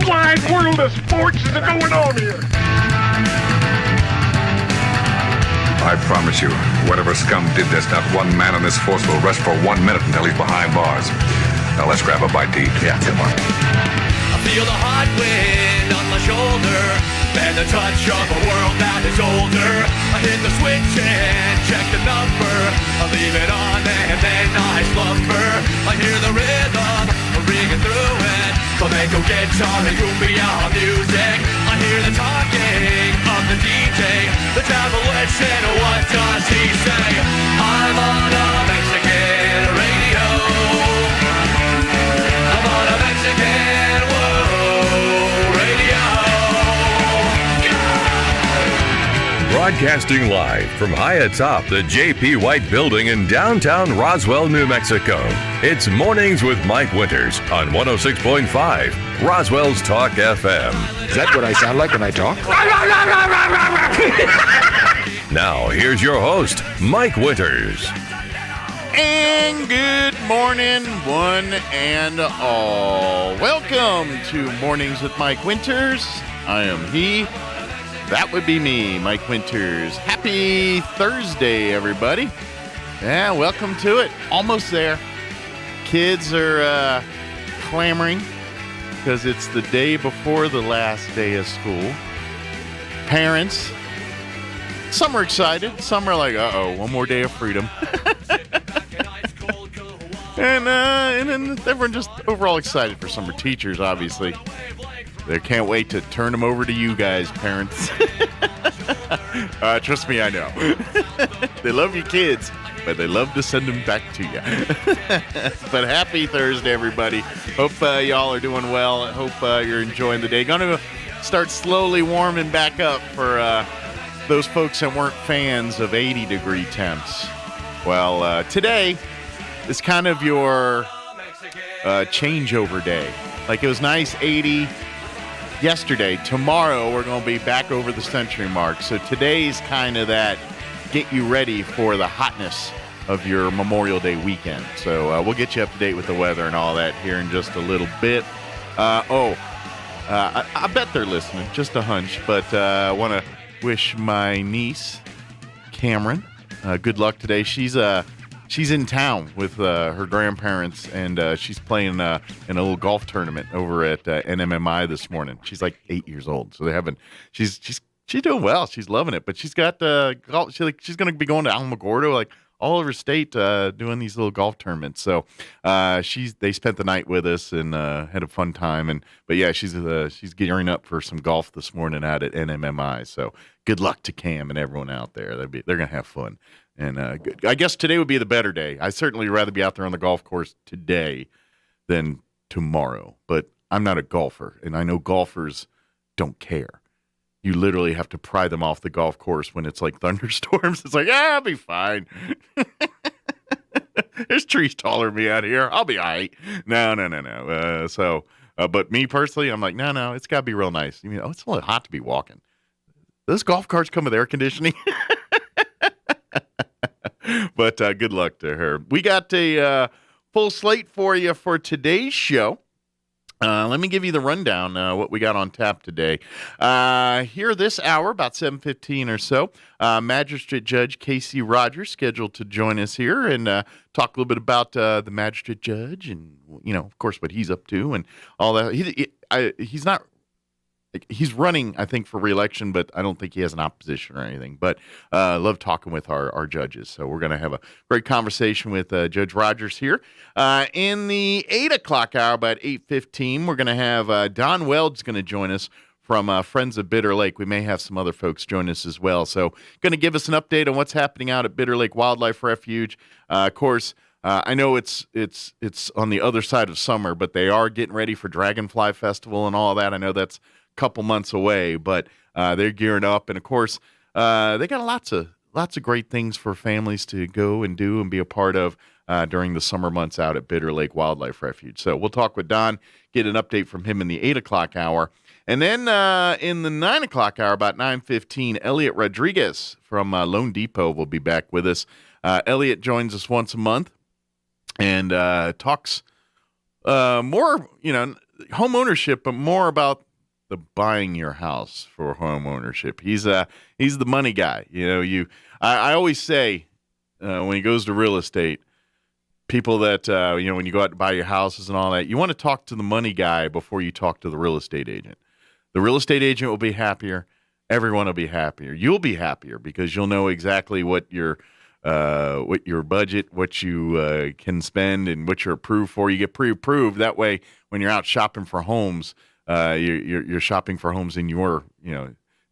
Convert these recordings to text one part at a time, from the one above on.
wide world of sports is going on here? I promise you, whatever scum did this, not one man on this force will rest for 1 minute until he's behind bars. Now let's grab a bite to eat. Yeah, come on. I feel the hot wind on my shoulder and the touch of a world that is older. I hit the switch and check the number. I leave it on and then I slumber. I hear the rhythm ringing through it. Flamenco guitar and cumbia music. I hear the talking of the DJ. The devil listen, what does he say? I'm on a Mexican radio. I'm on a Mexican radio. Broadcasting live from high atop the J.P. White Building in downtown Roswell, New Mexico. It's Mornings with Mike Winters on 106.5 Roswell's Talk FM. Is that what I sound like when I talk? Now, here's your host, Mike Winters. And good morning, one and all. Welcome to Mornings with Mike Winters. I am he. That would be me, Mike Winters. Happy Thursday, everybody. Yeah, welcome to it. Almost there. Kids are clamoring because it's the day before the last day of school. Parents, some are excited. Some are like, uh-oh, one more day of freedom. And then everyone just overall excited for summer. Teachers, obviously. They can't wait to turn them over to you guys, parents. Trust me, I know. They love your kids, but they love to send them back to you. But happy Thursday, everybody. Hope y'all are doing well. I hope you're enjoying the day. Going to start slowly warming back up for those folks that weren't fans of 80-degree temps. Well, today is kind of your changeover day. Like, it was nice 80 yesterday. Tomorrow, we're going to be back over the century mark. So today's kind of that get you ready for the hotness of your Memorial Day weekend. So we'll get you up to date with the weather and all that here in just a little bit. I bet they're listening, just a hunch. But I want to wish my niece, Cameron, good luck today. She's in town with her grandparents, and she's playing in a little golf tournament over at NMMI this morning. She's like 8 years old, so she's doing well. She's loving it, but she's got golf. She's going to be going to Alamogordo, like all over state, doing these little golf tournaments. So they spent the night with us and had a fun time. But yeah, she's gearing up for some golf this morning out at NMMI. So good luck to Cam and everyone out there. They're going to have fun. And I guess today would be the better day. I'd certainly rather be out there on the golf course today than tomorrow. But I'm not a golfer, and I know golfers don't care. You literally have to pry them off the golf course when it's like thunderstorms. It's like, I'll be fine. There's trees taller than me out here. I'll be all right. No. But me personally, I'm like, no, it's got to be real nice. I mean, it's a little hot to be walking. Those golf carts come with air conditioning. But good luck to her. We got a full slate for you for today's show. Let me give you the rundown, what we got on tap today. Here this hour, about 7:15 or so, Magistrate Judge Casey Rogers scheduled to join us here and talk a little bit about the Magistrate Judge and, of course, what he's up to and all that. He's not... He's running, I think, for re-election, but I don't think he has an opposition or anything. But love talking with our judges. So we're going to have a great conversation with Judge Rogers here. In the 8 o'clock hour, about 8:15, we're going to have Don Weld's going to join us from Friends of Bitter Lake. We may have some other folks join us as well. So going to give us an update on what's happening out at Bitter Lake Wildlife Refuge. Of course, I know it's on the other side of summer, but they are getting ready for Dragonfly Festival and all that. I know that's couple months away, but they're gearing up, and of course they got lots of great things for families to go and do and be a part of during the summer months out at Bitter Lake Wildlife Refuge. So we'll talk with Don, get an update from him in the 8 o'clock hour, and then in the 9 o'clock hour, about 9:15, Elliot Rodriguez from Lone Depot will be back with us. Elliot joins us once a month and talks more, home ownership, but more about the buying your house for home ownership. He's the money guy. I always say when he goes to real estate, people that when you go out to buy your houses and all that, you want to talk to the money guy before you talk to the real estate agent. The real estate agent will be happier. Everyone will be happier. You'll be happier because you'll know exactly what your budget, what you can spend, and what you're approved for. You get pre-approved. That way, when you're out shopping for homes, you're shopping for homes in your,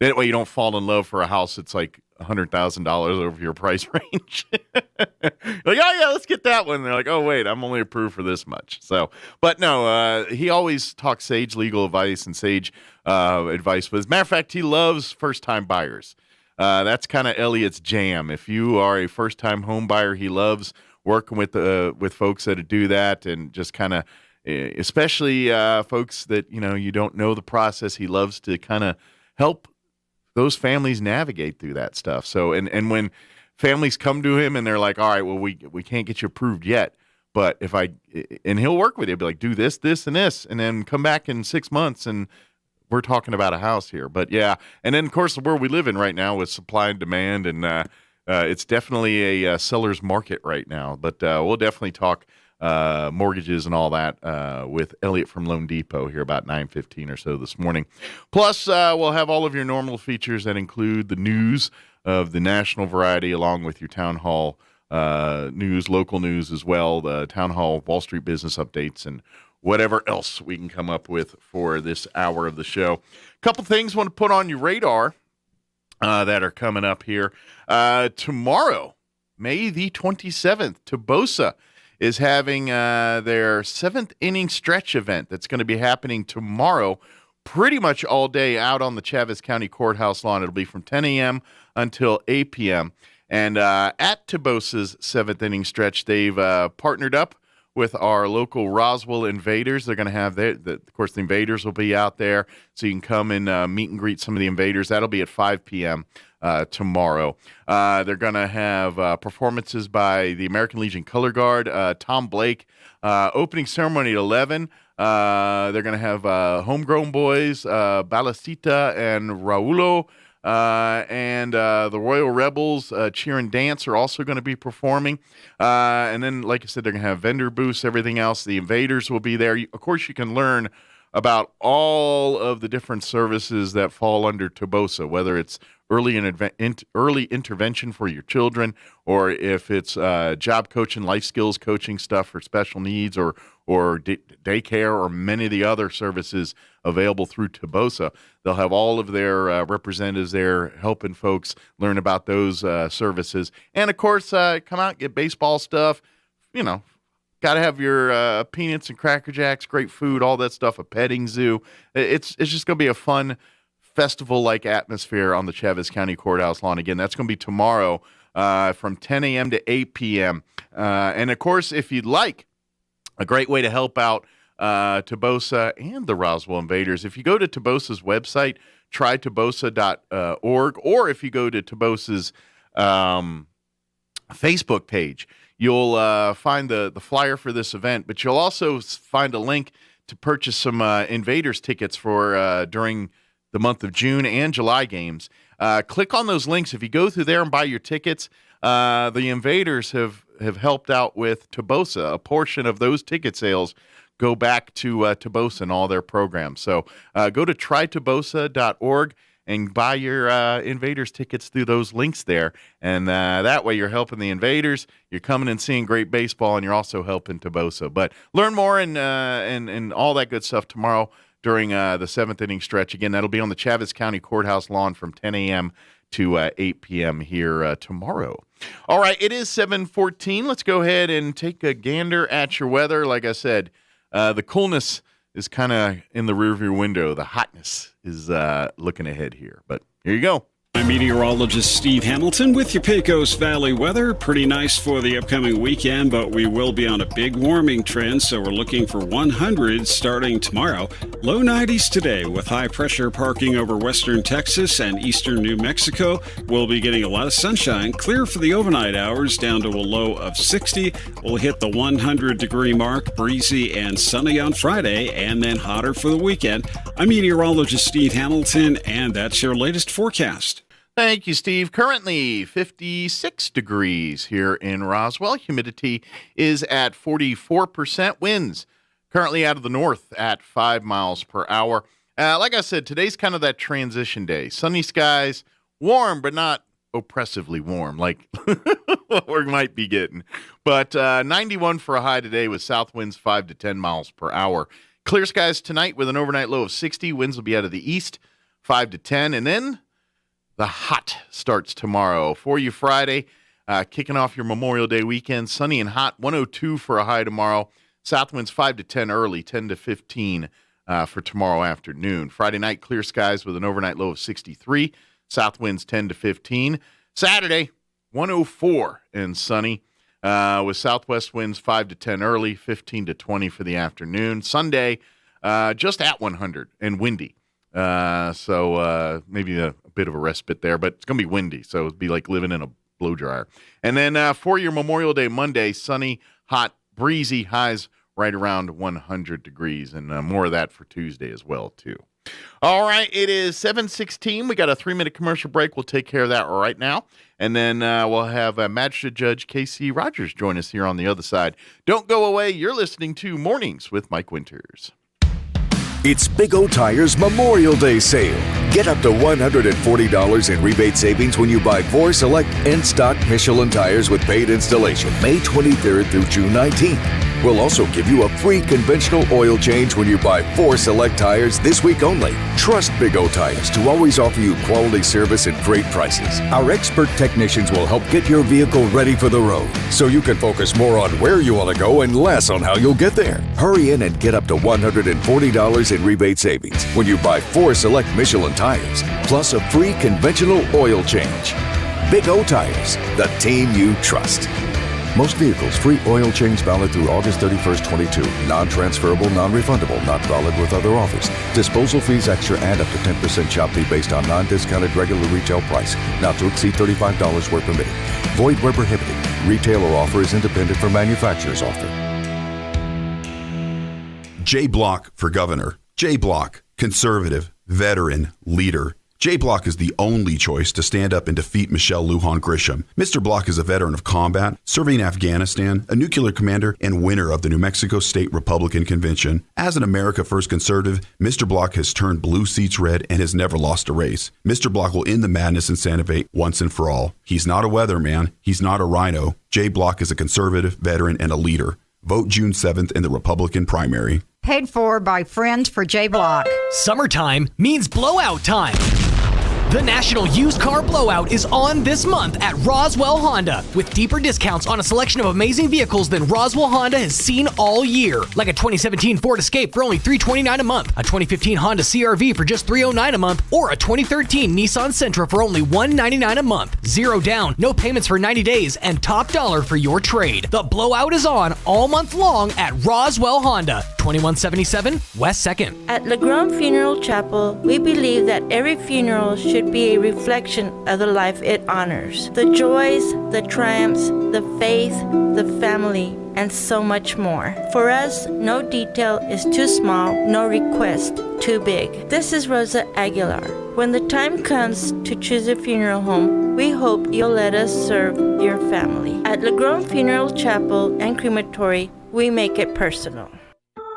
that way you don't fall in love for a house that's like $100,000 over your price range. Like, oh yeah, let's get that one. And they're like, oh wait, I'm only approved for this much. So, but no, he always talks sage legal advice and sage advice. But as a matter of fact, he loves first-time buyers. That's kind of Elliot's jam. If you are a first-time home buyer, he loves working with folks that do that, and just kind of, especially folks that you don't know the process. He loves to kind of help those families navigate through that stuff. So, and when families come to him and they're like, all right, well, we can't get you approved yet, but and he'll work with you, be like, do this, this, and this, and then come back in 6 months and we're talking about a house here. But yeah, and then of course the world we live in right now with supply and demand, and it's definitely a seller's market right now. But we'll definitely talk mortgages and all that with Elliot from Loan Depot here about 9:15 or so this morning. Plus, we'll have all of your normal features that include the news of the national variety, along with your town hall news, local news as well, the town hall Wall Street business updates, and whatever else we can come up with for this hour of the show. A couple things I want to put on your radar that are coming up here. Tomorrow, May the 27th, Tobosa is having their 7th inning stretch event that's going to be happening tomorrow pretty much all day out on the Chaves County Courthouse lawn. It'll be from 10 a.m. until 8 p.m. And at Tobosa's 7th inning stretch, they've partnered up with our local Roswell Invaders. They're going to have, of course, the Invaders will be out there, so you can come and meet and greet some of the Invaders. That'll be at 5 p.m. Tomorrow. They're going to have performances by the American Legion Color Guard, Tom Blake. Opening ceremony at 11. They're going to have Homegrown Boys, Balacita and Raulo. And the Royal Rebels, Cheer and Dance are also going to be performing. And then, like I said, they're going to have vendor booths, everything else. The Invaders will be there. Of course, you can learn about all of the different services that fall under Tobosa, whether it's early intervention for your children, or if it's job coaching, life skills coaching stuff for special needs, or daycare, or many of the other services available through Tobosa. They'll have all of their representatives there helping folks learn about those services. And, of course, come out and get baseball stuff. Got to have your peanuts and Cracker Jacks, great food, all that stuff, a petting zoo. It's just going to be a fun festival-like atmosphere on the Chaves County Courthouse lawn. Again, that's going to be tomorrow from 10 a.m. to 8 p.m. And, of course, if you'd like, a great way to help out Tobosa and the Roswell Invaders, if you go to Tobosa's website, trytobosa.org, or if you go to Tobosa's Facebook page, you'll find the flyer for this event, but you'll also find a link to purchase some Invaders tickets for during the month of June and July games. Click on those links. If you go through there and buy your tickets, the Invaders have helped out with Tobosa. A portion of those ticket sales go back to Tobosa and all their programs. So go to trytobosa.org and buy your Invaders tickets through those links there. And that way you're helping the Invaders, you're coming and seeing great baseball, and you're also helping Tobosa. But learn more and all that good stuff tomorrow during the 7th inning stretch. Again, that'll be on the Chaves County Courthouse lawn from 10 a.m. to 8 p.m. here tomorrow. All right, it is 7:14. Let's go ahead and take a gander at your weather. Like I said, the coolness is kind of in the rearview window. The hotness is looking ahead here. But here you go. I'm meteorologist Steve Hamilton with your Pecos Valley weather. Pretty nice for the upcoming weekend, but we will be on a big warming trend, so we're looking for 100 starting tomorrow. Low 90s today with high pressure parking over western Texas and eastern New Mexico. We'll be getting a lot of sunshine. Clear for the overnight hours down to a low of 60. We'll hit the 100-degree mark, breezy and sunny on Friday, and then hotter for the weekend. I'm meteorologist Steve Hamilton, and that's your latest forecast. Thank you, Steve. Currently 56 degrees here in Roswell. Humidity is at 44%. Winds currently out of the north at 5 miles per hour. Like I said, today's kind of that transition day. Sunny skies, warm, but not oppressively warm like what we might be getting. But 91 for a high today with south winds 5 to 10 miles per hour. Clear skies tonight with an overnight low of 60. Winds will be out of the east, 5 to 10. And then the hot starts tomorrow. For you Friday, kicking off your Memorial Day weekend. Sunny and hot, 102 for a high tomorrow. South winds 5 to 10 early, 10 to 15 for tomorrow afternoon. Friday night, clear skies with an overnight low of 63. South winds 10 to 15. Saturday, 104 and sunny with southwest winds 5 to 10 early, 15 to 20 for the afternoon. Sunday, just at 100 and windy. So maybe a bit of a respite there, but it's going to be windy, so it'd be like living in a blow dryer. And then for your Memorial Day Monday, sunny, hot, breezy, highs right around 100 degrees, and more of that for Tuesday as well, too. All right, it is 7:16. We got a 3-minute commercial break. We'll take care of that right now, and then we'll have Magistrate Judge K.C. Rogers join us here on the other side. Don't go away. You're listening to Mornings with Mike Winters. It's Big O Tire's Memorial Day sale. Get up to $140 in rebate savings when you buy 4 select in-stock Michelin tires with paid installation May 23rd through June 19th. We'll also give you a free conventional oil change when you buy 4 select tires this week only. Trust Big O Tires to always offer you quality service and great prices. Our expert technicians will help get your vehicle ready for the road, so you can focus more on where you want to go and less on how you'll get there. Hurry in and get up to $140 in rebate savings when you buy 4 select Michelin tires, plus a free conventional oil change. Big O Tires, the team you trust. Most vehicles, free oil change valid through August 31st, 22. Non-transferable, non-refundable, not valid with other offers. Disposal fees extra and up to 10% shop fee based on non-discounted regular retail price. Not to exceed $35 where permitted. Void where prohibited. Retailer offer is independent from manufacturer's offer. J Block for governor. J Block, conservative, veteran, leader. J Block is the only choice to stand up and defeat Michelle Lujan Grisham. Mr. Block is a veteran of combat, serving in Afghanistan, a nuclear commander, and winner of the New Mexico State Republican Convention. As an America First conservative, Mr. Block has turned blue seats red and has never lost a race. Mr. Block will end the madness in Santa Fe once and for all. He's not a weatherman. He's not a rhino. J Block is a conservative, veteran, and a leader. Vote June 7th in the Republican primary. Paid for by Friends for J Block. Summertime means blowout time. The National Used Car Blowout is on this month at Roswell Honda with deeper discounts on a selection of amazing vehicles than Roswell Honda has seen all year. Like a 2017 Ford Escape for only $329 a month, a 2015 Honda CR-V for just $309 a month, or a 2013 Nissan Sentra for only $199 a month. 0 down, no payments for 90 days, and top dollar for your trade. The blowout is on all month long at Roswell Honda, 2177 West 2nd. At LeGrand Funeral Chapel, we believe that every funeral should be a reflection of the life it honors. The joys, the triumphs, the faith, the family, and so much more. For us, no detail is too small, no request too big. This is Rosa Aguilar. When the time comes to choose a funeral home, we hope you'll let us serve your family. At LeGrand Funeral Chapel and Crematory, we make it personal.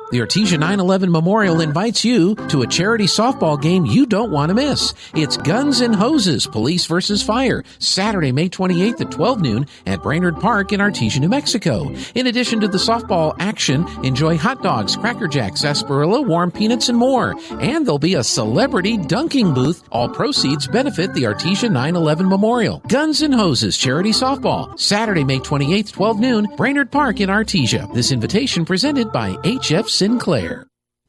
The Artesia 9/11 Memorial invites you to a charity softball game you don't want to miss. It's Guns and Hoses, Police versus Fire, Saturday, May 28th at 12 noon at Brainerd Park in Artesia, New Mexico. In addition to the softball action, enjoy hot dogs, Cracker Jacks, sarsaparilla, warm peanuts, and more. And there'll be a celebrity dunking booth. All proceeds benefit the Artesia 9/11 Memorial. Guns and Hoses, Charity Softball, Saturday, May 28th, 12 noon, Brainerd Park in Artesia. This invitation presented by H.F. Sinclair.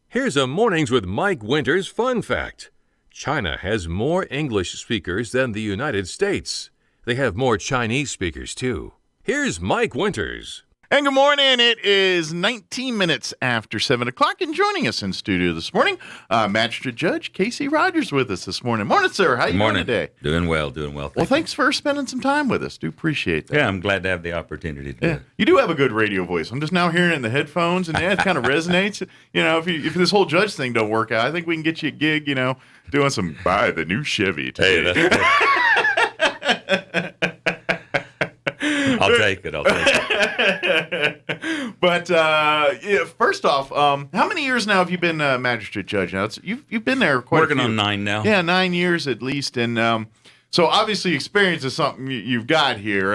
Here's a Mornings with Mike Winters fun fact. China has more English speakers than the United States. They have more Chinese speakers, too. Here's Mike Winters. And good morning. It is 19 minutes after 7 o'clock, and joining us in studio this morning, Magistrate Judge Casey Rogers with us this morning. Morning, sir. How you doing today? Doing well. Well, thanks for spending some time with us. Do appreciate that. Yeah, I'm glad to have the opportunity to do it. You do have a good radio voice. I'm just now hearing it in the headphones, and it kind of resonates. You know, if this whole judge thing don't work out, I think we can get you a gig, you know, doing some buy the new Chevy today. Hey, that's good. I'll take it. But first off, how many years now have you been magistrate judge? Now you've been there quite working a few. on 9 now. Yeah, 9 years at least, and so obviously experience is something you've got here.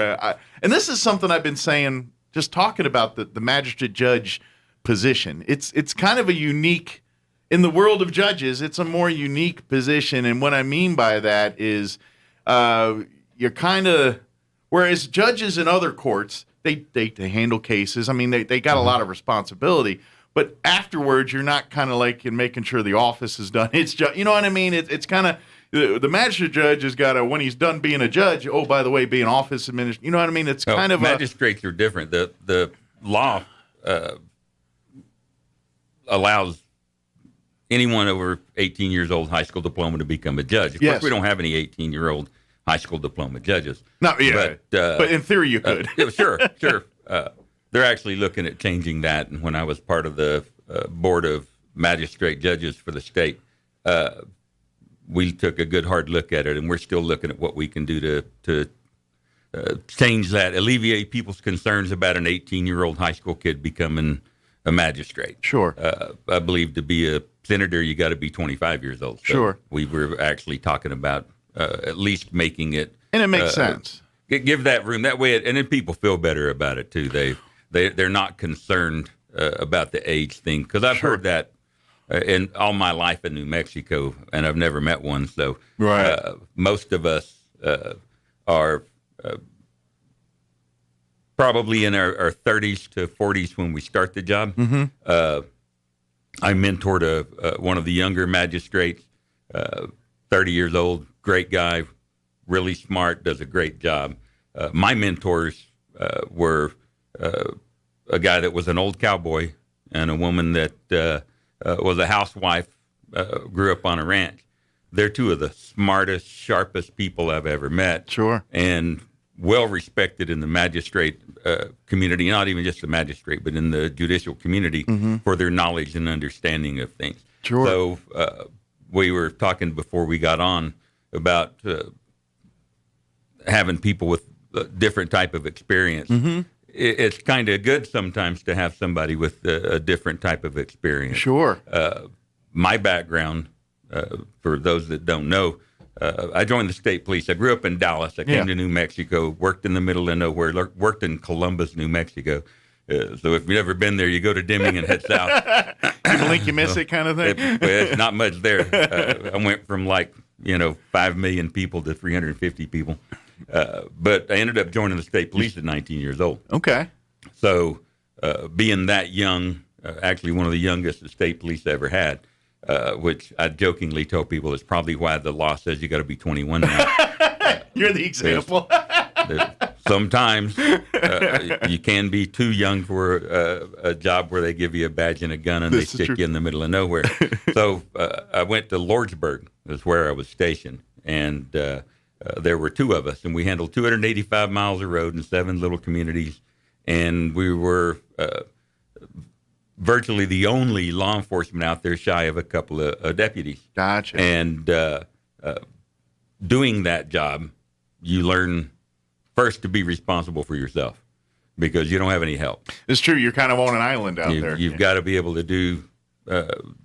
And this is something I've been saying, just talking about the magistrate judge position. It's kind of a unique in the world of judges. It's a more unique position, and what I mean by that is you're kind of. Whereas judges in other courts, they handle cases. I mean, they got a lot of responsibility. But afterwards, you're not kind of like in making sure the office is done. It's just, you know what I mean? It's kind of the magistrate judge has got to, when he's done being a judge, oh, by the way, be an office administrator. You know what I mean? It's kind of magistrates are different. The law allows anyone over 18 years old, high school diploma, to become a judge. Of course, we don't have any 18-year-old high school diploma judges. No, yeah, but in theory you could. Sure. They're actually looking at changing that. And when I was part of the board of magistrate judges for the state, we took a good hard look at it, and we're still looking at what we can do to change that, alleviate people's concerns about an 18-year-old high school kid becoming a magistrate. Sure. I believe to be a senator, you got to be 25 years old. So sure. We were actually talking about at least making it, and it makes sense. Give that room that way, and then people feel better about it too. They're not concerned about the age thing, because I've heard that in all my life in New Mexico, and I've never met one. So most of us are probably in our 30s to 40s when we start the job. Mm-hmm. I mentored one of the younger magistrates, 30 years old. Great guy, really smart, does a great job. My mentors were a guy that was an old cowboy and a woman that was a housewife, grew up on a ranch. They're two of the smartest, sharpest people I've ever met. Sure. And well respected in the magistrate community, not even just the magistrate, but in the judicial community for their knowledge and understanding of things. Sure. So we were talking before we got on about having people with a different type of experience. It's kind of good sometimes to have somebody with a different type of experience. Sure. My background, for those that don't know, I joined the state police. I grew up in Dallas. I came to New Mexico, worked in the middle of nowhere, worked in Columbus, New Mexico. So if you've never been there, you go to Deming and head south. You blink, you miss it kind of thing. It's not much there. I went from 5 million people to 350 people. But I ended up joining the state police at 19 years old. Okay. So being that young, actually one of the youngest the state police ever had, which I jokingly tell people is probably why the law says you got to be 21 now. You're the example. Sometimes you can be too young for a job where they give you a badge and a gun and they stick you in the middle of nowhere. So I went to Lordsburg, is where I was stationed, and there were two of us, and we handled 285 miles of road in 7 little communities, and we were virtually the only law enforcement out there shy of a couple of deputies. Gotcha. And doing that job, you learn first to be responsible for yourself, because you don't have any help. It's true. You're kind of on an island out there. You've got to be able to do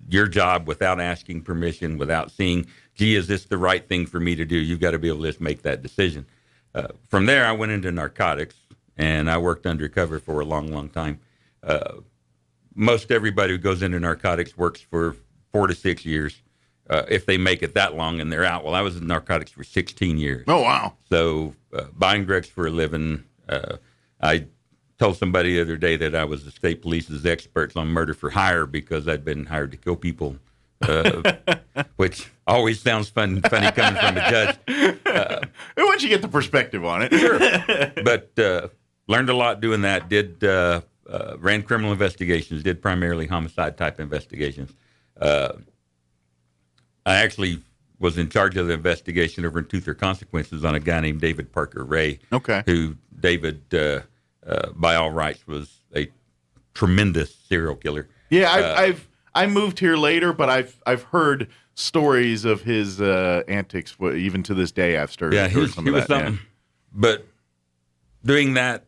your job without asking permission, without seeing, gee, is this the right thing for me to do? You've got to be able to just make that decision. From there, I went into narcotics, and I worked undercover for a long, long time. Most everybody who goes into narcotics works for 4 to 6 years, if they make it that long and they're out. Well, I was in narcotics for 16 years. Oh, wow. So buying drugs for a living. I told somebody the other day that I was the state police's experts on murder for hire because I'd been hired to kill people which always sounds funny coming from a judge. Once you get the perspective on it. Sure. But learned a lot doing that. Ran criminal investigations, did primarily homicide-type investigations. I actually was in charge of the investigation over in Truth or Consequences on a guy named David Parker Ray. Okay. Who David, by all rights, was a tremendous serial killer. Yeah, I moved here later, but I've heard stories of his antics. Even to this day, I've started. Yeah, he was that, something. Yeah. But doing that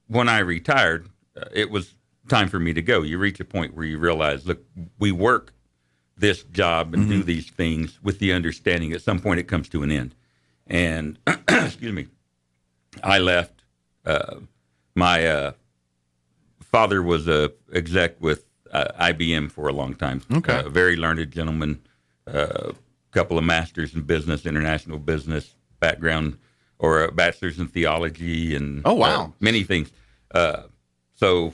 when I retired, it was time for me to go. You reach a point where you realize, look, we work this job and do these things with the understanding at some point it comes to an end. And excuse me, I left. My father was a exec with IBM for a long time. Okay. A very learned gentleman, a couple of masters in business, international business background, or a bachelor's in theology and many things. So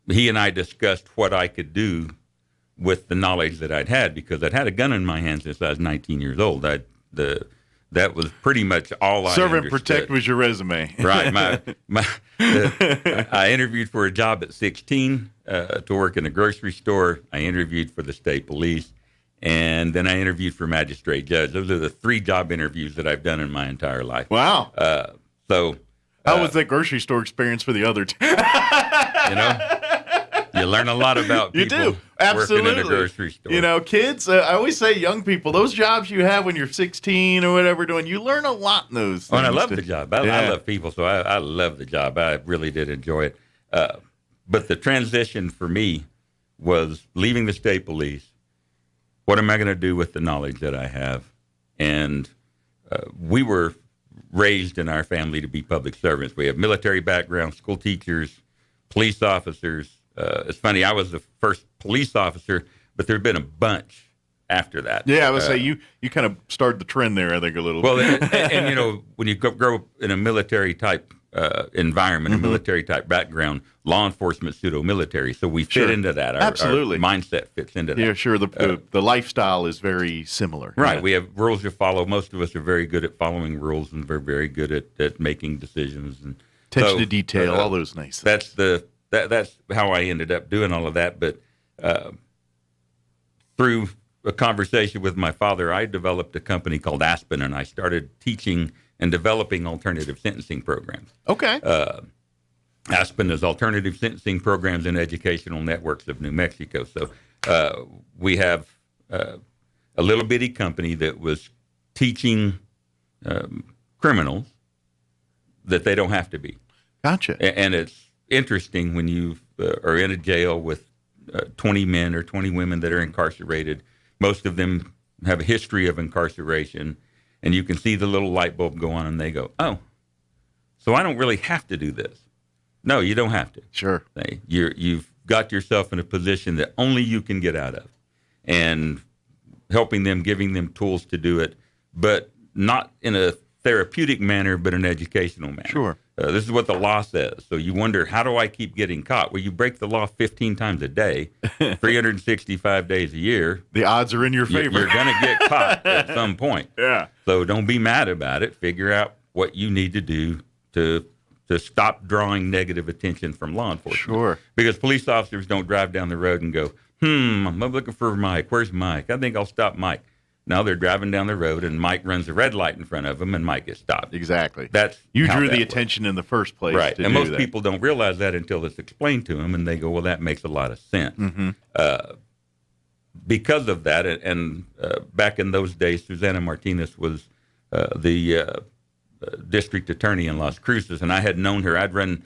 he and I discussed what I could do with the knowledge that I'd had, because I'd had a gun in my hand since I was 19 years old. That was pretty much all I Serve and understood. protect was your resume. Right. I interviewed for a job at 16 to work in a grocery store. I interviewed for the state police, and then I interviewed for magistrate judge. Those are the 3 job interviews that I've done in my entire life. Wow. How was that grocery store experience for the other two? You learn a lot about people you do. Absolutely. working in a grocery store. Kids, I always say young people, those jobs you have when you're 16 or whatever doing, you learn a lot in those things. Oh, and I love the job. I love people, so I love the job. I really did enjoy it. But the transition for me was leaving the state police. What am I going to do with the knowledge that I have? And we were raised in our family to be public servants. We have military background, school teachers, police officers. It's funny, I was the first police officer, but there had been a bunch after that. Yeah, I would say you kind of started the trend there, I think, a little bit. Well, and when you grow up in a military-type environment, a military-type background, law enforcement, pseudo-military, so we fit into that. Absolutely. Our mindset fits into that. Yeah, sure. The lifestyle is very similar. Right. Yeah. We have rules to follow. Most of us are very good at following rules, and we're very good at making decisions. And attention to detail, all those nice things. That's how I ended up doing all of that. But through a conversation with my father, I developed a company called Aspen, and I started teaching and developing alternative sentencing programs. Okay. Aspen is Alternative Sentencing Programs and Educational Networks of New Mexico. So we have a little bitty company that was teaching criminals that they don't have to be. Gotcha. And it's interesting when you are in a jail with 20 men or 20 women that are incarcerated. Most of them have a history of incarceration, and you can see the little light bulb go on, and they go, oh, so I don't really have to do this. No, you don't have to. Sure. You've got yourself in a position that only you can get out of, and helping them, giving them tools to do it, but not in a therapeutic manner, but an educational manner. Sure. This is what the law says. So you wonder, how do I keep getting caught? Well, you break the law 15 times a day, 365 days a year. The odds are in your favor. You're going to get caught at some point. Yeah. So don't be mad about it. Figure out what you need to do to stop drawing negative attention from law enforcement. Sure. Because police officers don't drive down the road and go, I'm looking for Mike. Where's Mike? I think I'll stop Mike. Now they're driving down the road, and Mike runs a red light in front of him, and Mike gets stopped. Exactly. You drew the attention in the first place. Right. And most people don't realize that until it's explained to them, and they go, well, that makes a lot of sense. Mm-hmm. Because of that, and back in those days, Susana Martinez was the district attorney in Las Cruces, and I had known her. I'd run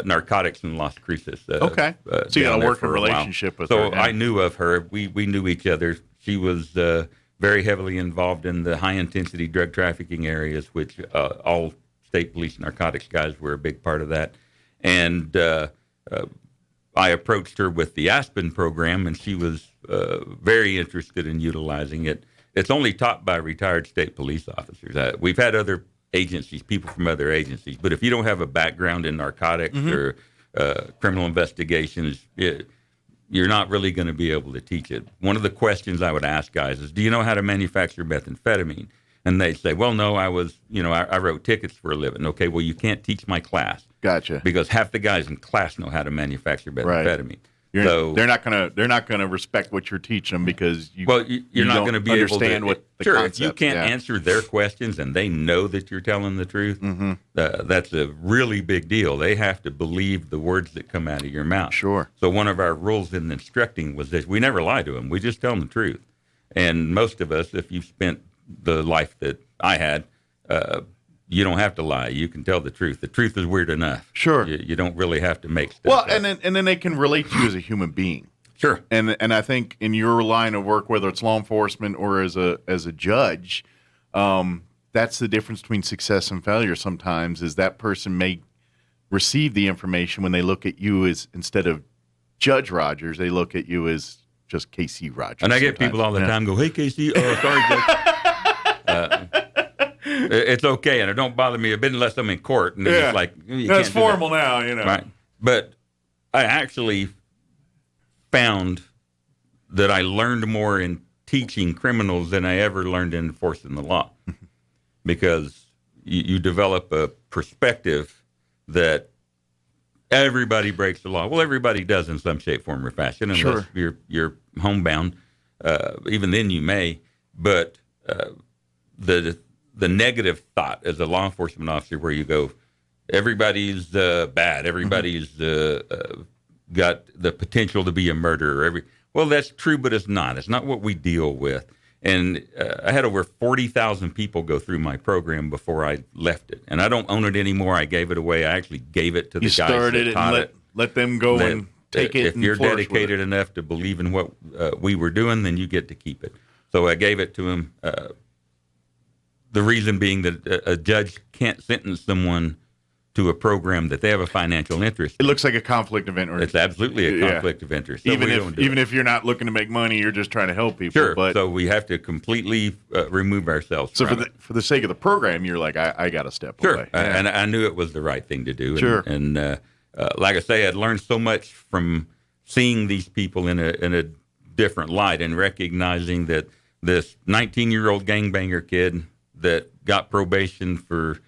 narcotics in Las Cruces. Okay. So you got a working relationship with her. So I knew of her. We knew each other. She was very heavily involved in the high-intensity drug trafficking areas, which all state police narcotics guys were a big part of that. And I approached her with the Aspen program, and she was very interested in utilizing it. It's only taught by retired state police officers. We've had other agencies, people from other agencies, but if you don't have a background in narcotics or criminal investigations, you're not really going to be able to teach it. One of the questions I would ask guys is, do you know how to manufacture methamphetamine? And they say, well, no, I wrote tickets for a living. Okay, well, you can't teach my class. Gotcha. Because half the guys in class know how to manufacture methamphetamine. Right. So they're not gonna respect what you're teaching them because you're not going to be understand able to, what the sure, concepts. If you can't answer their questions and they know that you're telling the truth, that's a really big deal. They have to believe the words that come out of your mouth. Sure. So one of our rules in instructing was this: we never lie to them. We just tell them the truth. And most of us, if you've spent the life that I had, you don't have to lie. You can tell the truth. The truth is weird enough. Sure. You don't really have to make stuff Well, up. and then they can relate to you as a human being. Sure. And I think in your line of work, whether it's law enforcement or as a judge, that's the difference between success and failure sometimes, is that person may receive the information when they look at you as, instead of Judge Rogers, they look at you as just KC Rogers. And I get people all the time go, hey, KC, sorry, Judge. It's okay, and it don't bother me a bit unless I'm in court. And then it's like, it's formal now, you know. Right. But I actually found that I learned more in teaching criminals than I ever learned in enforcing the law, because you develop a perspective that everybody breaks the law. Well, everybody does in some shape, form, or fashion, unless you're homebound. Even then, you may. But the negative thought as a law enforcement officer, where you go, everybody's bad, everybody's got the potential to be a murderer. Well, that's true, but it's not. It's not what we deal with. And I had over 40,000 people go through my program before I left it. And I don't own it anymore. I gave it away. I actually gave it to the guys that started it taught and it. let them go and take it. If and you're flourish dedicated with it. enough to believe in what we were doing, then you get to keep it. So I gave it to him. The reason being that a judge can't sentence someone to a program that they have a financial interest in. It looks like a conflict of interest. It's absolutely a conflict of interest. So even if you're not looking to make money, you're just trying to help people. Sure. But so we have to completely remove ourselves from it. For the sake of the program, you're like, I got to step Sure. away. And I knew it was the right thing to do. Sure. And like I say, I'd learned so much from seeing these people in a different light and recognizing that this 19-year-old gangbanger kid that got probation for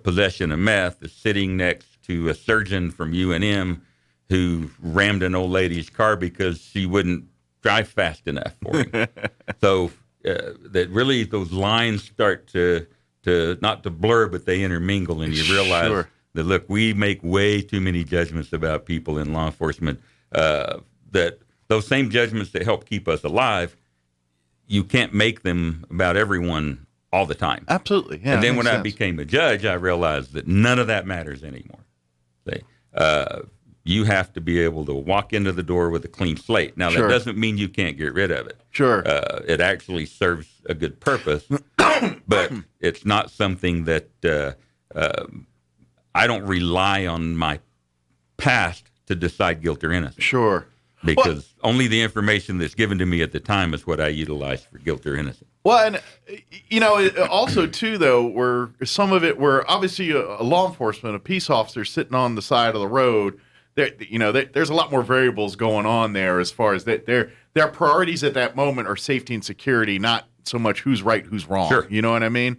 possession of meth is sitting next to a surgeon from UNM who rammed an old lady's car because she wouldn't drive fast enough for him. So that really those lines start to not to blur, but they intermingle, and you realize that, look, we make way too many judgments about people in law enforcement, that those same judgments that help keep us alive, you can't make them about everyone all the time. Absolutely. Yeah, and then when I became a judge, I realized that none of that matters anymore. You have to be able to walk into the door with a clean slate. Now, that doesn't mean you can't get rid of it. Sure. It actually serves a good purpose, but it's not something that I don't rely on my past to decide guilt or innocence. Sure. Because only the information that's given to me at the time is what I utilize for guilt or innocence. Well, and also too, though, where some of it, where obviously a law enforcement, a peace officer sitting on the side of the road, there's a lot more variables going on there as far as that their priorities at that moment are safety and security, not so much who's right, who's wrong. Sure. You know what I mean?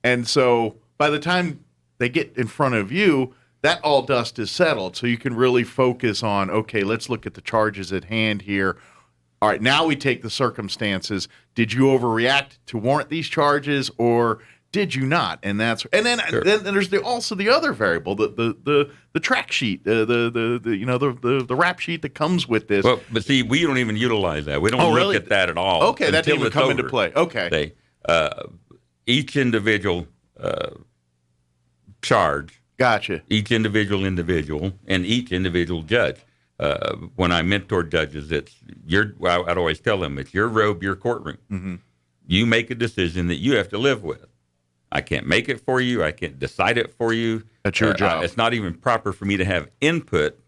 And so by the time they get in front of you, that all dust is settled, so you can really focus on, okay, let's look at the charges at hand here. All right, now we take the circumstances. Did you overreact to warrant these charges, or did you not? And then there's also the other variable, the track sheet, the rap sheet that comes with this. Well, but see, we don't even utilize that. We don't look at that at all. Okay, that didn't even come into play. Okay, each individual charge. Gotcha. Each individual, and each individual judge. When I mentor judges, I'd always tell them, it's your robe, your courtroom. Mm-hmm. You make a decision that you have to live with. I can't make it for you. I can't decide it for you. That's your job. It's not even proper for me to have input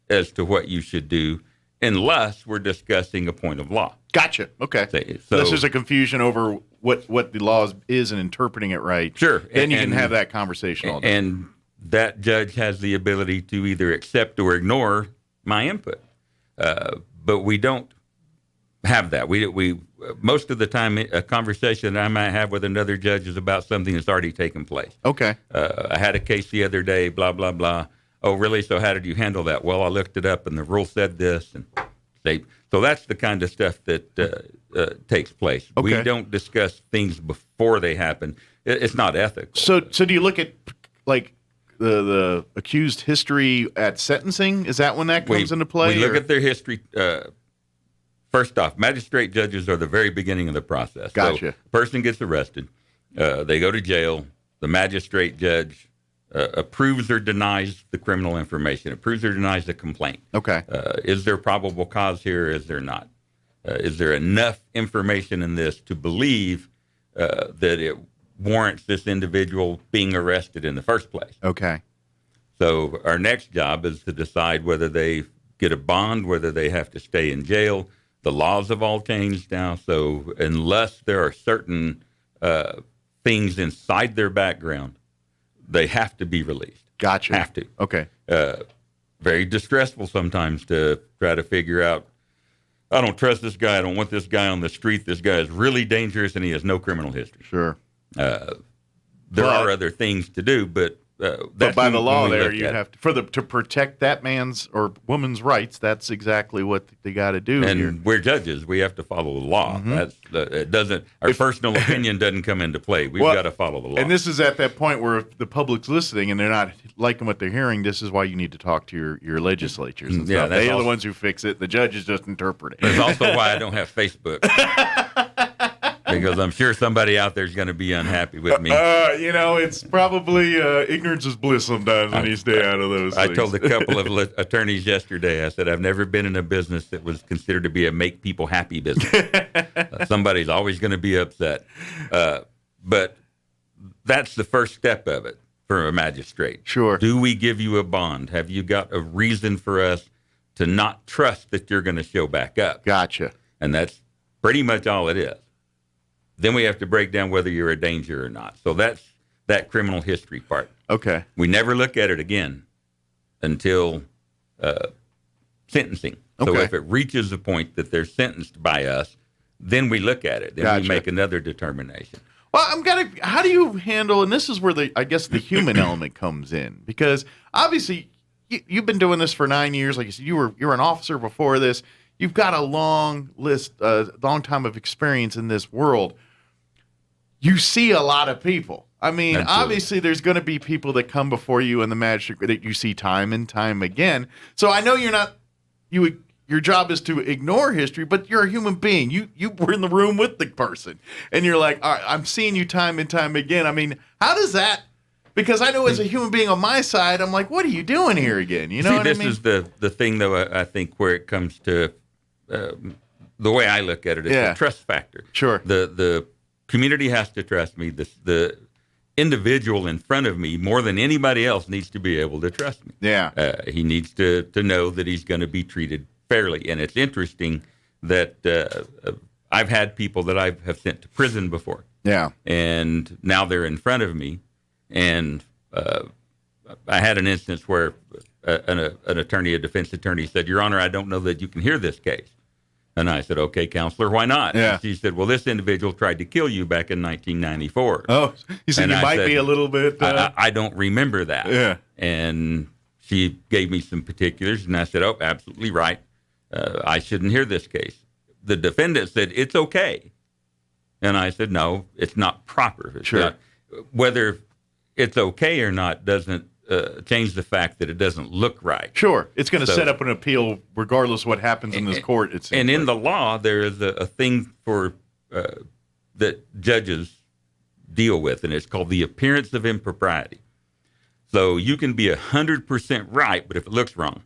as to what you should do unless we're discussing a point of law. Gotcha. Okay. So this is a confusion over what the law is and interpreting it right. Sure. Then you can have that conversation all day. And that judge has the ability to either accept or ignore my input. But we don't have that. We most of the time, a conversation that I might have with another judge is about something that's already taken place. Okay. I had a case the other day, blah, blah, blah. Oh, really? So how did you handle that? Well, I looked it up, and the rule said this. And so that's the kind of stuff that takes place. Okay. We don't discuss things before they happen. It's not ethical. So do you look at, like, the accused history at sentencing? Is that when that comes into play? We look at their history. First off, magistrate judges are the very beginning of the process. Gotcha. So a person gets arrested. They go to jail. The magistrate judge approves or denies the criminal information, approves or denies the complaint. Okay. Is there probable cause here? Is there not? Is there enough information in this to believe that it warrants this individual being arrested in the first place? Okay. So our next job is to decide whether they get a bond, whether they have to stay in jail. The laws have all changed now, so unless there are certain things inside their background, they have to be released. Gotcha. Have to. Okay. Very distressful sometimes to try to figure out, I don't trust this guy. I don't want this guy on the street. This guy is really dangerous, and he has no criminal history. Sure. There are other things to do, but but by the law, there you have to protect that man's or woman's rights. That's exactly what they got to do. And here. we're judges; we have to follow the law. That's it doesn't. Our personal opinion doesn't come into play. We've got to follow the law. And this is at that point where if the public's listening and they're not liking what they're hearing, this is why you need to talk to your legislatures. And stuff. They are the ones who fix it. The judges just interpret it. That's also why I don't have Facebook. Because I'm sure somebody out there is going to be unhappy with me. It's probably ignorance is bliss sometimes when you stay out of those I things. told a couple of attorneys yesterday, I said, I've never been in a business that was considered to be a make people happy business. Somebody's always going to be upset. But that's the first step of it for a magistrate. Sure. Do we give you a bond? Have you got a reason for us to not trust that you're going to show back up? Gotcha. And that's pretty much all it is. Then we have to break down whether you're a danger or not. So that's that criminal history part. Okay. We never look at it again until sentencing. So Okay. if it reaches a point that they're sentenced by us, then we look at it. Then Gotcha. we make another determination. Well, how do you handle, and this is where the human element comes in, because obviously you've been doing this for 9 years. Like you said, you were an officer before this. You've got a long time of experience in this world. You see a lot of people. I mean, Absolutely. Obviously, there's going to be people that come before you in the magistrate that you see time and time again. So I know your job is to ignore history, but you're a human being. You were in the room with the person, and you're like, all right, I'm seeing you time and time again. I mean, how does that? Because I know as a human being on my side, I'm like, what are you doing here again? You know what I mean? This is the thing, though, I think, where it comes to the way I look at it is the trust factor. Sure. The community has to trust me. The individual in front of me, more than anybody else, needs to be able to trust me. Yeah. He needs to know that he's going to be treated fairly. And it's interesting that I've had people that I have sent to prison before. Yeah. And now they're in front of me. And I had an instance where an attorney, a defense attorney, said, Your Honor, I don't know that you can hear this case. And I said, okay, counselor, why not? Yeah. And she said, well, this individual tried to kill you back in 1994. Oh, you said And you I might said, be a little bit. I don't remember that. Yeah. And she gave me some particulars, and I said, oh, absolutely right. I shouldn't hear this case. The defendant said, it's okay. And I said, no, it's not proper. It's Sure. not, whether it's okay or not doesn't change the fact that it doesn't look right. Sure. It's going to So- set up an appeal regardless what happens in this court. It seems And in like. the law, there is a thing for that judges deal with, and it's called the appearance of impropriety. So you can be 100% right, but if it looks wrong,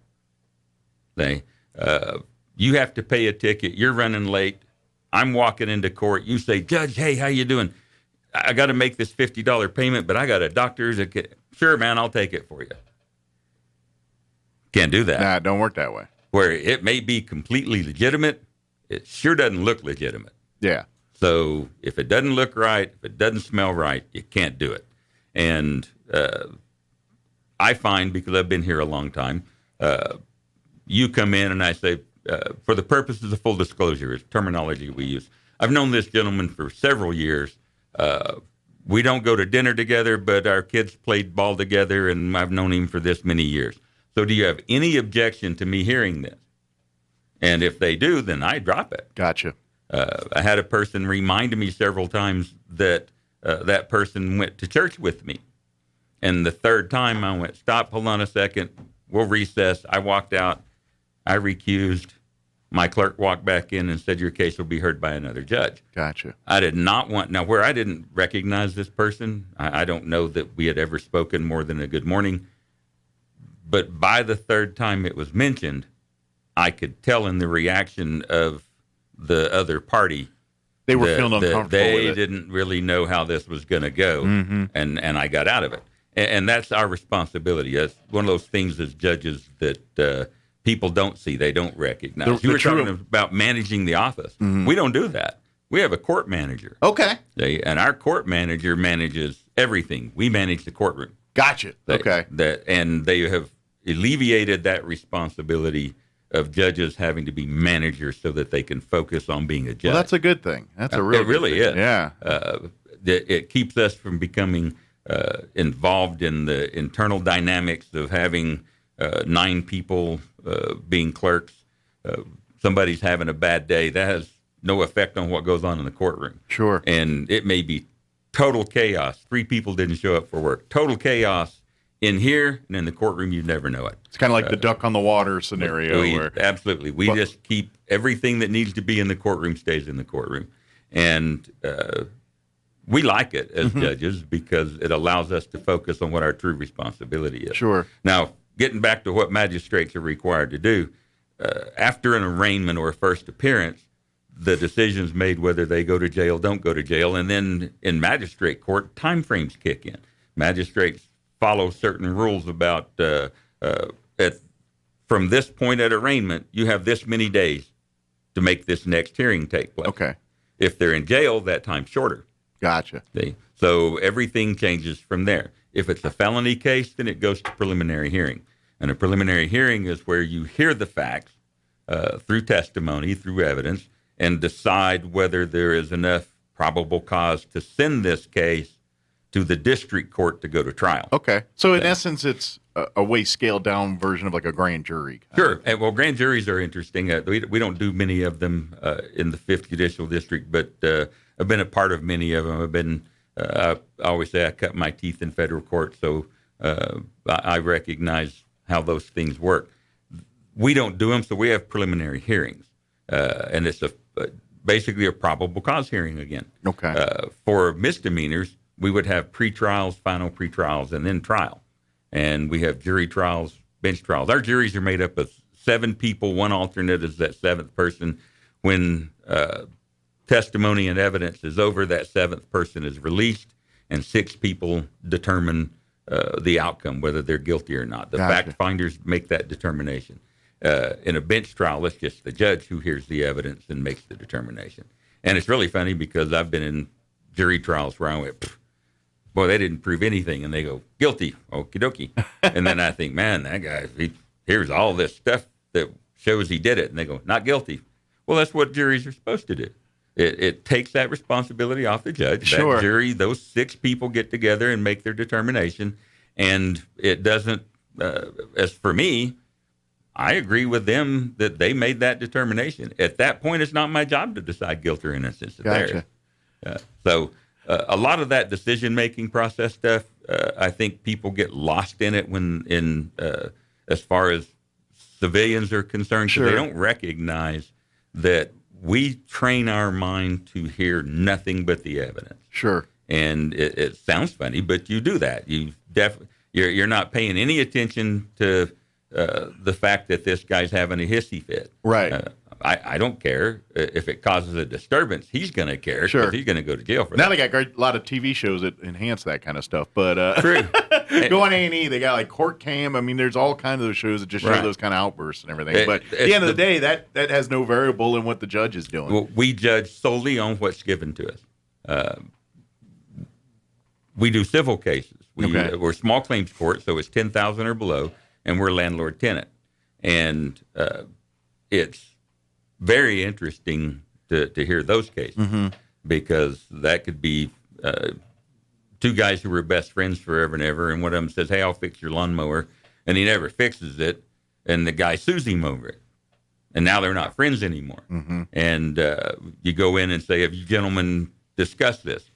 you have to pay a ticket. You're running late. I'm walking into court. You say, Judge, hey, how you doing? I got to make this $50 payment, but I got a doctor's. Sure, man, I'll take it for you. Can't do that. Nah, it don't work that way. Where it may be completely legitimate, it sure doesn't look legitimate. Yeah. So if it doesn't look right, if it doesn't smell right, you can't do it. And I find, because I've been here a long time, you come in and I say, for the purposes of full disclosure, is terminology we use. I've known this gentleman for several years. We don't go to dinner together, but our kids played ball together, and I've known him for this many years. So do you have any objection to me hearing this? And if they do, then I drop it. Gotcha. I had a person remind me several times that that person went to church with me. And the third time I went, stop, hold on a second, we'll recess. I walked out, I recused. My clerk walked back in and said, your case will be heard by another judge. Gotcha. I did not want, now where I didn't recognize this person, I don't know that we had ever spoken more than a good morning. But by the third time it was mentioned, I could tell in the reaction of the other party they were feeling uncomfortable they with it. didn't really know how this was going to go, and I got out of it. And that's our responsibility. That's one of those things as judges that people don't see, they don't recognize. You were talking about managing the office. We don't do that. We have a court manager. Okay. And our court manager manages everything. We manage the courtroom. Gotcha. Okay. And they have alleviated that responsibility of judges having to be managers so that they can focus on being a judge. Well, that's a good thing. That's a real It really good thing. is. Yeah. It keeps us from becoming involved in the internal dynamics of having 9 people being clerks. Somebody's having a bad day. That has no effect on what goes on in the courtroom. Sure. And it may be total chaos. 3 people didn't show up for work. Total chaos in here, and in the courtroom, you never know it. It's kind of like the duck on the water scenario. Absolutely. We just keep everything that needs to be in the courtroom stays in the courtroom. And we like it as judges because it allows us to focus on what our true responsibility is. Sure. Now, getting back to what magistrates are required to do, after an arraignment or a first appearance, the decision's made whether they go to jail, don't go to jail, and then in magistrate court, time frames kick in. Magistrates follow certain rules about from this point at arraignment, you have this many days to make this next hearing take place. Okay. If they're in jail, that time's shorter. Gotcha. See? So everything changes from there. If it's a felony case, then it goes to preliminary hearing. And a preliminary hearing is where you hear the facts through testimony, through evidence, and decide whether there is enough probable cause to send this case to the district court to go to trial. Okay. So in essence, it's a way scaled down version of like a grand jury. Sure. And, well, grand juries are interesting. We don't do many of them in the 5th Judicial District, but I've been a part of many of them. I always say I cut my teeth in federal court, so I recognize how those things work. We don't do them, so we have preliminary hearings. And it's basically a probable cause hearing again. Okay. For misdemeanors, we would have pre-trials, final pre-trials, and then trial. And we have jury trials, bench trials. Our juries are made up of 7 people. One alternate is that 7th person. When testimony and evidence is over, that 7th person is released, and 6 people determine the outcome, whether they're guilty or not. The fact finders make that determination. In a bench trial, it's just the judge who hears the evidence and makes the determination. And it's really funny because I've been in jury trials where I went, boy, they didn't prove anything. And they go, guilty, okie dokie. And then I think, man, that guy, here's all this stuff that shows he did it. And they go, not guilty. Well, that's what juries are supposed to do. It takes that responsibility off the judge. Sure. That jury, those 6 people get together and make their determination. And it doesn't, as for me, I agree with them that they made that determination. At that point, it's not my job to decide guilt or innocence. Gotcha. So a lot of that decision-making process stuff, I think people get lost in it when as far as civilians are concerned, because they don't recognize that we train our mind to hear nothing but the evidence. Sure. And it sounds funny, but you do that. You're not paying any attention to the fact that this guy's having a hissy fit. Right. I don't care if it causes a disturbance. He's going to care because he's going to go to jail for now that. They got a lot of TV shows that enhance that kind of stuff. But True. Go on A&E. They got like Court Cam. I mean, there's all kinds of those shows that just show those kind of outbursts and everything. But at the end of the day, that has no variable in what the judge is doing. Well, we judge solely on what's given to us. We do civil cases. We're small claims court, so it's $10,000 or below, and we're landlord-tenant. And it's very interesting to hear those cases because that could be two guys who were best friends forever and ever, and one of them says, "Hey, I'll fix your lawnmower," and he never fixes it, and the guy sues him over it, and now they're not friends anymore. And you go in and say, "Have you gentlemen discussed this?"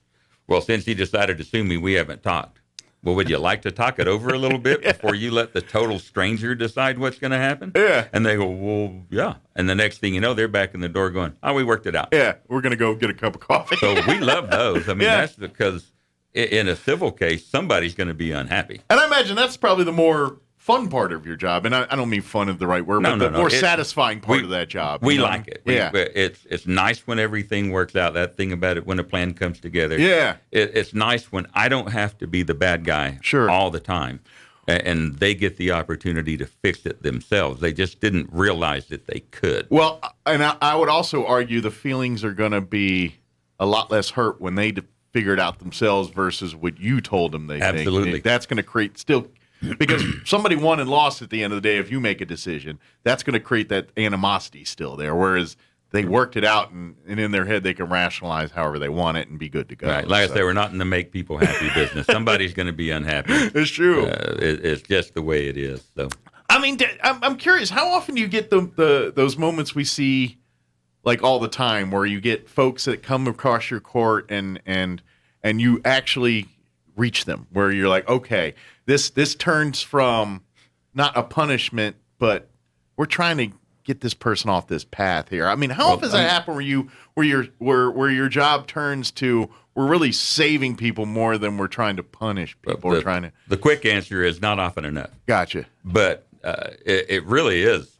Well, since he decided to sue me, we haven't talked. Well, would you like to talk it over a little bit before you let the total stranger decide what's going to happen? Yeah. And they go, well, yeah. And the next thing you know, they're back in the door going, oh, we worked it out. Yeah, we're going to go get a cup of coffee. So we love those. I mean, that's because in a civil case, somebody's going to be unhappy. And I imagine that's probably the more fun part of your job. And I don't mean fun is the right word, but the more satisfying part of that job. We like it. Yeah. It's nice when everything works out. That thing about it, when a plan comes together. Yeah. It's nice when I don't have to be the bad guy all the time. And they get the opportunity to fix it themselves. They just didn't realize that they could. Well, and I would also argue the feelings are going to be a lot less hurt when they figure it out themselves versus what you told them they Absolutely. think. That's going to create still... Because somebody won and lost at the end of the day, if you make a decision, that's going to create that animosity still there. Whereas they worked it out and in their head, they can rationalize however they want it and be good to go. Right. Like I say, we're not in the make people happy business. Somebody's going to be unhappy. It's true. It's just the way it is. So, I mean, I'm curious, how often do you get those moments we see like all the time where you get folks that come across your court and you actually reach them where you're like, okay, this turns from not a punishment, but we're trying to get this person off this path here. I mean, how often does that happen where your job turns to we're really saving people more than we're trying to punish people? The quick answer is not often enough. Gotcha. But it really is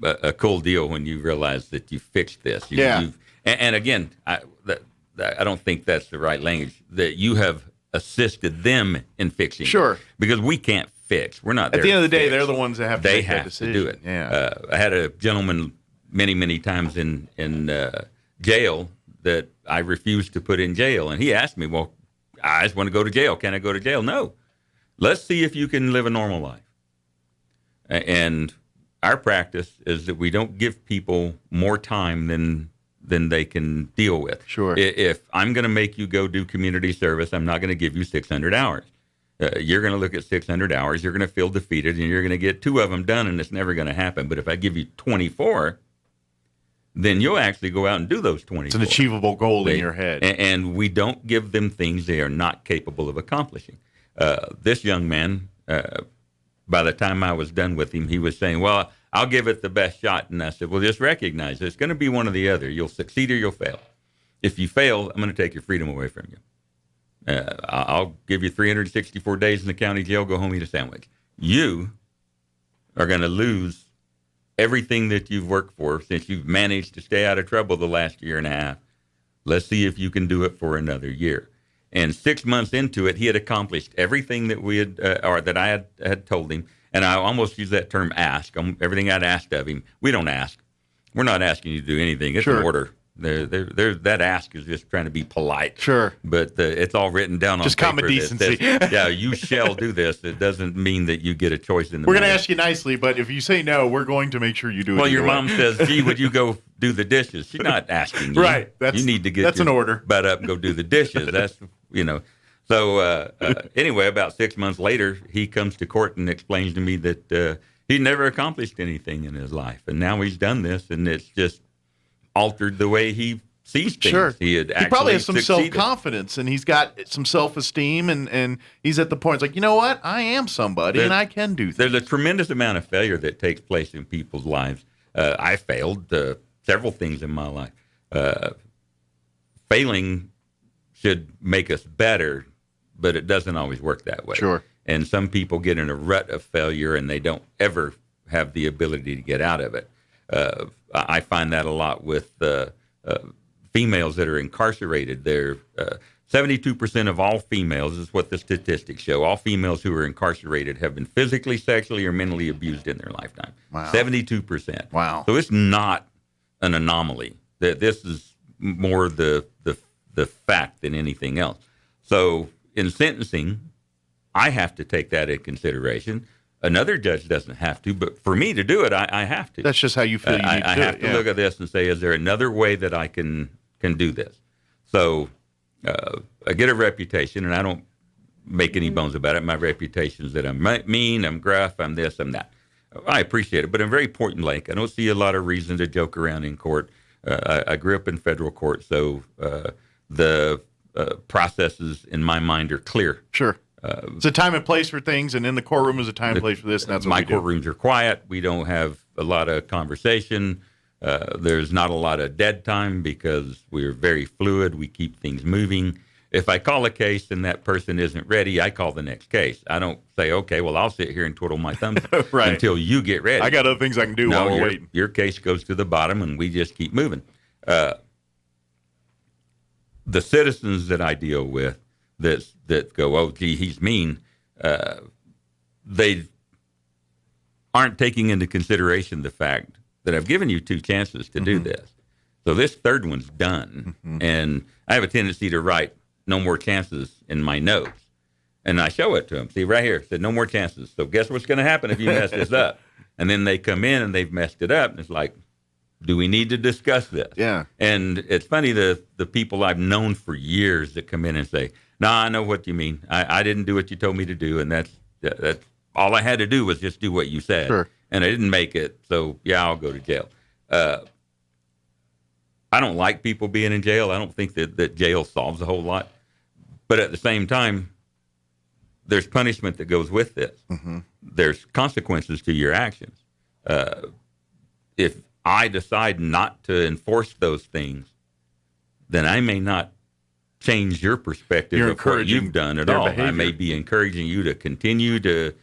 a cool deal when you realize that you fixed this. And again, I don't think that's the right language, that you have assisted them in fixing it. Because we can't fix. We're not there. At the end of the day, they're the ones that have to make that decision. They have to do it. Yeah. I had a gentleman many times in jail that I refused to put in jail. And he asked me, well, I just want to go to jail. Can I go to jail? No. Let's see if you can live a normal life. And our practice is that we don't give people more time than they can deal with. Sure. If I'm going to make you go do community service, I'm not going to give you 600 hours. You're going to look at 600 hours, you're going to feel defeated, and you're going to get 2 of them done, and it's never going to happen. But if I give you 24, then you'll actually go out and do those 24. It's an achievable goal in your head. And we don't give them things they are not capable of accomplishing. This young man, by the time I was done with him, he was saying, well, I'll give it the best shot. And I said, well, just recognize it's going to be one or the other. You'll succeed or you'll fail. If you fail, I'm going to take your freedom away from you. I'll give you 364 days in the county jail, go home, eat a sandwich. You are going to lose everything that you've worked for since you've managed to stay out of trouble the last year and a half. Let's see if you can do it for another year. And 6 months into it, he had accomplished everything that we had, or that I had told him. And I almost use that term ask. Everything I'd asked of him. We don't ask. We're not asking you to do anything. It's an order. That ask is just trying to be polite. Sure. But it's all written down on just paper. Common decency. Says, yeah, you shall do this. It doesn't mean that you get a choice in the We're going to ask you nicely, but if you say no, we're going to make sure you do it. Well, your mom says, gee, would you go do the dishes? She's not asking you. Right. You need to get an order. Butt up and go do the dishes. That's, So anyway, about 6 months later, he comes to court and explains to me that he never accomplished anything in his life. And now he's done this, and it's just altered the way he sees things. Sure. He probably has some succeeded. self-confidence, and he's got some self-esteem, and he's at the point, it's like, you know what? I am somebody, and I can do things. There's a tremendous amount of failure that takes place in people's lives. I failed several things in my life. Failing should make us better, but it doesn't always work that way. Sure. And some people get in a rut of failure, and they don't ever have the ability to get out of it. I find that a lot with females that are incarcerated. They're 72% of all females, is what the statistics show. All females who are incarcerated have been physically, sexually, or mentally abused in their lifetime. Wow. 72%. Wow. So it's not an anomaly. This is more the fact than anything else. So in sentencing, I have to take that into consideration. Another judge doesn't have to, but for me to do it, I have to. That's just how you feel you need to do it. I have to look at this and say, is there another way that I can do this? So I get a reputation, and I don't make any bones about it. My reputation is that I'm mean, I'm gruff, I'm this, I'm that. I appreciate it, but I'm very point blank. I don't see a lot of reason to joke around in court. I grew up in federal court, so the processes in my mind are clear. Sure. It's a time and place for things, and in the courtroom is a time and place for this, and that's what we do. My courtrooms are quiet. We don't have a lot of conversation. There's not a lot of dead time because we're very fluid. We keep things moving. If I call a case and that person isn't ready, I call the next case. I don't say, okay, well, I'll sit here and twiddle my thumbs right. until you get ready. I got other things I can do while we're waiting. Your case goes to the bottom, and we just keep moving. The citizens that I deal with that go, oh, gee, he's mean, they aren't taking into consideration the fact that I've given you 2 chances to do this. So this third one's done. And I have a tendency to write no more chances in my notes. And I show it to them. See, right here, it said no more chances. So guess what's going to happen if you mess this up? And then they come in and they've messed it up. And it's like, do we need to discuss this? Yeah. And it's funny, the people I've known for years that come in and say, no, I know what you mean. I didn't do what you told me to do. And that's all I had to do was just do what you said. Sure. And I didn't make it. So, yeah, I'll go to jail. I don't like people being in jail. I don't think that jail solves a whole lot. But at the same time, there's punishment that goes with this. There's consequences to your actions. If I decide not to enforce those things, then I may not change your perspective of what you've done at all. Behavior. I may be encouraging you to continue to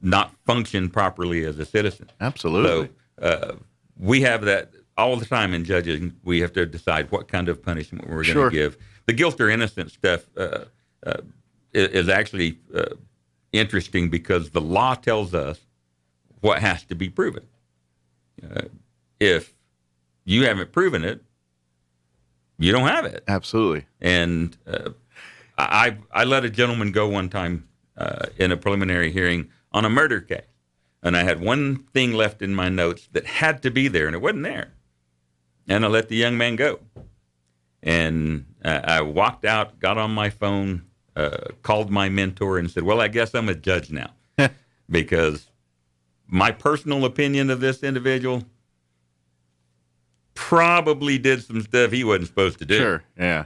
not function properly as a citizen. Absolutely. So we have that all the time in judging. We have to decide what kind of punishment we're going to give. The guilt or innocence stuff is actually interesting because the law tells us what has to be proven. If you haven't proven it, you don't have it. Absolutely. And I let a gentleman go one time in a preliminary hearing on a murder case. And I had one thing left in my notes that had to be there, and it wasn't there. And I let the young man go. And I walked out, got on my phone, called my mentor, and said, well, I guess I'm a judge now. Because my personal opinion of this individual probably did some stuff he wasn't supposed to do. Sure, yeah.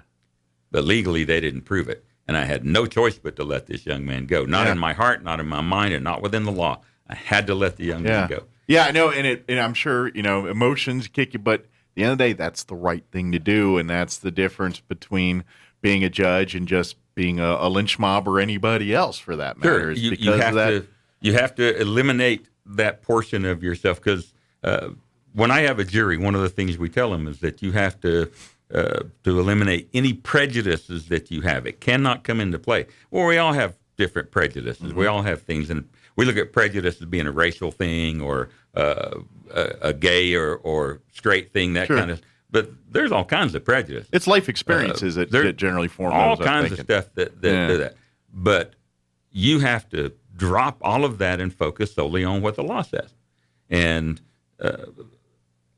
But legally, they didn't prove it. And I had no choice but to let this young man go. Not in my heart, not in my mind, and not within the law. I had to let the young man go. Yeah, I know, and I'm sure, emotions kick you, but at the end of the day, that's the right thing to do, and that's the difference between being a judge and just being a lynch mob or anybody else, for that matter. Sure, you have to eliminate that portion of yourself, because when I have a jury, one of the things we tell them is that you have to eliminate any prejudices that you have. It cannot come into play. Well, we all have different prejudices. We all have things, and we look at prejudice as being a racial thing or a gay or straight thing, that kind of. But there's all kinds of prejudice. It's life experiences that generally form all those, kinds of stuff that do that. But you have to drop all of that and focus solely on what the law says. And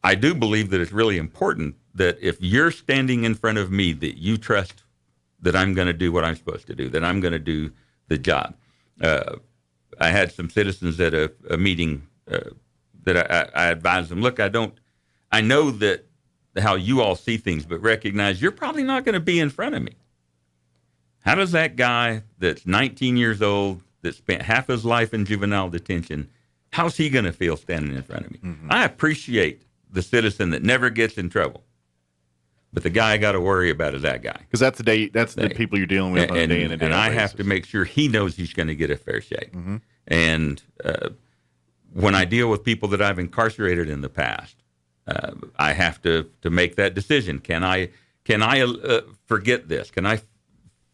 I do believe that it's really important that if you're standing in front of me, that you trust that I'm going to do what I'm supposed to do, that I'm going to do the job. I had some citizens at a meeting that I advised them, look, I know that how you all see things, but recognize you're probably not going to be in front of me. How does that guy that's 19 years old, that spent half his life in juvenile detention, how's he going to feel standing in front of me? I appreciate the citizen that never gets in trouble, but the guy I got to worry about is that guy. Because that's the people you're dealing with on a day in and day out. And I have to make sure he knows he's going to get a fair shake. And when I deal with people that I've incarcerated in the past, I have to make that decision. Can I forget this? Can I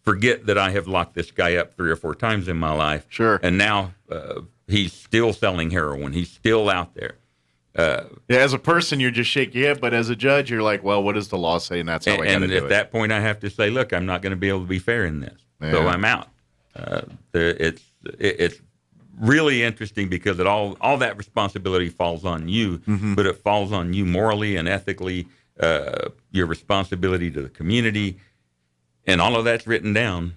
forget that I have locked this guy up 3 or 4 times in my life? Sure. And now he's still selling heroin. He's still out there. As a person, you're just shaking your head, but as a judge, you're like, well, what does the law say? And that's how I got to do it. And at that point, I have to say, look, I'm not going to be able to be fair in this, so I'm out. It's really interesting because all that responsibility falls on you, but it falls on you morally and ethically, your responsibility to the community, and all of that's written down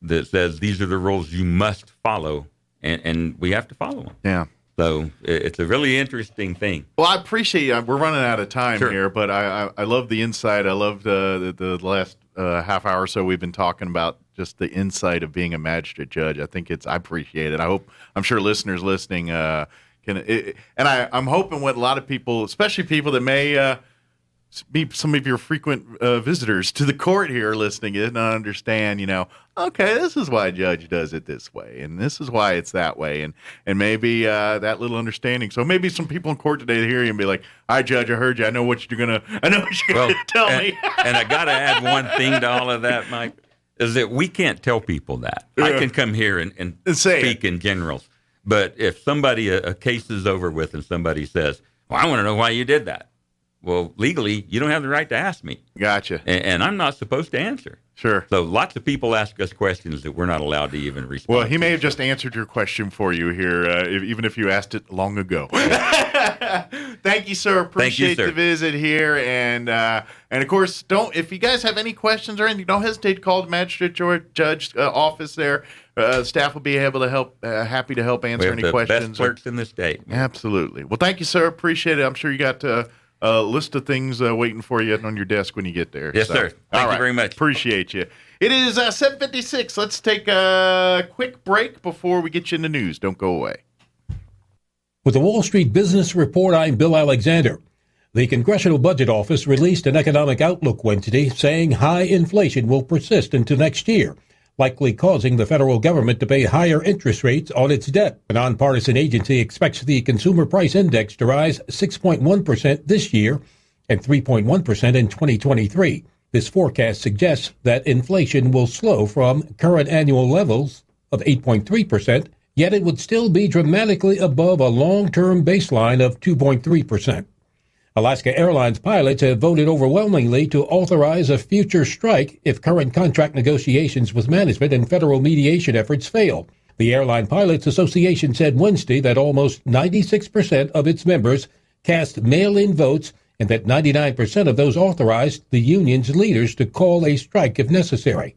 that says these are the rules you must follow, and we have to follow them. Yeah. So it's a really interesting thing. Well, I appreciate you. We're running out of time here, but I love the insight. I love the last half hour or so we've been talking about just the insight of being a magistrate judge. I appreciate it. I'm sure listeners listening and I'm hoping what a lot of people, especially people that may be some of your frequent visitors to the court here listening in, and understand, okay, this is why a judge does it this way, and this is why it's that way, and maybe that little understanding. So maybe some people in court today hear you and be like, "Hi, Judge, I heard you. I know what you're gonna tell me." And I got to add one thing to all of that, Mike, is that we can't tell people that. I can come here and speak in generals, but if somebody a case is over with and somebody says, "Well, I want to know why you did that." Well, legally, you don't have the right to ask me. Gotcha. And I'm not supposed to answer. Sure. So lots of people ask us questions that we're not allowed to even respond. Well, he may have just answered your question for you here, even if you asked it long ago. Thank you, sir. Appreciate the visit here. And of course, if you guys have any questions or anything, don't hesitate to call the magistrate judge office there. Staff will be able to help, happy to help answer any questions. We have the best clerks in the state. Absolutely. Well, thank you, sir. Appreciate it. I'm sure you got a list of things waiting for you on your desk when you get there. Yes, sir. Thank you very much. Appreciate you. It is 7:56. Let's take a quick break before we get you in the news. Don't go away. With the Wall Street Business Report, I'm Bill Alexander. The Congressional Budget Office released an economic outlook Wednesday saying high inflation will persist into next year, likely causing the federal government to pay higher interest rates on its debt. A nonpartisan agency expects the Consumer Price Index to rise 6.1% this year and 3.1% in 2023. This forecast suggests that inflation will slow from current annual levels of 8.3%, yet it would still be dramatically above a long-term baseline of 2.3%. Alaska Airlines pilots have voted overwhelmingly to authorize a future strike if current contract negotiations with management and federal mediation efforts fail. The Airline Pilots Association said Wednesday that almost 96% of its members cast mail-in votes and that 99% of those authorized the union's leaders to call a strike if necessary.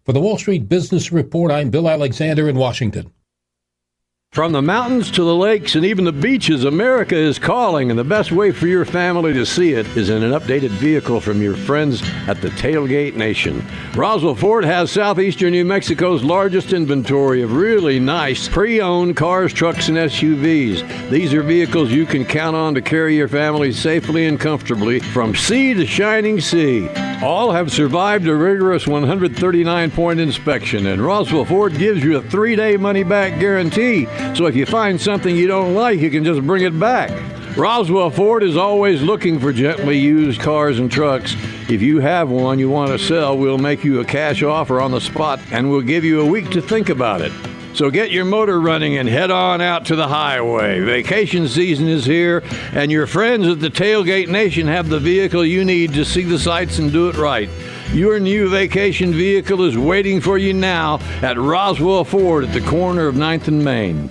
For the Wall Street Business Report, I'm Bill Alexander in Washington. From the mountains to the lakes and even the beaches, America is calling, and the best way for your family to see it is in an updated vehicle from your friends at the Tailgate Nation. Roswell Ford has southeastern New Mexico's largest inventory of really nice pre-owned cars, trucks, and SUVs. These are vehicles you can count on to carry your family safely and comfortably from sea to shining sea. All have survived a rigorous 139-point inspection, and Roswell Ford gives you a 3-day money-back guarantee. So if you find something you don't like, you can just bring it back. Roswell Ford is always looking for gently used cars and trucks. If you have one you want to sell, we'll make you a cash offer on the spot, and we'll give you a week to think about it. So get your motor running and head on out to the highway. Vacation season is here, and your friends at the Tailgate Nation have the vehicle you need to see the sights and do it right. Your new vacation vehicle is waiting for you now at Roswell Ford at the corner of 9th and Main.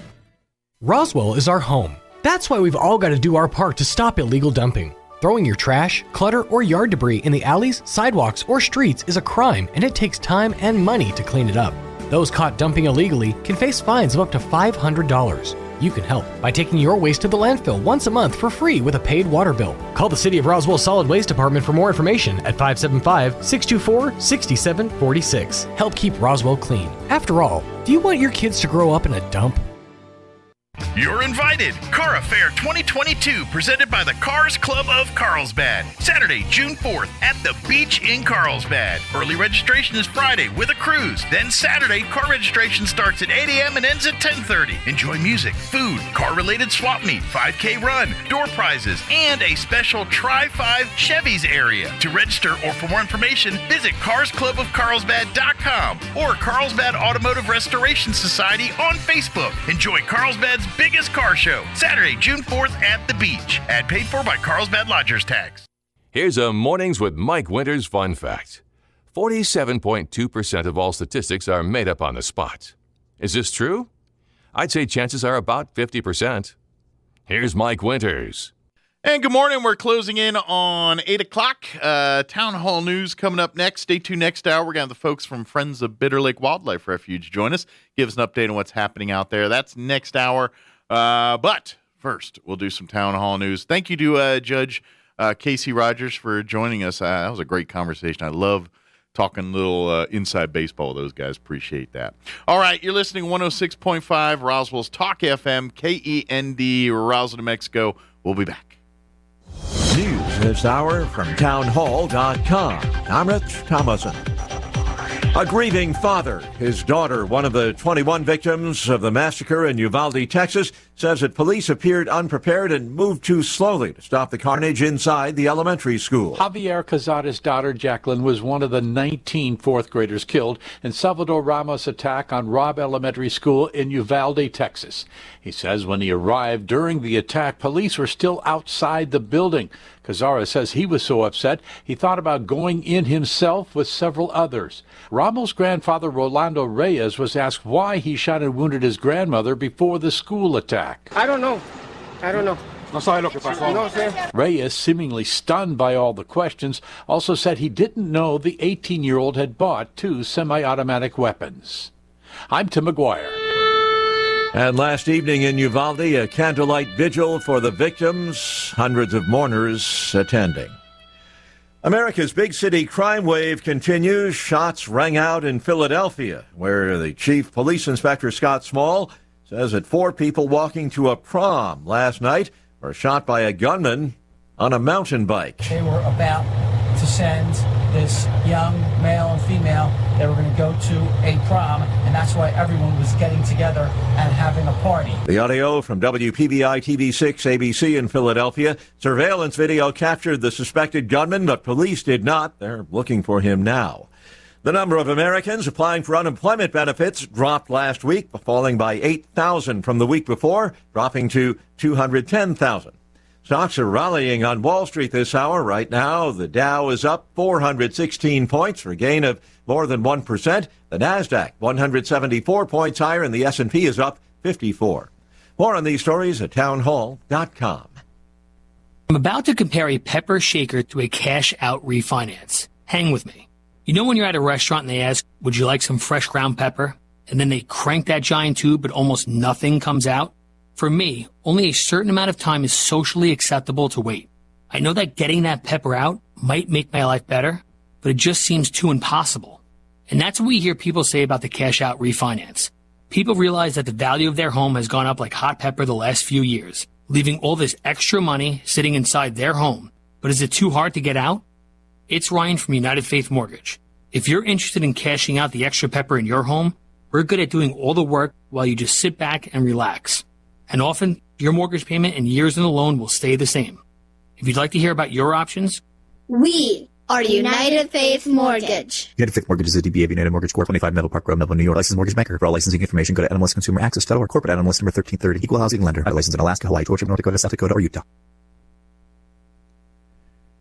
Roswell is our home. That's why we've all got to do our part to stop illegal dumping. Throwing your trash, clutter, or yard debris in the alleys, sidewalks, or streets is a crime, and it takes time and money to clean it up. Those caught dumping illegally can face fines of up to $500. You can help by taking your waste to the landfill once a month for free with a paid water bill. Call the City of Roswell Solid Waste Department for more information at 575-624-6746. Help keep Roswell clean. After all, do you want your kids to grow up in a dump? You're invited. Car Affair 2022, presented by the Cars Club of Carlsbad. Saturday, June 4th at the beach in Carlsbad. Early registration is Friday with a cruise. Then Saturday, car registration starts at 8 a.m. and ends at 10:30. Enjoy music, food, car-related swap meet, 5K run, door prizes, and a special Tri-5 Chevys area. To register or for more information, visit carsclubofcarlsbad.com or Carlsbad Automotive Restoration Society on Facebook. Enjoy Carlsbad's biggest car show, Saturday, June 4th at the beach. Ad paid for by Carlsbad Lodgers Tax. Here's a Mornings with Mike Winters fun fact. 47.2% of all statistics are made up on the spot. Is this true? I'd say chances are about 50%. Here's Mike Winters. And good morning. We're closing in on 8 o'clock. Town Hall News coming up next. Stay tuned next hour. We're going to have the folks from Friends of Bitter Lake Wildlife Refuge join us. Give us an update on what's happening out there. That's next hour. But first, we'll do some Town Hall News. Thank you to Judge Casey Rogers for joining us. That was a great conversation. I love talking little inside baseball with those guys. Appreciate that. All right, you're listening 106.5 Roswell's Talk FM, KEND, Roswell, New Mexico. We'll be back. News this hour from townhall.com. I'm Rich Thomason. A grieving father, his daughter, one of the 21 victims of the massacre in Uvalde, Texas, says that police appeared unprepared and moved too slowly to stop the carnage inside the elementary school. Javier Cazada's daughter, Jacqueline, was one of the 19 fourth graders killed in Salvador Ramos' attack on Robb Elementary School in Uvalde, Texas. He says when he arrived during the attack, police were still outside the building. Cazara says he was so upset he thought about going in himself with several others. Ramos' grandfather, Rolando Reyes, was asked why he shot and wounded his grandmother before the school attack. I don't know. No sabe lo que pasó. No sé. Reyes, seemingly stunned by all the questions, also said he didn't know the 18-year-old had bought 2 semi-automatic weapons. I'm Tim McGuire. And last evening in Uvalde, a candlelight vigil for the victims, hundreds of mourners attending. America's big city crime wave continues. Shots rang out in Philadelphia, where the chief police inspector, Scott Small, says that 4 people walking to a prom last night were shot by a gunman on a mountain bike. They were about to send this young male and female. They were going to go to a prom, and that's why everyone was getting together and having a party. The audio from WPBI TV6 ABC in Philadelphia. Surveillance video captured the suspected gunman, but police did not. They're looking for him now. The number of Americans applying for unemployment benefits dropped last week, falling by 8,000 from the week before, dropping to 210,000. Stocks are rallying on Wall Street this hour. Right now, the Dow is up 416 points for a gain of more than 1%. The Nasdaq 174 points higher, and the S&P is up 54. More on these stories at townhall.com. I'm about to compare a pepper shaker to a cash-out refinance. Hang with me. You know when you're at a restaurant and they ask, would you like some fresh ground pepper? And then they crank that giant tube, but almost nothing comes out? For me, only a certain amount of time is socially acceptable to wait. I know that getting that pepper out might make my life better, but it just seems too impossible. And that's what we hear people say about the cash-out refinance. People realize that the value of their home has gone up like hot pepper the last few years, leaving all this extra money sitting inside their home. But is it too hard to get out? It's Ryan from United Faith Mortgage. If you're interested in cashing out the extra pepper in your home, we're good at doing all the work while you just sit back and relax. And often, your mortgage payment and years in the loan will stay the same. If you'd like to hear about your options, we are United Faith Mortgage. United Faith Mortgage is a DBA of United Mortgage Corp. 25 Meadow Park Road, Melville, New York. Licensed mortgage banker. For all licensing information, go to NMLSConsumerAccess.org. Corporate NMLS number 1330. Equal housing lender. Licensed in Alaska, Hawaii, Georgia, North Dakota, South Dakota, or Utah.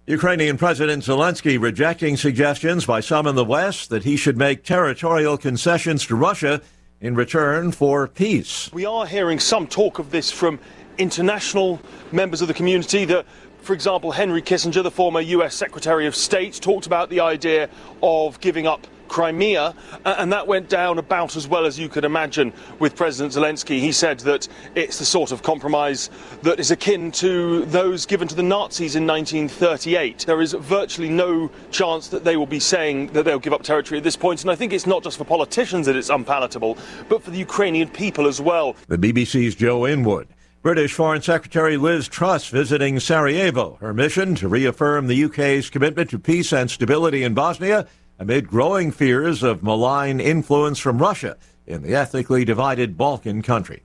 Ukrainian President Zelensky rejecting suggestions by some in the West that he should make territorial concessions to Russia in return for peace. We are hearing some talk of this from international members of the community that, for example, Henry Kissinger, the former US Secretary of State, talked about the idea of giving up Crimea, and that went down about as well as you could imagine with President Zelensky. He said that it's the sort of compromise that is akin to those given to the Nazis in 1938. There is virtually no chance that they will be saying that they'll give up territory at this point, and I think it's not just for politicians that it's unpalatable, but for the Ukrainian people as well. The BBC's Joe Inwood. British Foreign Secretary Liz Truss visiting Sarajevo. Her mission to reaffirm the UK's commitment to peace and stability in Bosnia amid growing fears of malign influence from Russia in the ethnically divided Balkan country.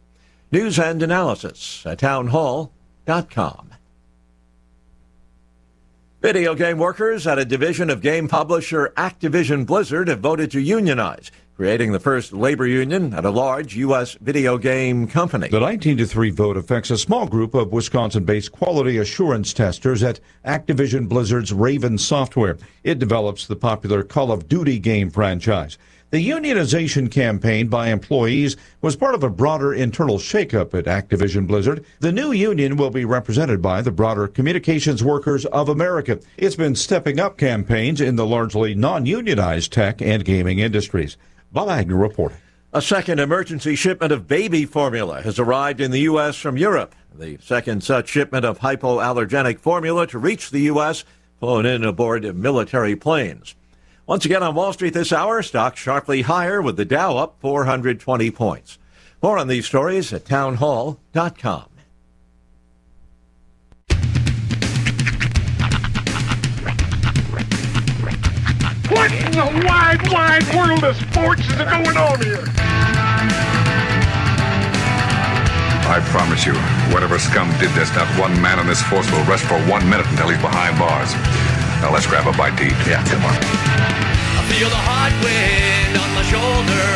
News and analysis at townhall.com. Video game workers at a division of game publisher Activision Blizzard have voted to unionize, creating the first labor union at a large U.S. video game company. The 19-3 vote affects a small group of Wisconsin-based quality assurance testers at Activision Blizzard's Raven Software. It develops the popular Call of Duty game franchise. The unionization campaign by employees was part of a broader internal shakeup at Activision Blizzard. The new union will be represented by the broader Communications Workers of America. It's been stepping up campaigns in the largely non-unionized tech and gaming industries. Bob Agnew reporting. A second emergency shipment of baby formula has arrived in the U.S. from Europe. The second such shipment of hypoallergenic formula to reach the U.S. flown in aboard military planes. Once again on Wall Street this hour, stocks sharply higher with the Dow up 420 points. More on these stories at townhall.com. What in the wide, wide world of sports is going on here? I promise you, whatever scum did this, not one man on this force will rest for 1 minute until he's behind bars. Now let's grab a bite to eat. Yeah, come on. I feel the hot wind on my shoulder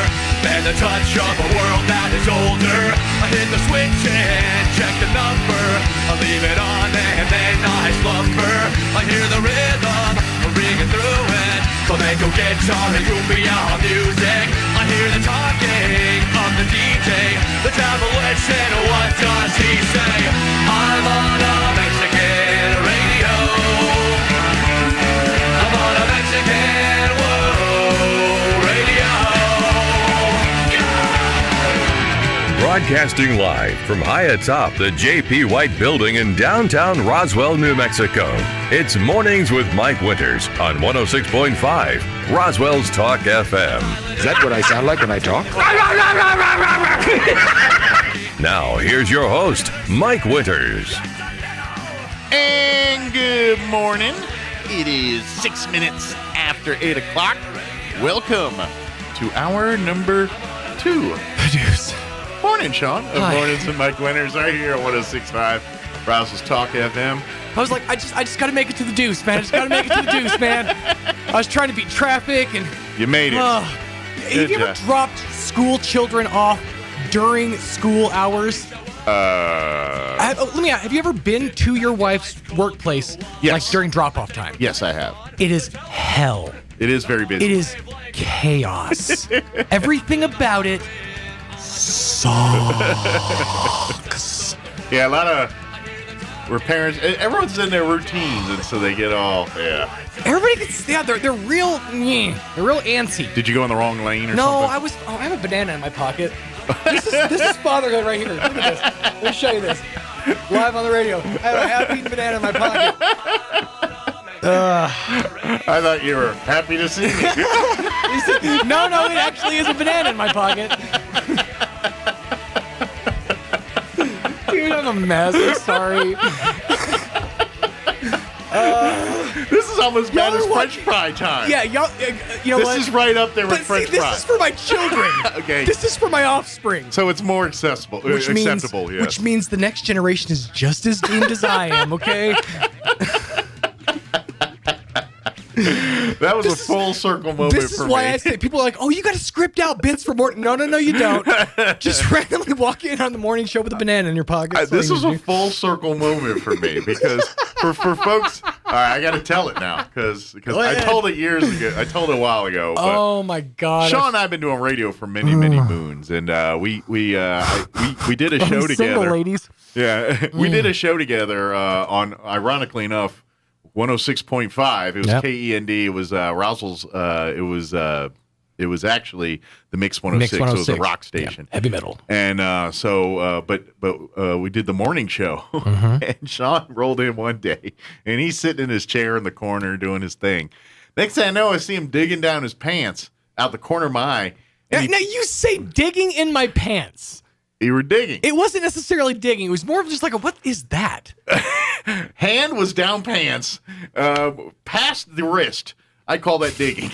and the touch of a world that is older. I hit the switch and check the number. I leave it on and then I slumber. I hear the rhythm ringing through it. Flamenco guitar and cumbia music. I hear the talking of the DJ. The travel and what does he say? I'm on a Mexican radio. I'm on a Mexican radio. Broadcasting live from high atop the J.P. White Building in downtown Roswell, New Mexico. It's Mornings with Mike Winters on 106.5 Roswell's Talk FM. Is that what I sound like when I talk? Now, here's your host, Mike Winters. And good morning. It is 6 minutes after 8 o'clock. Welcome to hour number 2. The Deuce. Morning, Sean. Mornings with Mike Winters right here at 106.5 Roswell's Talk FM. I was like, I just got to make it to the Deuce, man. I just got to make it to the Deuce, man. I was trying to beat traffic and... You made it. Have you ever dropped school children off during school hours? Let me ask, have you ever been to your wife's workplace like during drop-off time? Yes, I have. It is hell. It is very busy. It is chaos. Everything about it sucks. Yeah, a lot of where parents, everyone's in their routines, and so they get all, Everybody gets, they're real antsy. Did you go in the wrong lane or something? something? No, I have a banana in my pocket. This is fatherhood right here. Look at this. Let me show you this. Live on the radio. I have a half-eaten banana in my pocket. I thought you were happy to see me. No, it actually is a banana in my pocket. Dude, I'm a mess. I'm sorry. This is almost bad as French fry time. Yeah, y'all, you know this what? This is right up there with French fry. This is for my children. Okay. This is for my offspring. So it's more acceptable. Yes. Which means the next generation is just as doomed as I am, okay? That was a full circle moment for me. This is why I say, people are like, oh, you got to script out bits for morning. No, you don't. Just randomly walk in on the morning show with a banana in your pocket. This was a full circle moment for me because for folks, all right, I got to tell it now because I told it years ago. I told it a while ago. But oh my God! Sean and I have been doing radio for many moons, and we did a show together. Single ladies. Yeah, we did a show together on, ironically enough, 106.5. It was KEND. It was Roswell's. It was actually the Mix 106. It was a rock station, heavy metal. And but we did the morning show, and Sean rolled in one day, and he's sitting in his chair in the corner doing his thing. Next thing I know, I see him digging down his pants out the corner of my eye. Now you say digging in my pants. You were digging. It wasn't necessarily digging. It was more of just like what is that? Hand was down pants, past the wrist. I call that digging.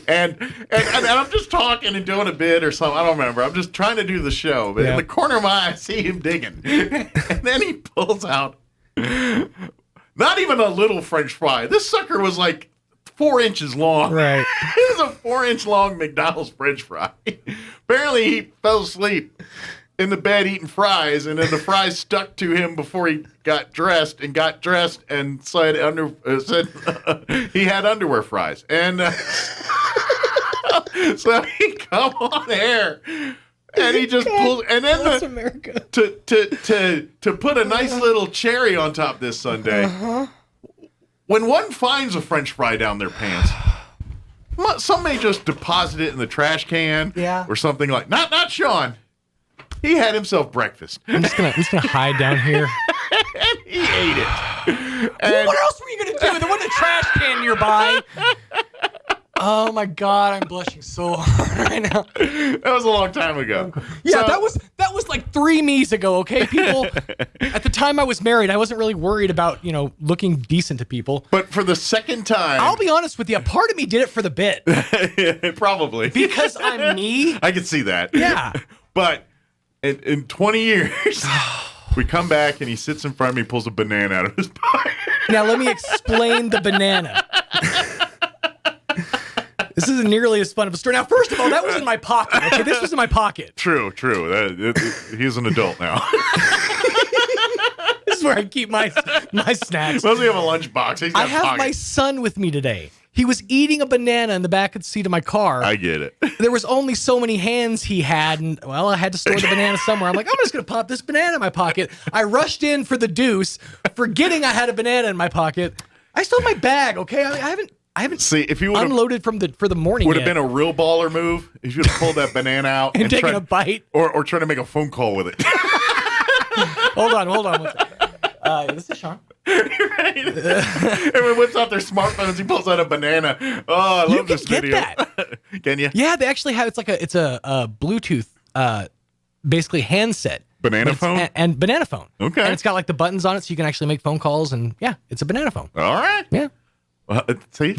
And I'm just talking and doing a bit or something. I don't remember. I'm just trying to do the show. But in the corner of my eye, I see him digging. And then he pulls out not even a little French fry. This sucker was like 4 inches long. Right. It was a 4-inch long McDonald's French fry. Apparently he fell asleep in the bed eating fries, and then the fries stuck to him before he got dressed, and said he had underwear fries. And so he come on air, and he just pulls, and then America. to put a nice little cherry on top this Sunday. When one finds a French fry down their pants, some may just deposit it in the trash can, or something like. Not Sean. He had himself breakfast. I'm just gonna hide down here. And he ate it. Well, what else were you gonna do? There wasn't a trash can nearby. Oh my God, I'm blushing so hard right now. That was a long time ago. Yeah, that was like 3 me's ago. Okay, people. At the time I was married, I wasn't really worried about looking decent to people. But for the second time, I'll be honest with you. A part of me did it for the bit. Probably because I'm me. I can see that. Yeah, but in 20 years. We come back and he sits in front of me, pulls a banana out of his pocket. Now let me explain the banana. This isn't nearly as fun of a story. Now, first of all, that was in my pocket. Okay, this was in my pocket. True. He's an adult now. This is where I keep my snacks. Must have a lunchbox. I have my son with me today. He was eating a banana in the back of the seat of my car. I get it. There was only so many hands he had, and, I had to store the banana somewhere. I'm like, I'm just going to pop this banana in my pocket. I rushed in for the deuce, forgetting I had a banana in my pocket. I still have my bag, okay? I haven't see if you unloaded for the morning. Would have been a real baller move if you would have pulled that banana out and taken a bite, or trying to make a phone call with it. Hold on. One second. This is Sean. Right. Everyone whips out their smartphones. He pulls out a banana. Oh, I love this video. That. Can you? Yeah, they actually have. It's a Bluetooth, basically handset. Banana phone and banana phone. Okay, and it's got like the buttons on it, so you can actually make phone calls. And yeah, it's a banana phone. All right. Yeah. Well, see,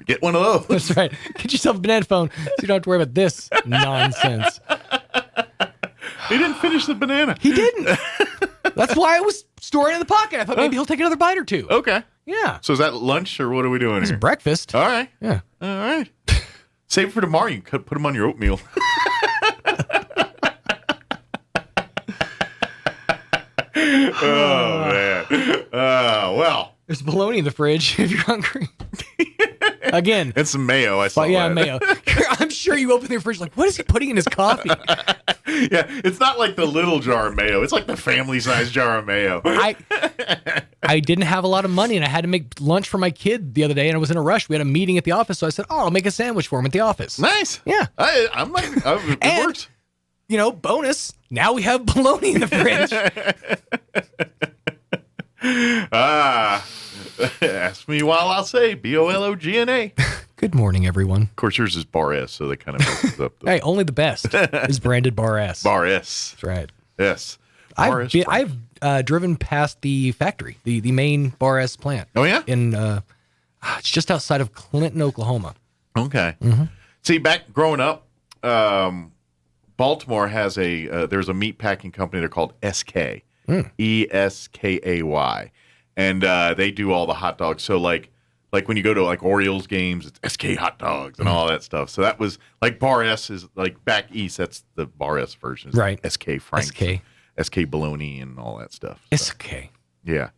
get one of those. That's right. Get yourself a banana phone, so you don't have to worry about this nonsense. He didn't finish the banana. He didn't. That's why I was storing it in the pocket. I thought maybe he'll take another bite or two. Okay. Yeah. So is that lunch or what are we doing here? It's breakfast. All right. Yeah. All right. Save it for tomorrow. You can put them on your oatmeal. Oh, man. Well. There's bologna in the fridge if you're hungry. Again. And some mayo. I saw that. Yeah, mayo. I'm sure you open your fridge like, what is he putting in his coffee? Yeah, it's not like the little jar of mayo. It's like the family-sized jar of mayo. I didn't have a lot of money, and I had to make lunch for my kid the other day, and I was in a rush. We had a meeting at the office, so I said, I'll make a sandwich for him at the office. Nice. Yeah. I'm like, it works. Bonus, now we have bologna in the fridge. Ask me while I'll say BOLOGNA. Good morning, everyone. Of course, yours is Bar S, so they kind of messes up. Hey, only the best is branded Bar S. Bar S. That's right. Yes. I've driven past the factory, the main Bar S plant. Oh, yeah? It's just outside of Clinton, Oklahoma. Okay. Mm-hmm. See, back growing up, Baltimore has there's a meat packing company. They're called SK. ESKAY. And they do all the hot dogs. So like when you go to like Orioles games, it's SK hot dogs and all that stuff. So that was like Bar S is like back east. That's the Bar S version. Right. SK Franks. SK bologna and all that stuff. SK. Yeah.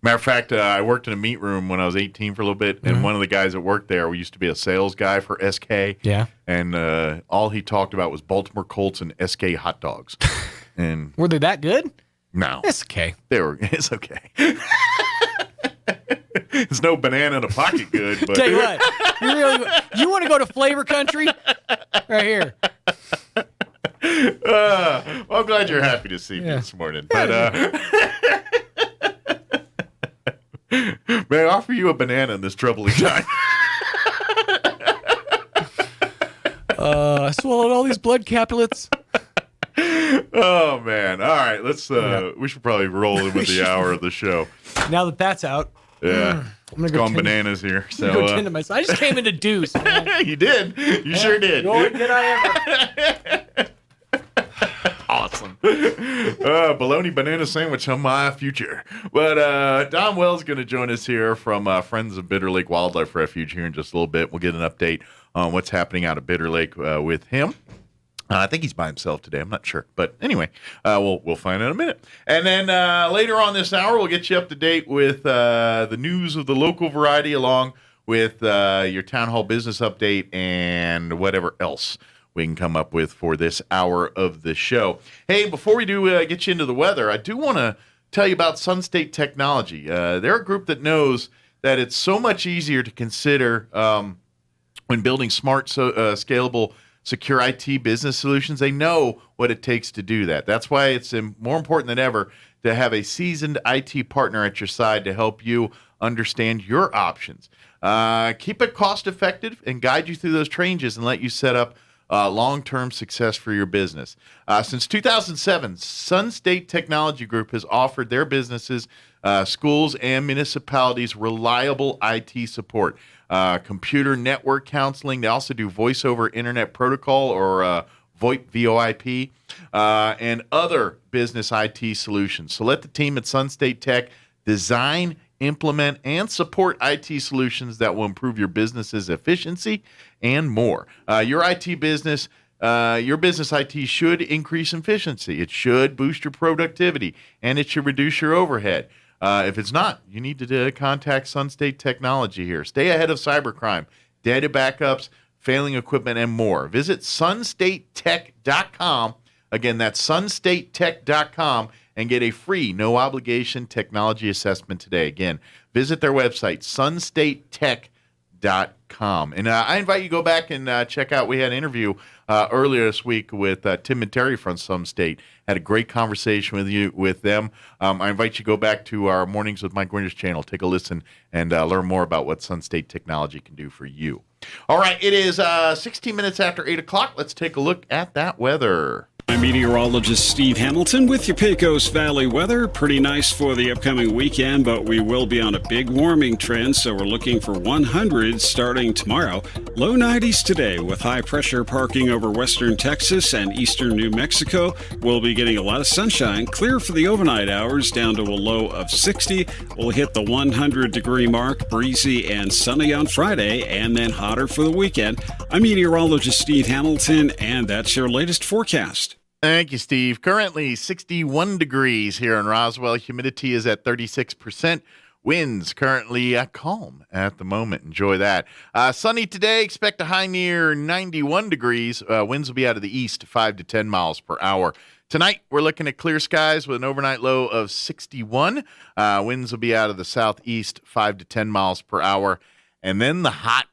Matter of fact, I worked in a meat room when I was 18 for a little bit. And one of the guys that worked there used to be a sales guy for SK. Yeah. And all he talked about was Baltimore Colts and SK hot dogs. And were they that good? No. It's okay. It's okay. There's no banana in a pocket good. But tell you what, you want to go to flavor country? Right here. Well, I'm glad you're happy to see me this morning. But may I offer you a banana in this troubling time? I swallowed all these blood capillates. Oh man! All right, let's. We should probably roll in with the hour of the show. Now that that's out, yeah, I'm gonna go bananas here. So go tend to myself. I just came into deuce. Man. You did. You sure did. Lord, did I ever? Awesome. Bologna banana sandwich on my future. But Don Wells going to join us here from Friends of Bitter Lake Wildlife Refuge here in just a little bit. We'll get an update on what's happening out of Bitter Lake with him. I think he's by himself today. I'm not sure. But anyway, we'll find out in a minute. And then later on this hour, we'll get you up to date with the news of the local variety along with your town hall business update and whatever else we can come up with for this hour of the show. Hey, before we do get you into the weather, I do want to tell you about Sun State Technology. They're a group that knows that it's so much easier to consider when building smart, scalable, secure IT business solutions. They know what it takes to do that. That's why it's more important than ever to have a seasoned IT partner at your side to help you understand your options. Keep it cost effective and guide you through those changes and let you set up long-term success for your business. Since 2007, Sun State Technology Group has offered their businesses, schools, and municipalities reliable IT support. Computer network counseling. They also do voice over internet protocol or VoIP, VoIP, and other business IT solutions. So let the team at Sun State Tech design, implement, and support IT solutions that will improve your business's efficiency and more. Your business IT should increase efficiency. It should boost your productivity, and it should reduce your overhead. If it's not, you need to contact Sun State Technology here. Stay ahead of cybercrime, data backups, failing equipment, and more. Visit sunstatetech.com. Again, that's sunstatetech.com and get a free, no-obligation technology assessment today. Again, visit their website, sunstatetech.com. And I invite you to go back and check out, we had an interview earlier this week with Tim and Terry from Sun State. Had a great conversation with them. I invite you to go back to our Mornings with Mike Winters channel, take a listen, and learn more about what Sun State Technology can do for you. All right, it is 16 minutes after 8 o'clock. Let's take a look at that weather. I'm meteorologist Steve Hamilton with your Pecos Valley weather. Pretty nice for the upcoming weekend, but we will be on a big warming trend, so we're looking for 100 starting tomorrow. Low 90s today with high pressure parking over western Texas and eastern New Mexico. We'll be getting a lot of sunshine, clear for the overnight hours down to a low of 60. We'll hit the 100-degree mark, breezy and sunny on Friday, and then hotter for the weekend. I'm meteorologist Steve Hamilton, and that's your latest forecast. Thank you, Steve. Currently 61 degrees here in Roswell. Humidity is at 36%. Winds currently calm at the moment. Enjoy that. Sunny today. Expect a high near 91 degrees. Winds will be out of the east, 5 to 10 miles per hour. Tonight, we're looking at clear skies with an overnight low of 61. Winds will be out of the southeast, 5 to 10 miles per hour. And then the hot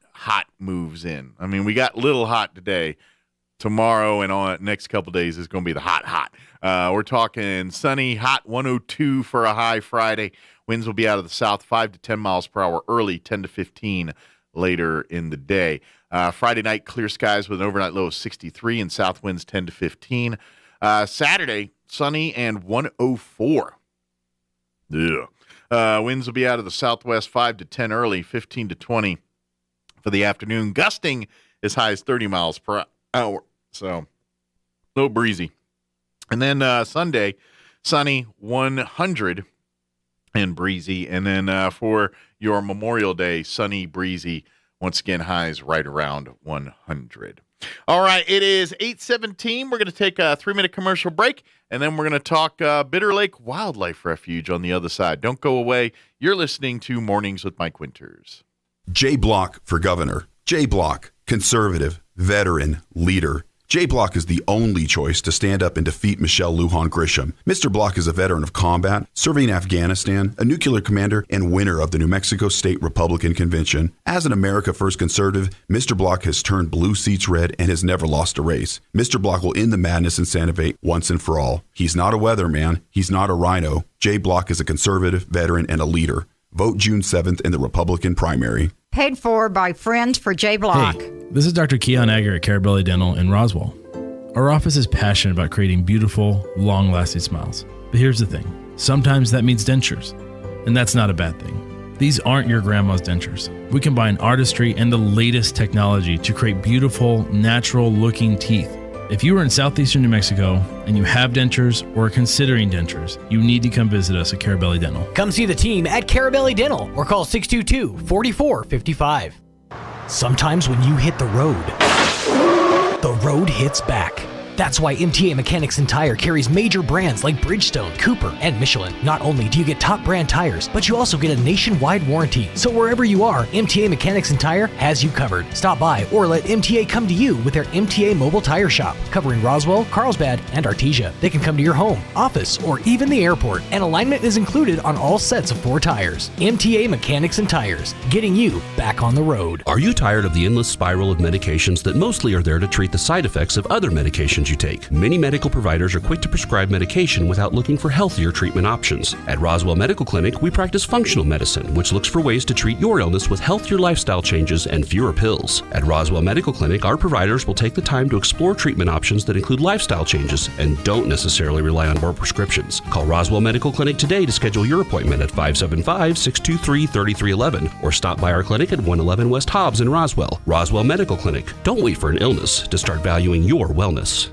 moves in. I mean, we got little hot today. Tomorrow and on next couple days is going to be the hot. We're talking sunny, hot, 102 for a high Friday. Winds will be out of the south, 5 to 10 miles per hour early, 10 to 15 later in the day. Friday night, clear skies with an overnight low of 63 and south winds 10 to 15. Saturday, sunny and 104. Winds will be out of the southwest, 5 to 10 early, 15 to 20 for the afternoon. Gusting as high as 30 miles per hour. So, a little breezy. And then Sunday, sunny, 100 and breezy. And then for your Memorial Day, sunny, breezy. Once again, highs right around 100. All right, it is 8:17. We're going to take a 3-minute commercial break, and then we're going to talk Bitter Lake Wildlife Refuge on the other side. Don't go away. You're listening to Mornings with Mike Winters. J. Block for governor. J. Block, conservative, veteran, leader. J. Block is the only choice to stand up and defeat Michelle Lujan Grisham. Mr. Block is a veteran of combat, serving in Afghanistan, a nuclear commander, and winner of the New Mexico State Republican Convention. As an America First conservative, Mr. Block has turned blue seats red and has never lost a race. Mr. Block will end the madness in Santa Fe once and for all. He's not a weatherman. He's not a rhino. J. Block is a conservative, veteran, and a leader. Vote June 7th in the Republican primary. Paid for by Friends for J. Block. Hey, this is Dr. Keon Egger at Carabelli Dental in Roswell. Our office is passionate about creating beautiful, long-lasting smiles. But here's the thing. Sometimes that means dentures, and that's not a bad thing. These aren't your grandma's dentures. We combine artistry and the latest technology to create beautiful, natural-looking teeth. If you are in southeastern New Mexico and you have dentures or are considering dentures, you need to come visit us at Carabelli Dental. Come see the team at Carabelli Dental or call 622-4455. Sometimes when you hit the road hits back. That's why MTA Mechanics and Tire carries major brands like Bridgestone, Cooper, and Michelin. Not only do you get top brand tires, but you also get a nationwide warranty. So wherever you are, MTA Mechanics and Tire has you covered. Stop by or let MTA come to you with their MTA Mobile Tire Shop, covering Roswell, Carlsbad, and Artesia. They can come to your home, office, or even the airport, and alignment is included on all sets of 4 tires. MTA Mechanics and Tires, getting you back on the road. Are you tired of the endless spiral of medications that mostly are there to treat the side effects of other medications you take? Many medical providers are quick to prescribe medication without looking for healthier treatment options. At Roswell Medical Clinic, we practice functional medicine, which looks for ways to treat your illness with healthier lifestyle changes and fewer pills. At Roswell Medical Clinic, our providers will take the time to explore treatment options that include lifestyle changes and don't necessarily rely on more prescriptions. Call Roswell Medical Clinic today to schedule your appointment at 575-623-3311 or stop by our clinic at 111 West Hobbs in Roswell. Roswell Medical Clinic. Don't wait for an illness to start valuing your wellness.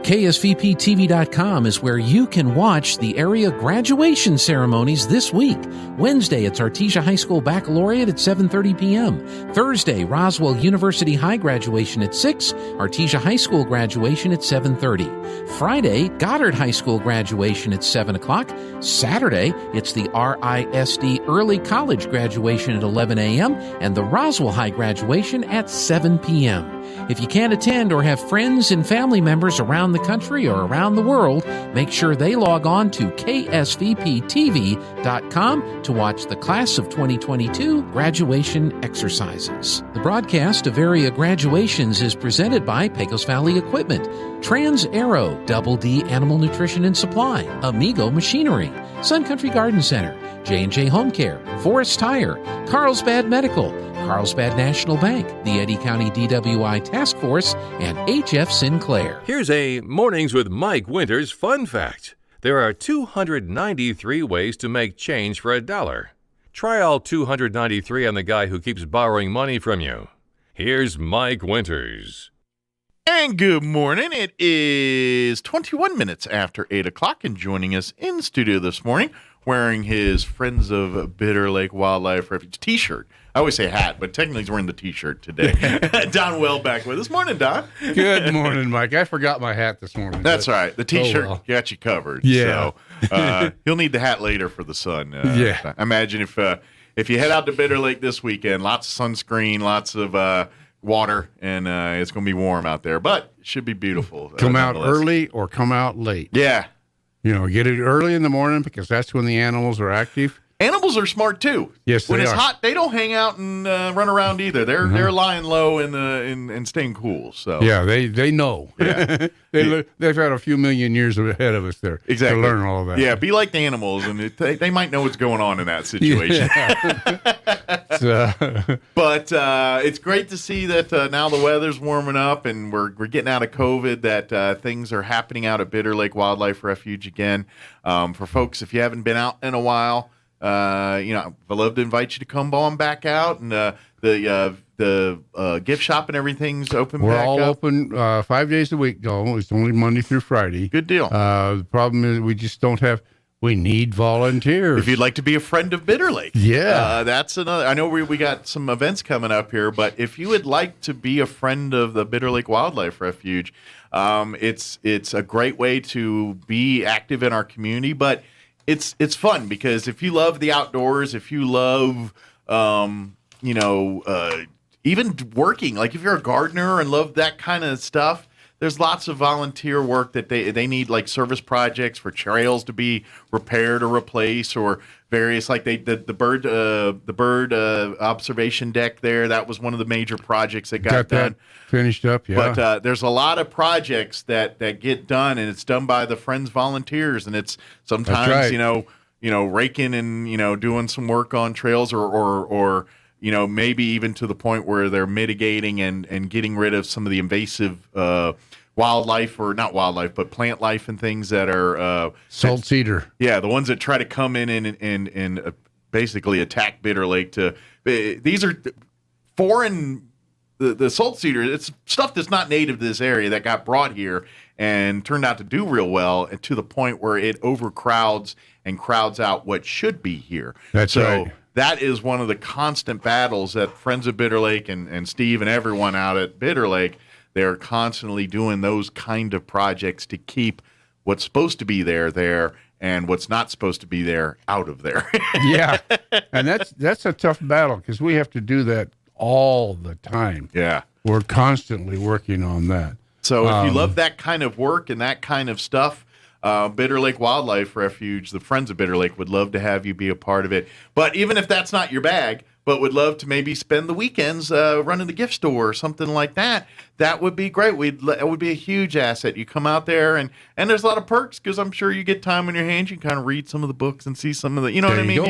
KSVPTV.com is where you can watch the area graduation ceremonies this week. Wednesday, it's Artesia High School Baccalaureate at 7:30 p.m. Thursday, Roswell University High graduation at 6, Artesia High School graduation at 7:30. Friday, Goddard High School graduation at 7 o'clock. Saturday, it's the RISD Early College graduation at 11 a.m. and the Roswell High graduation at 7 p.m. If you can't attend or have friends and family members around the country or around the world, make sure they log on to ksvptv.com to watch the Class of 2022 graduation exercises. The broadcast of area graduations is presented by Pecos Valley Equipment, Trans Aero, Double D Animal Nutrition and Supply, Amigo Machinery, Sun Country Garden Center, J&J Home Care, Forest Tire, Carlsbad Medical, Carlsbad National Bank, the Eddy County DWI Task Force, and HF Sinclair. Here's a Mornings with Mike Winters fun fact. There are 293 ways to make change for $1. Try all 293 on the guy who keeps borrowing money from you. Here's Mike Winters. And good morning. It is 21 minutes after 8 o'clock, and joining us in studio this morning, wearing his Friends of Bitter Lake Wildlife Refuge t-shirt. I always say hat, but technically he's wearing the t-shirt today. Don Well back with us. Morning, Don. Good morning, Mike. I forgot my hat this morning. That's right. The t-shirt got you covered. Yeah. So you'll need the hat later for the sun. Yeah. Imagine if you head out to Bitter Lake this weekend, lots of sunscreen, lots of water, and it's going to be warm out there, but it should be beautiful. Come out early or come out late. Yeah. You know, get it early in the morning because that's when the animals are active. Animals are smart too. Yes, when they it's are. hot, they don't hang out and run around either. They're lying low and staying cool. So yeah, they know. Yeah. They've had a few million years ahead of us there to learn all of that. Yeah, be like the animals, and they might know what's going on in that situation. Yeah. But it's great to see that now the weather's warming up and we're getting out of COVID. That things are happening out at Bitter Lake Wildlife Refuge again. For folks, if you haven't been out in a while. I'd love to invite you to come on back out, and the gift shop and everything's open. We're back all up. open 5 days a week, though. It's only Monday through Friday. Good deal. The problem is we just don't have. We need volunteers. If you'd like to be a friend of Bitter Lake, that's another. I know we got some events coming up here, but if you would like to be a friend of the Bitter Lake Wildlife Refuge, it's a great way to be active in our community, but. It's fun because if you love the outdoors, if you love, even working, like if you're a gardener and love that kind of stuff, there's lots of volunteer work that they need, like service projects for trails to be repaired or replaced, or various like the bird observation deck there. That was one of the major projects that got done. Finished up, yeah. But there's a lot of projects that get done, and it's done by the Friends volunteers, and it's sometimes raking and doing some work on trails, or maybe even to the point where they're mitigating and getting rid of some of the invasive wildlife, or not wildlife, but plant life and things that are salt cedar. Yeah, the ones that try to come in and basically attack Bitter Lake. These are foreign. The salt cedar, it's stuff that's not native to this area that got brought here and turned out to do real well, and to the point where it overcrowds and crowds out what should be here. That's right. That is one of the constant battles that Friends of Bitter Lake and Steve and everyone out at Bitter Lake, they're constantly doing those kind of projects to keep what's supposed to be there, and what's not supposed to be there out of there. Yeah, and that's a tough battle because we have to do that all the time. Yeah, we're constantly working on that. So if you love that kind of work and that kind of stuff, Bitter Lake Wildlife Refuge, the Friends of Bitter Lake, would love to have you be a part of it. But even if that's not your bag, but would love to maybe spend the weekends running the gift store or something like that, that would be great. It would be a huge asset. You come out there, and there's a lot of perks because I'm sure you get time on your hands. You can kind of read some of the books and see some of the, you know what I mean?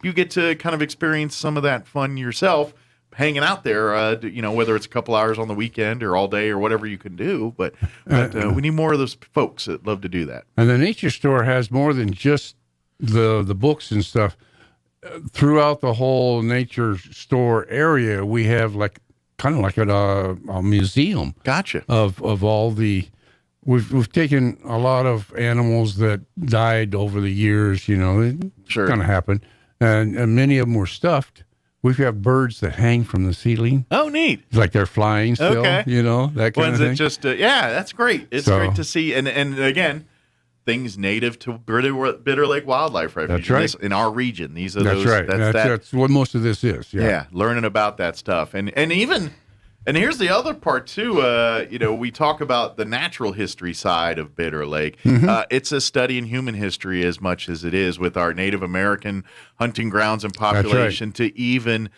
You get to kind of experience some of that fun yourself, hanging out there, whether it's a couple hours on the weekend or all day or whatever you can do. But we need more of those folks that love to do that. And the nature store has more than just the books and stuff. Throughout the whole nature store area, we have kind of like a museum. Gotcha. Of all the, we've taken a lot of animals that died over the years. Sure, kind of happened, and many of them were stuffed. We've got birds that hang from the ceiling. Oh, neat! It's like they're flying still. Okay. That kind of thing. Just that's great. It's great to see, and again, things native to Bitter Lake Wildlife Refuge. That's right. In our region, these are that's those. Right. That's what most of this is. Yeah, learning about that stuff, and even. And here's the other part too. We talk about the natural history side of Bitter Lake. Mm-hmm. It's a study in human history as much as it is with our Native American hunting grounds and population, to even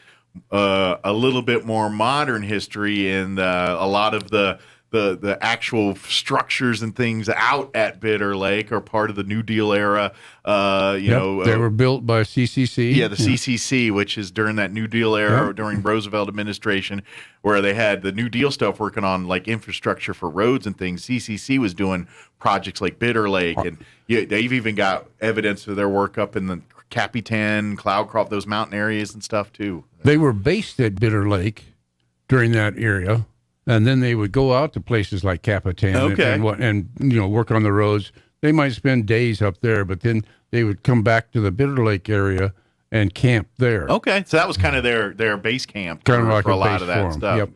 a little bit more modern history and a lot of the actual structures and things out at Bitter Lake are part of the New Deal era. They were built by CCC. Yeah, the CCC, which is during that New Deal era, during Roosevelt administration, where they had the New Deal stuff working on like infrastructure for roads and things. CCC was doing projects like Bitter Lake, and they've even got evidence of their work up in the Capitan, Cloudcroft, those mountain areas and stuff too. They were based at Bitter Lake during that area. And then they would go out to places like Capitan and work on the roads. They might spend days up there, but then they would come back to the Bitter Lake area and camp there. Okay, so that was kind of their base camp kind of like for a lot of that form. stuff. Yep.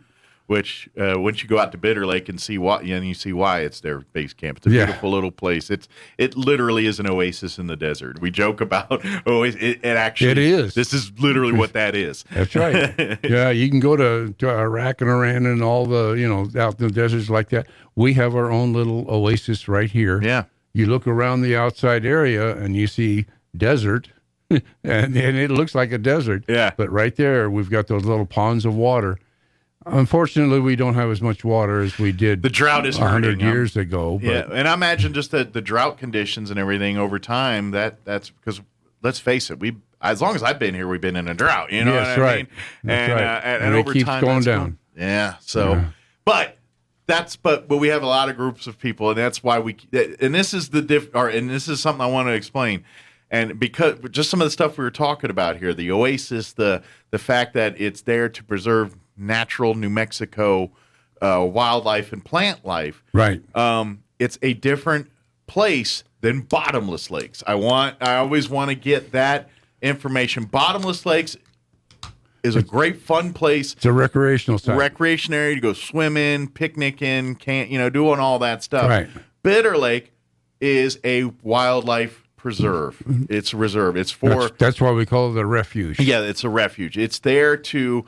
Which once you go out to Bitter Lake and see why, you see why it's their base camp. It's a beautiful little place. It literally is an oasis in the desert. We joke about it actually. It is. This is literally what that is. That's right. Yeah, you can go to Iraq and Iran and all the out in the deserts like that. We have our own little oasis right here. Yeah. You look around the outside area and you see desert, and it looks like a desert. Yeah. But right there, we've got those little ponds of water. Unfortunately, we don't have as much water as we did. The drought is 100 years ago. But. Yeah, and I imagine just the drought conditions and everything over time. That's because let's face it, as long as I've been here, we've been in a drought. You know what I mean? That's right. And it over keeps time, going down. So, but we have a lot of groups of people, and that's why and this is and this is something I want to explain. And because just some of the stuff we were talking about here, the oasis, the fact that it's there to preserve natural New Mexico wildlife and plant life. Right. It's a different place than bottomless lakes. I always want to get that information. Bottomless lakes is a great fun place. It's a recreational site. Recreation area to go swimming, picnicking, doing all that stuff. Right. Bitter Lake is a wildlife preserve. It's a reserve. It's for that's why we call it a refuge. Yeah, it's a refuge. It's there to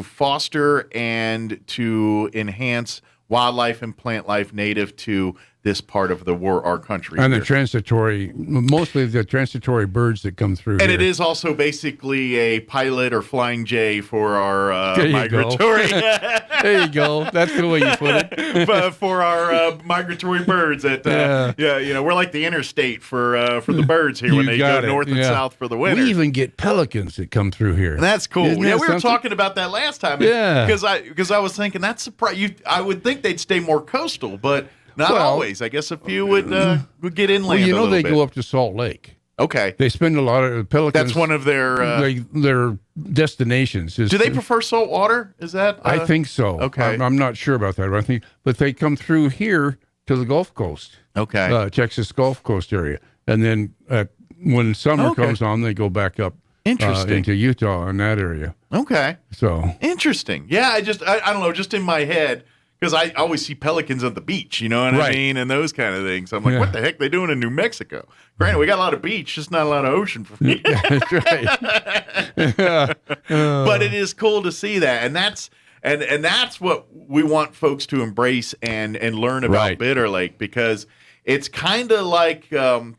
foster and to enhance wildlife and plant life native to this part of our country. And here. mostly the transitory birds that come through. And here. it is also basically a pilot or flying J for our migratory. There you go. That's the way you put it. But for our migratory birds, we're like the interstate for the birds here when they go north and south for the winter. We even get pelicans that come through here. That's cool. Isn't that we were talking about that last time. Yeah, because I was thinking that's surprising. I would think they'd stay more coastal, but. Not always. I guess a few would get inland. Well, they go up to Salt Lake. Okay. They spend a lot of pelicans. That's one of their destinations. Do they prefer salt water? Is that? I think so. Okay. I'm not sure about that. But they come through here to the Gulf Coast. Okay. Texas Gulf Coast area, and then when summer comes on, they go back up. Into Utah in that area. Okay. So interesting. Yeah. I don't know. Just in my head. because I always see pelicans at the beach, you know what I mean, and those kind of things. I'm like, what the heck are they doing in New Mexico? Granted, we got a lot of beach, just not a lot of ocean for me. That's right. But it is cool to see that, and that's what we want folks to embrace and learn about Bitter Lake, because it's kind of like,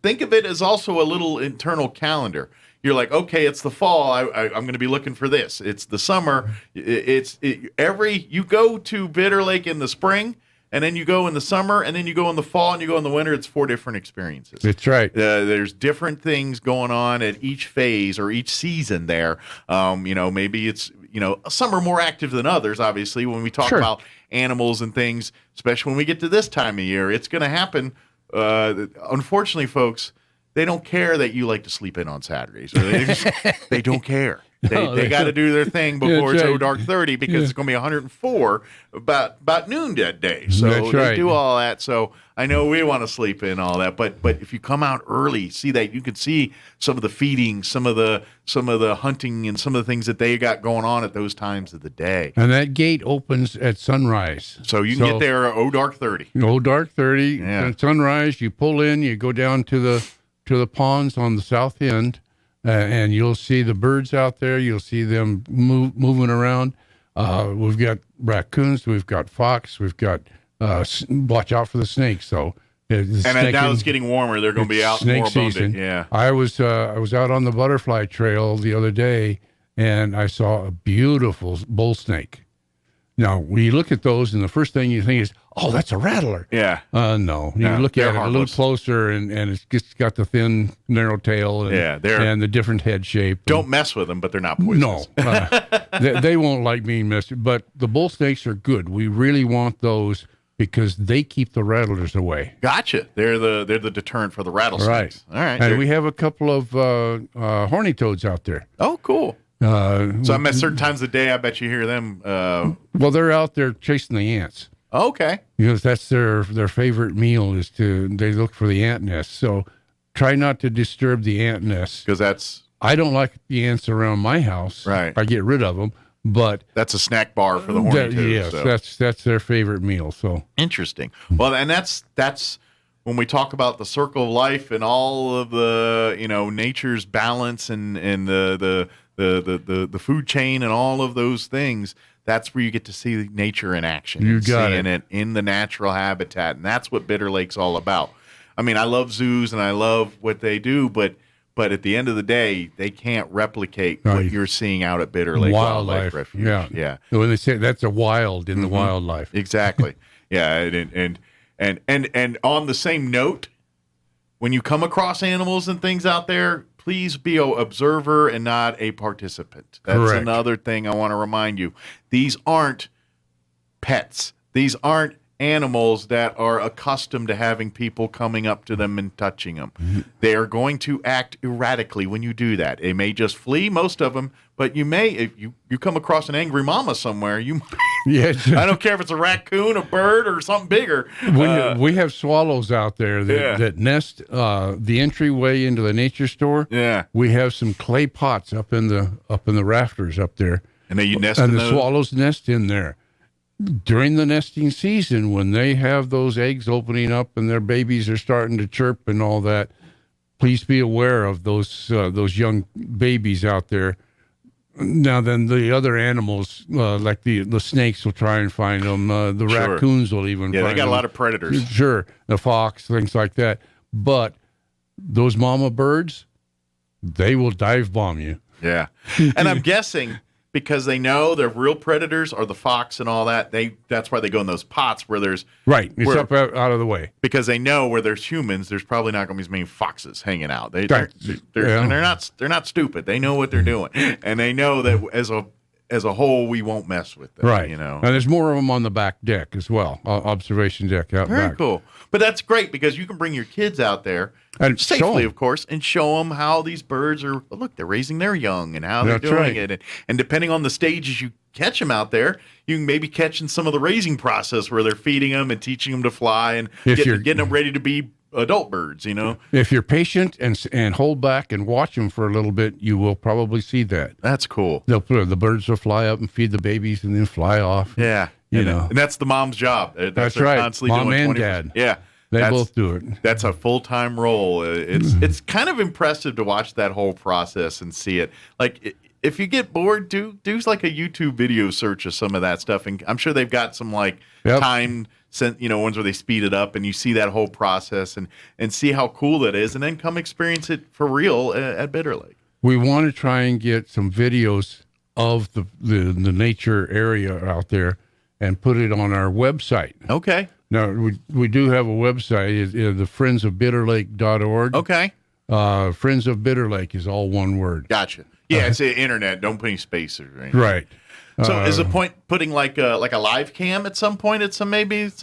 think of it as also a little internal calendar. You're like, okay, it's the fall. I'm going to be looking for this. It's the summer. You go to Bitter Lake in the spring, and then you go in the summer, and then you go in the fall, and you go in the winter. It's 4 different experiences. That's right. There's different things going on at each phase or each season there. Maybe it's, some are more active than others, obviously, when we talk about animals and things, especially when we get to this time of year. It's going to happen. Unfortunately, folks, they don't care that you like to sleep in on Saturdays. They don't care. They got to do their thing before it's dark 30, because it's going to be 104 about noon that day. So they do all that. So I know we want to sleep in all that, but if you come out early, see that you can see some of the feeding, some of the hunting, and some of the things that they got going on at those times of the day. And that gate opens at sunrise. So you can get there dark 30. Dark 30. At sunrise, you pull in, you go down to the ponds on the south end. And you'll see the birds out there. You'll see them moving around. We've got raccoons. We've got fox. We've got watch out for the snakes. So, and now it's getting warmer. They're going to be out more abundant. Season. Yeah. I was out on the butterfly trail the other day, and I saw a beautiful bull snake. Now, when you look at those, and the first thing you think is, oh, that's a rattler. Yeah. No. You look at it a little closer, and it's just got the thin, narrow tail and the different head shape. Don't mess with them, but they're not poisonous. No. They won't like being messed with. But the bull snakes are good. We really want those because they keep the rattlers away. Gotcha. They're the deterrent for the rattlesnakes. Right. All right. And we have a couple of horny toads out there. Oh, cool. So I'm at certain times of the day, I bet you hear them. Well, they're out there chasing the ants. Okay. Because that's their favorite meal is they look for the ant nest. So try not to disturb the ant nest. Because I don't like the ants around my house. Right. I get rid of them. But that's a snack bar for the horny toads. Yes, so. That's their favorite meal. So interesting. Well, and that's when we talk about the circle of life and all of the nature's balance and the food chain and all of those things. That's where you get to see nature in action. You got it in the natural habitat, and that's what Bitter Lake's all about. I mean, I love zoos and I love what they do, but at the end of the day, they can't replicate what you're seeing out at Bitter Lake Wildlife Refuge. Yeah. When they say that's a wild in the wildlife, exactly. Yeah, and on the same note, when you come across animals and things out there, please be an observer and not a participant. That's Correct. Another thing I want to remind you. These aren't pets. These aren't animals that are accustomed to having people coming up to them and touching them. Mm-hmm. They are going to act erratically when you do that. They may just flee, most of them, but you may, if you come across an angry mama somewhere, you yes. I don't care if it's a raccoon, a bird, or something bigger. We have swallows out there that nest the entryway into the nature store. Yeah. We have some clay pots up in the rafters up there. And you nest and in the those? Swallows nest in there. During the nesting season, when they have those eggs opening up and their babies are starting to chirp and all that, please be aware of those young babies out there. Now, then the other animals, like the snakes, will try and find them. The Sure. raccoons will even Yeah, find they got them. a lot of predators. Sure, the fox, things like that. But those mama birds, they will dive bomb you. Yeah. And I'm guessing because they know the real predators are the fox and all that, that's why they go in those pots where there's... Right, it's up out of the way. Because they know where there's humans, there's probably not going to be as many foxes hanging out. They're not stupid. They know what they're doing. And they know that as a whole, we won't mess with them. Right. And there's more of them on the back deck as well, observation deck out Very back. cool. But that's great because you can bring your kids out there and safely, of course, and show them how these birds are. Look, they're raising their young and how they're That's doing right. it. And depending on the stages you catch them out there, you can maybe catch in some of the raising process where they're feeding them and teaching them to fly and getting them ready to be adult birds. If you're patient and hold back and watch them for a little bit, you will probably see that. That's cool. The birds will fly up and feed the babies and then fly off. Yeah. And that's the mom's job. That's right. Constantly Mom doing and 20%. dad. Yeah. They both do it. That's a full-time role. It's kind of impressive to watch that whole process and see it. Like, if you get bored, do like a YouTube video search of some of that stuff, and I'm sure they've got some time ones where they speed it up, and you see that whole process and see how cool that is, and then come experience it for real at Bitter Lake. We want to try and get some videos of the nature area out there and put it on our website. Okay. Now, we do have a website, it's the friendsofbitterlake.org. Okay. Friends of Bitter Lake is all one word. Gotcha. Yeah, it's the internet. Don't put any spaces or anything. Right. So is the point putting like a live cam at some point at some things?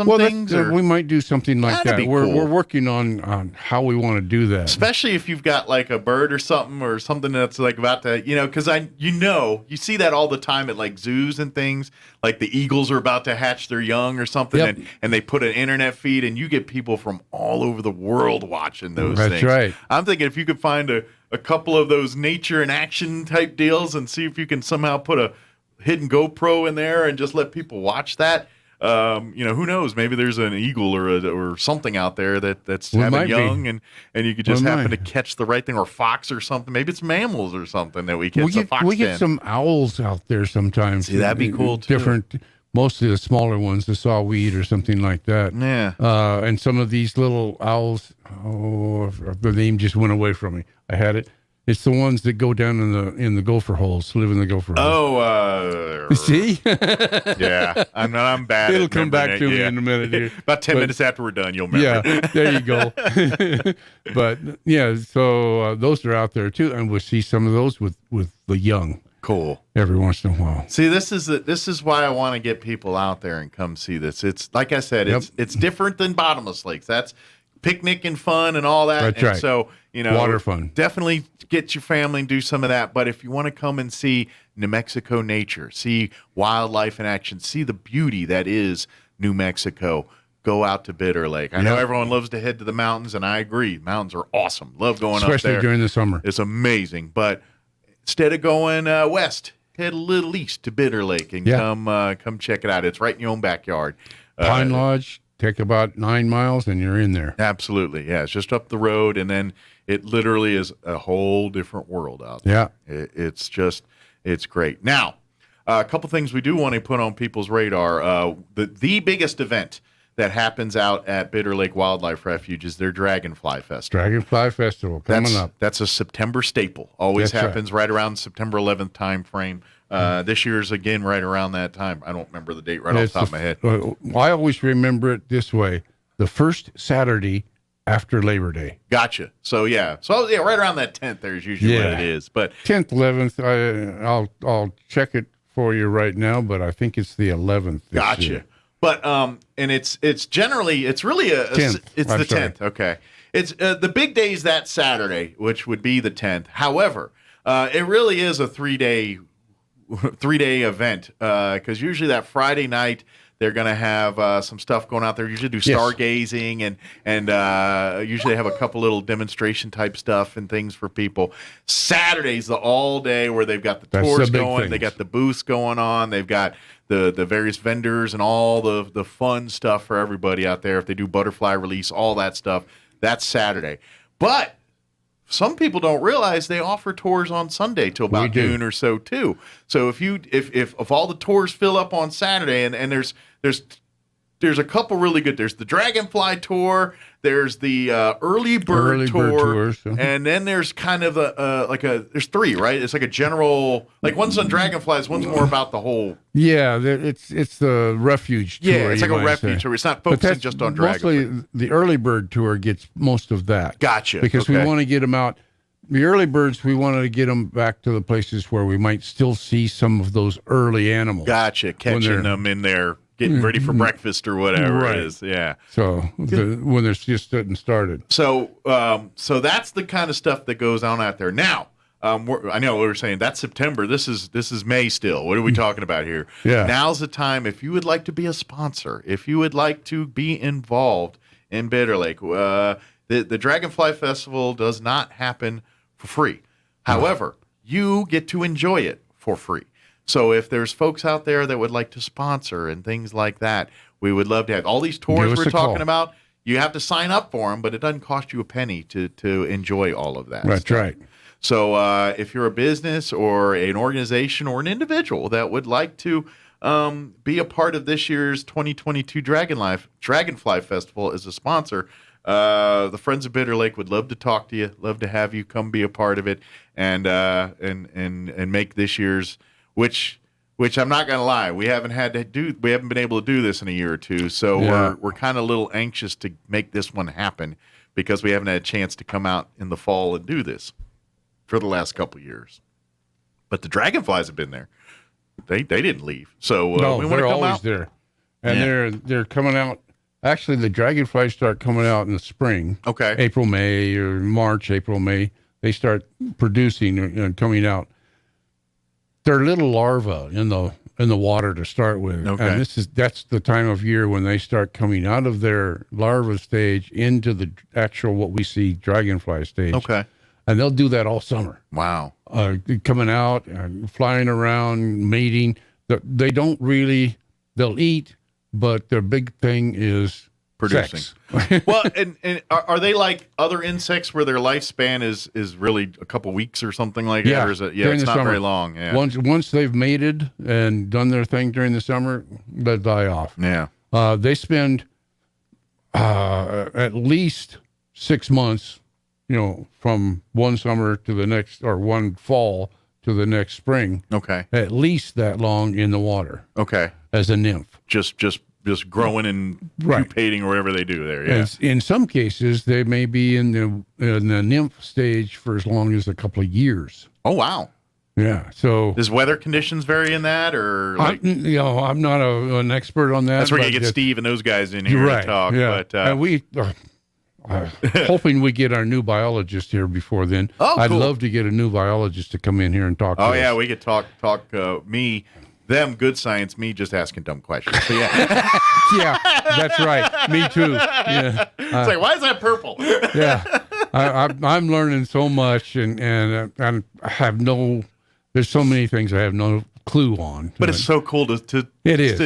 We might do something like That'd that. be We're cool. working on how we want to do that. Especially if you've got like a bird or something that's like about to, because you see that all the time at like zoos and things, like the eagles are about to hatch their young or something, and they put an internet feed, and you get people from all over the world watching those things. That's right. I'm thinking if you could find a couple of those nature and action type deals and see if you can somehow put a hidden GoPro in there and just let people watch that. Who knows? Maybe there's an eagle or something out there that's having young, and you could just happen to catch the right thing, or fox or something. Maybe it's mammals or something that we catch. We get some owls out there sometimes. See, that'd be cool too. Different, mostly the smaller ones, the sawweed or something like that. Yeah. And some of these little owls. The name just went away from me. I had it. It's the ones that go down in the gopher holes, live in the gopher holes. See? Yeah, I'm bad. It'll at come back it. to me in a minute here. About 10 minutes after we're done, you'll remember. Yeah, there you go. But yeah, so those are out there too, and we'll see some of those with the young. Cool. Every once in a while. See, this is why I want to get people out there and come see this. It's like I said, it's different than bottomless lakes. That's picnic and fun and all that. That's right. So, water fun. Definitely get your family and do some of that. But if you want to come and see New Mexico nature, see wildlife in action, see the beauty that is New Mexico, go out to Bitter Lake. I know everyone loves to head to the mountains, and I agree. Mountains are awesome. Love going up there. Especially during the summer. It's amazing. But instead of going west, head a little east to Bitter Lake and come check it out. It's right in your own backyard. Pine Lodge. Take about 9 miles and you're in there. Absolutely. Yeah. It's just up the road. And then it literally is a whole different world out there. Yeah. It's great. Now, a couple things we do want to put on people's radar. The biggest event that happens out at Bitter Lake Wildlife Refuge is their Dragonfly Festival. Dragonfly Festival coming up. That's a September staple. Always happens right around September 11th time frame. This year's again right around that time. I don't remember the date off the top of my head. I always remember it this way: the first Saturday after Labor Day. Gotcha. So right around that 10th. There's usually what it is. But 10th, 11th. I'll check it for you right now, but I think it's the 11th. Gotcha. Year. But and it's generally it's really the 10th. Okay. It's the big day is that Saturday, which would be the 10th. However, it really is a 3-day event because usually that Friday night they're going to have some stuff going out there. Usually do stargazing and usually have a couple little demonstration type stuff and things for people. Saturday's the all day where they've got the tours going. They got the booths going on. They've got the various vendors and all the fun stuff for everybody out there. If they do butterfly release, all that stuff, that's Saturday. But some people don't realize they offer tours on Sunday till about noon or so too. So if all the tours fill up on Saturday and there's a couple really good. There's the Dragonfly tour. There's the early bird tour, and then there's kind of there's 3, right? It's like a general, like one's on Dragonflies, one's more about the whole. Yeah, it's the refuge tour. Yeah, it's like a refuge tour. It's not focusing just on Dragonflies. Mostly the early bird tour gets most of that. Gotcha. Because we want to get them out. The early birds, we wanted to get them back to the places where we might still see some of those early animals. Gotcha, catching them in there. Getting ready for breakfast or whatever it is, yeah. So when they're just getting started. So that's the kind of stuff that goes on out there. Now, I know we were saying that's September. This is May still. What are we talking about here? Yeah. Now's the time if you would like to be a sponsor, if you would like to be involved in Bitter Lake. The Dragonfly Festival does not happen for free. However, you get to enjoy it for free. So if there's folks out there that would like to sponsor and things like that, we would love to have all these tours we're talking about. You have to sign up for them, but it doesn't cost you a penny to enjoy all of that. That's stuff. right. So if you're a business or an organization or an individual that would like to be a part of this year's 2022 Dragonfly Festival as a sponsor, the Friends of Bitter Lake would love to talk to you, love to have you come be a part of it, and make this year's, which I'm not going to lie, we haven't been able to do this in a year or two, so we're kind of a little anxious to make this one happen because we haven't had a chance to come out in the fall and do this for the last couple of years. But the Dragonflies have been there. They didn't leave, so we want to come always out there, and they're coming out. Actually, the dragonflies start coming out in the spring. Okay, April, May, or March, April, May. They start producing and coming out. They're little larvae in the water to start with, and that's the time of year when they start coming out of their larva stage into the actual what we see dragonfly stage. Okay, and they'll do that all summer. Wow. Coming out, flying around, mating. They don't really, they'll eat, but their big thing is producing. Sex. Well, and are they like other insects where their lifespan is really a couple weeks or something like that? Or is it, it's not very long. Yeah. Once they've mated and done their thing during the summer, they'll die off. Yeah. They spend at least 6 months, from one summer to the next, or one fall to the next spring. Okay. At least that long in the water. Okay. As a nymph. Just growing and pupating or whatever they do there. Yeah. And in some cases, they may be in the nymph stage for as long as a couple of years. Oh, wow. Yeah. So does weather conditions vary in that, or I'm not an expert on that. That's where you get Steve and those guys in here to talk. Yeah. But and we hoping we get our new biologist here before then. Oh, I'd cool. love to get a new biologist to come in here and talk to us. Oh, yeah, we could talk them good science, me just asking dumb questions. So, yeah. Yeah, that's right. Me too. Yeah. It's like, why is that purple? Yeah. I'm learning so much, and I have there's so many things I have no clue on. But it's so cool to it is.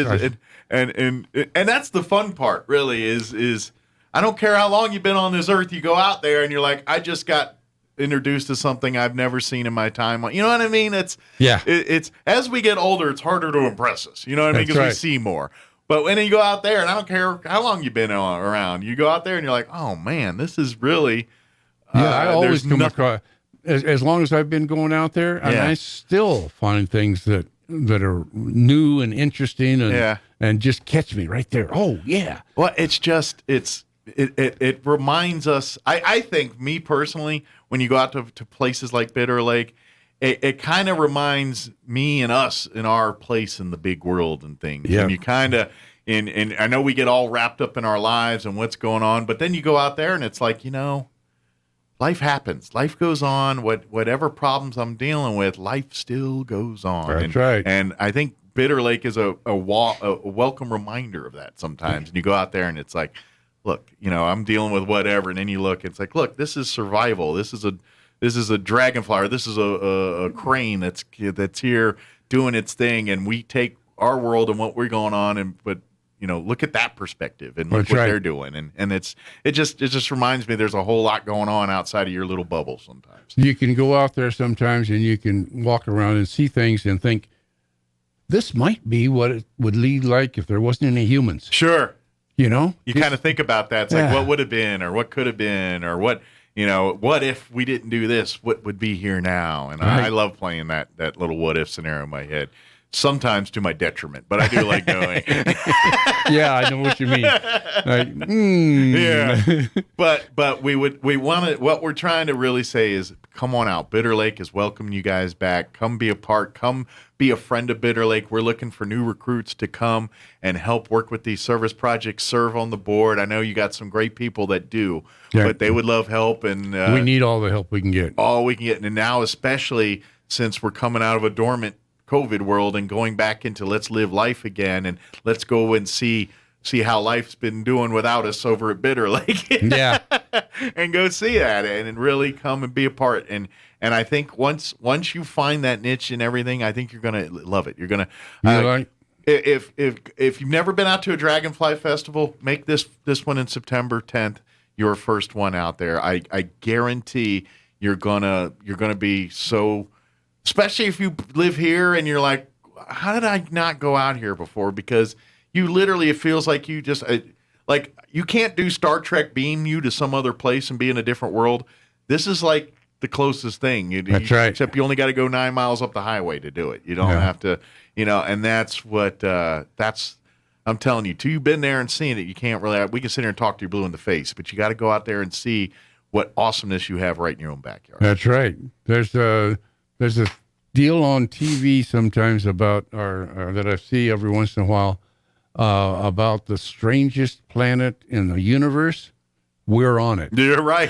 And that's the fun part, really, is I don't care how long you've been on this earth, you go out there and you're like, I just got introduced to something I've never seen in my time. You know what I mean? It's as we get older, it's harder to impress us. You know what I mean? Because we see more. But when you go out there, and I don't care how long you've been around, you go out there and you're like, oh man, this is really. I always come across, as long as I've been going out there, and I still find things that are new and interesting and just catch me right there. Oh yeah. Well, it reminds us. I think, me personally, when you go out to places like Bitter Lake, it kind of reminds me and us in our place in the big world and things. Yeah. And you kind of, and I know we get all wrapped up in our lives and what's going on, but then you go out there and it's like, life happens. Life goes on. Whatever problems I'm dealing with, life still goes on. That's right. And I think Bitter Lake is a welcome reminder of that sometimes. And you go out there and it's like, look, I'm dealing with whatever, and then you look, it's like, look, this is survival. This is a dragonfly, or this is a crane that's here doing its thing, and we take our world and what we're going on, but look at that perspective and look what they're doing, and it just reminds me there's a whole lot going on outside of your little bubble sometimes. You can go out there sometimes and you can walk around and see things and think, this might be what it would lead like if there wasn't any humans. Sure. You kind of think about that. It's like, what would have been, or what could have been, or what if we didn't do this, what would be here now? And I love playing that little what if scenario in my head, sometimes to my detriment, but I do like going. Yeah, I know what you mean. Yeah. But we want to, what we're trying to really say is, come on out. Bitter Lake is welcoming you guys back. Come be a part. Come be a friend of Bitter Lake. We're looking for new recruits to come and help work with these service projects, serve on the board. I know you got some great people that do, but they would love help. And we need all the help we can get. All we can get. And now, especially since we're coming out of a dormant COVID world and going back into let's live life again, and let's go and see how life's been doing without us over at Bitter Lake. Yeah. And go see that and really come and be a part. And And I think once you find that niche and everything, I think you're gonna love it. You're gonna if you've never been out to a Dragonfly Festival, make this one in September 10th your first one out there. I guarantee you're gonna be so, especially if you live here and you're like, how did I not go out here before? Because you literally, it feels like you just like you can't do Star Trek beam you to some other place and be in a different world. This is like the closest thing. That's right. Except you only got to go 9 miles up the highway to do it. You don't have to, and that's what, I'm telling you, till you've been there and seen it, you can't really, we can sit here and talk to you blue in the face, but you got to go out there and see what awesomeness you have right in your own backyard. That's right. There's a deal on TV sometimes about, or that I see every once in a while, about the strangest planet in the universe. We're on it. You're right.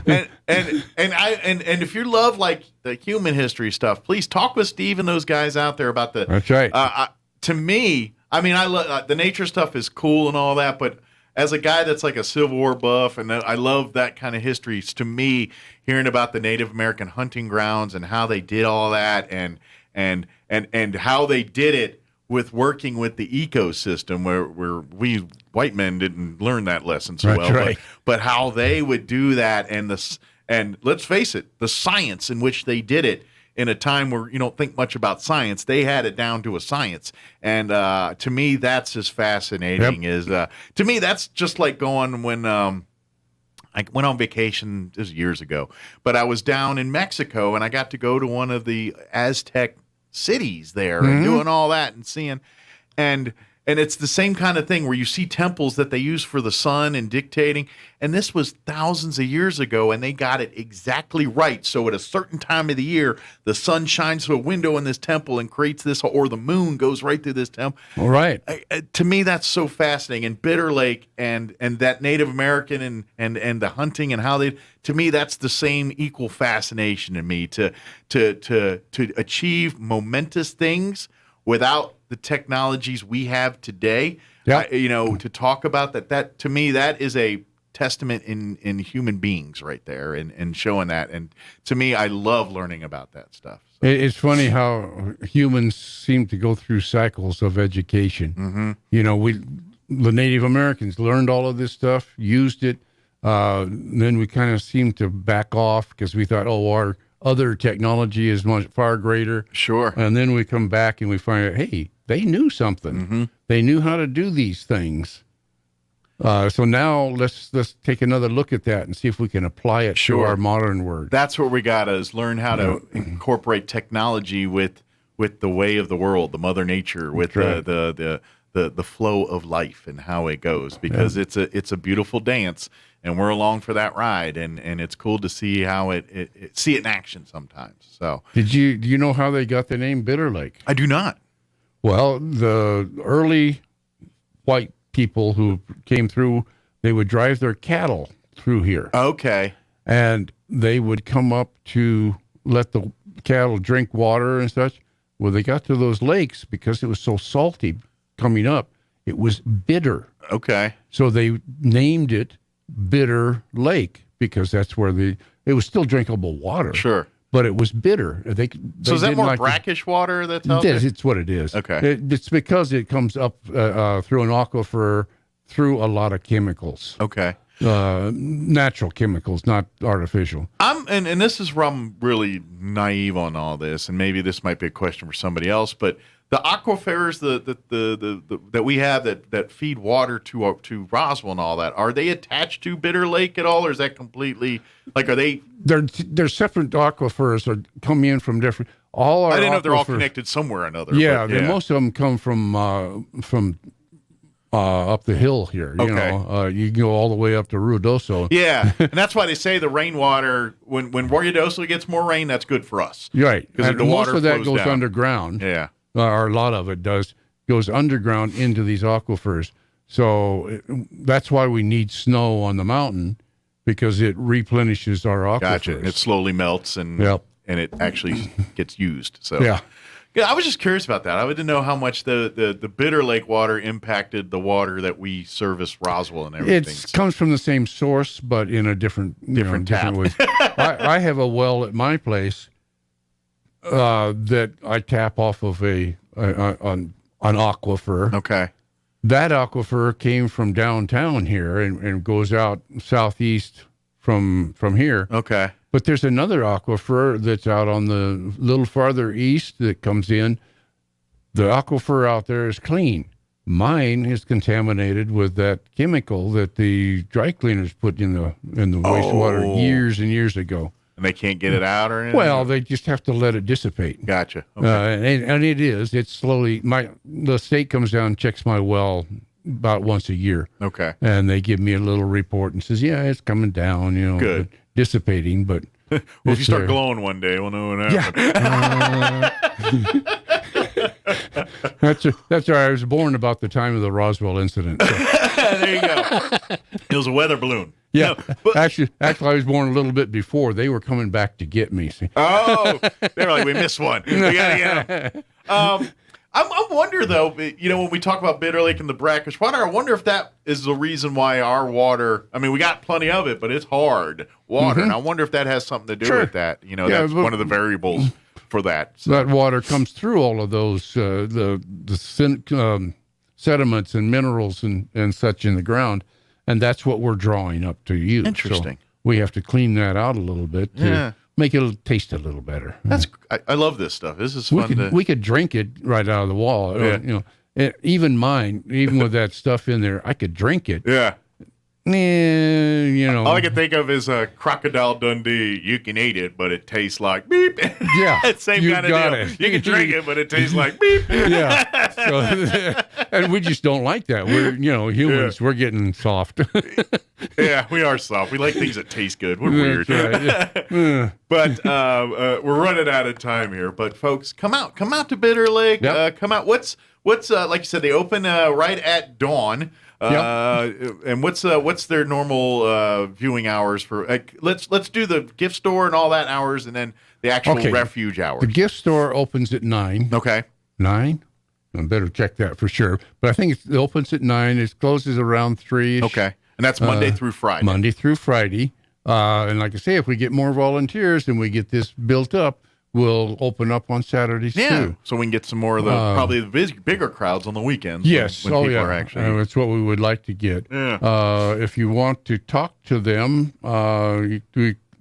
and if you love like the human history stuff, please talk with Steve and those guys out there about the. That's right. To me, I mean, I love the nature stuff is cool and all that, but as a guy that's like a Civil War buff, and I love that kind of history. To me, hearing about the Native American hunting grounds and how they did all that, and how they did it with working with the ecosystem, where we white men didn't learn that lesson so well, right. but how they would do that, and let's face it, the science in which they did it in a time where you don't think much about science, they had it down to a science, and to me that's as fascinating as to me that's just like going when I went on vacation, this was years ago, but I was down in Mexico and I got to go to one of the Aztec cities there and doing all that and seeing, and it's the same kind of thing where you see temples that they use for the sun and dictating, and this was thousands of years ago and they got it exactly right. So at a certain time of the year, the sun shines through a window in this temple and creates this, or the moon goes right through this temple. All right. To me, that's so fascinating. And Bitter Lake and that Native American and the hunting and how they, to me, that's the same equal fascination to me to achieve momentous things without the technologies we have today. To talk about that to me, that is a testament in human beings right there, and showing that. And to me, I love learning about that stuff. So. It's funny how humans seem to go through cycles of education. The Native Americans learned all of this stuff, used it, then we kind of seemed to back off because we thought, our other technology is much far greater. Sure. And then we come back and we find out, hey, they knew something. They knew how to do these things. So now let's take another look at that and see if we can apply it to our modern world. That's what we got to is learn how to incorporate technology with the way of the world, the Mother Nature, with the flow of life and how it goes, because it's a beautiful dance, and we're along for that ride, and it's cool to see how it see it in action sometimes. So do you know how they got the name Bitter Lake? I do not. Well, the early white people who came through, they would drive their cattle through here. Okay. And they would come up to let the cattle drink water and such. Well, they got to those lakes because it was so salty coming up. It was bitter. Okay. So they named it Bitter Lake because that's where it was still drinkable water. Sure. But it was bitter. So is that more brackish water that's out there? It's what it is. Okay. It's because it comes up through an aquifer through a lot of chemicals. Okay. Natural chemicals, not artificial. And this is where I'm really naive on all this, and maybe this might be a question for somebody else, but the aquifers that we have that feed water to Roswell and all that, are they attached to Bitter Lake at all, or is that completely are they? They're separate aquifers that come in from different. All our I didn't know if they're all aquifers- connected somewhere or another. Yeah, but most of them come from up the hill here. You Okay. know, you can go all the way up to Ruidoso. Yeah, and that's why they say the rainwater, when Ruidoso gets more rain, that's good for us. Right, Because and the most water of that flows goes down. underground. Yeah. Or a lot of it goes underground into these aquifers. So that's why we need snow on the mountain, because it replenishes our aquifers. Gotcha. It slowly melts and it actually gets used. So Yeah. Yeah, I was just curious about that. I didn't know how much the Bitter Lake water impacted the water that we service Roswell and everything. It comes from the same source, but in a different tap. ways. I have a well at my place that I tap off of an aquifer. Okay. That aquifer came from downtown here and goes out southeast from here. Okay. But there's another aquifer that's out on the little farther east that comes in. The aquifer out there is clean. Mine is contaminated with that chemical that the dry cleaners put in the wastewater years and years ago. And they can't get it out or anything? Well, they just have to let it dissipate. Gotcha. Okay. And it's slowly. The state comes down and checks my well about once a year. Okay. And they give me a little report and says, yeah, it's coming down, Good. Dissipating, but well, if you start glowing one day, we'll know what happened. That's why I was born about the time of the Roswell incident. So. There you go. It was a weather balloon. Yeah, no, but, actually, I was born a little bit before. They were coming back to get me. See? Oh, they were like, we missed one. We gotta get him. I wonder though, when we talk about Bitter Lake and the brackish water, I wonder if that is the reason why our water. I mean, we got plenty of it, but it's hard water, and I wonder if that has something to do with that. That's one of the variables for that. So. That water comes through all of those the sediments and minerals and such in the ground. And that's what we're drawing up to use. Interesting. So we have to clean that out a little bit to make it taste a little better. I love this stuff. This is fun. We could drink it right out of the wall. Yeah. Even mine, even with that stuff in there, I could drink it. Yeah. All I can think of is Crocodile Dundee. You can eat it, but it tastes like beep. Yeah. Same kind of deal. You can drink it, but it tastes like beep. Yeah. So, and we just don't like that. We're, humans, we're getting soft. Yeah, we are soft. We like things that taste good. We're weird. That's right. But we're running out of time here. But folks, come out to Bitter Lake. Yep. Come out. What's like you said, they open right at dawn. And what's their normal viewing hours for? Let's do the gift store and all that hours, and then the actual refuge hours. The gift store opens at 9. Okay. 9. I better check that for sure. But I think it opens at 9. It closes around 3. Okay. And that's Monday through Friday. Monday through Friday. And like I say, if we get more volunteers and we get this built up, we'll open up on Saturdays too. So we can get some more of the probably the bigger crowds on the weekends. Yes. When people are actually. That's what we would like to get. Yeah. If you want to talk to them, you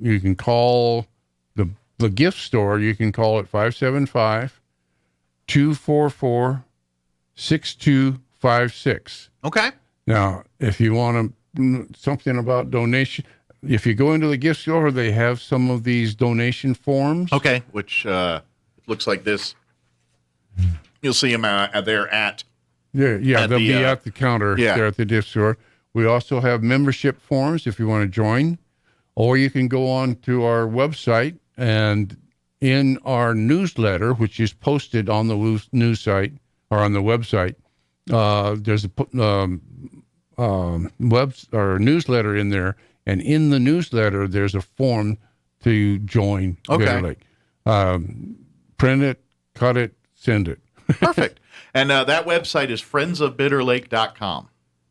can call the gift store. You can call it 575-244-6256. Okay. Now, if you want something about donation, if you go into the gift store, they have some of these donation forms. Okay, which looks like this. You'll see them there at. Yeah, they'll be at the counter there at the gift store. We also have membership forms if you want to join, or you can go on to our website and in our newsletter, which is posted on the news site or on the website. There's a newsletter in there. And in the newsletter, there's a form to join Bitter Lake. Print it, cut it, send it. Perfect. And that website is friendsofbitterlake.com.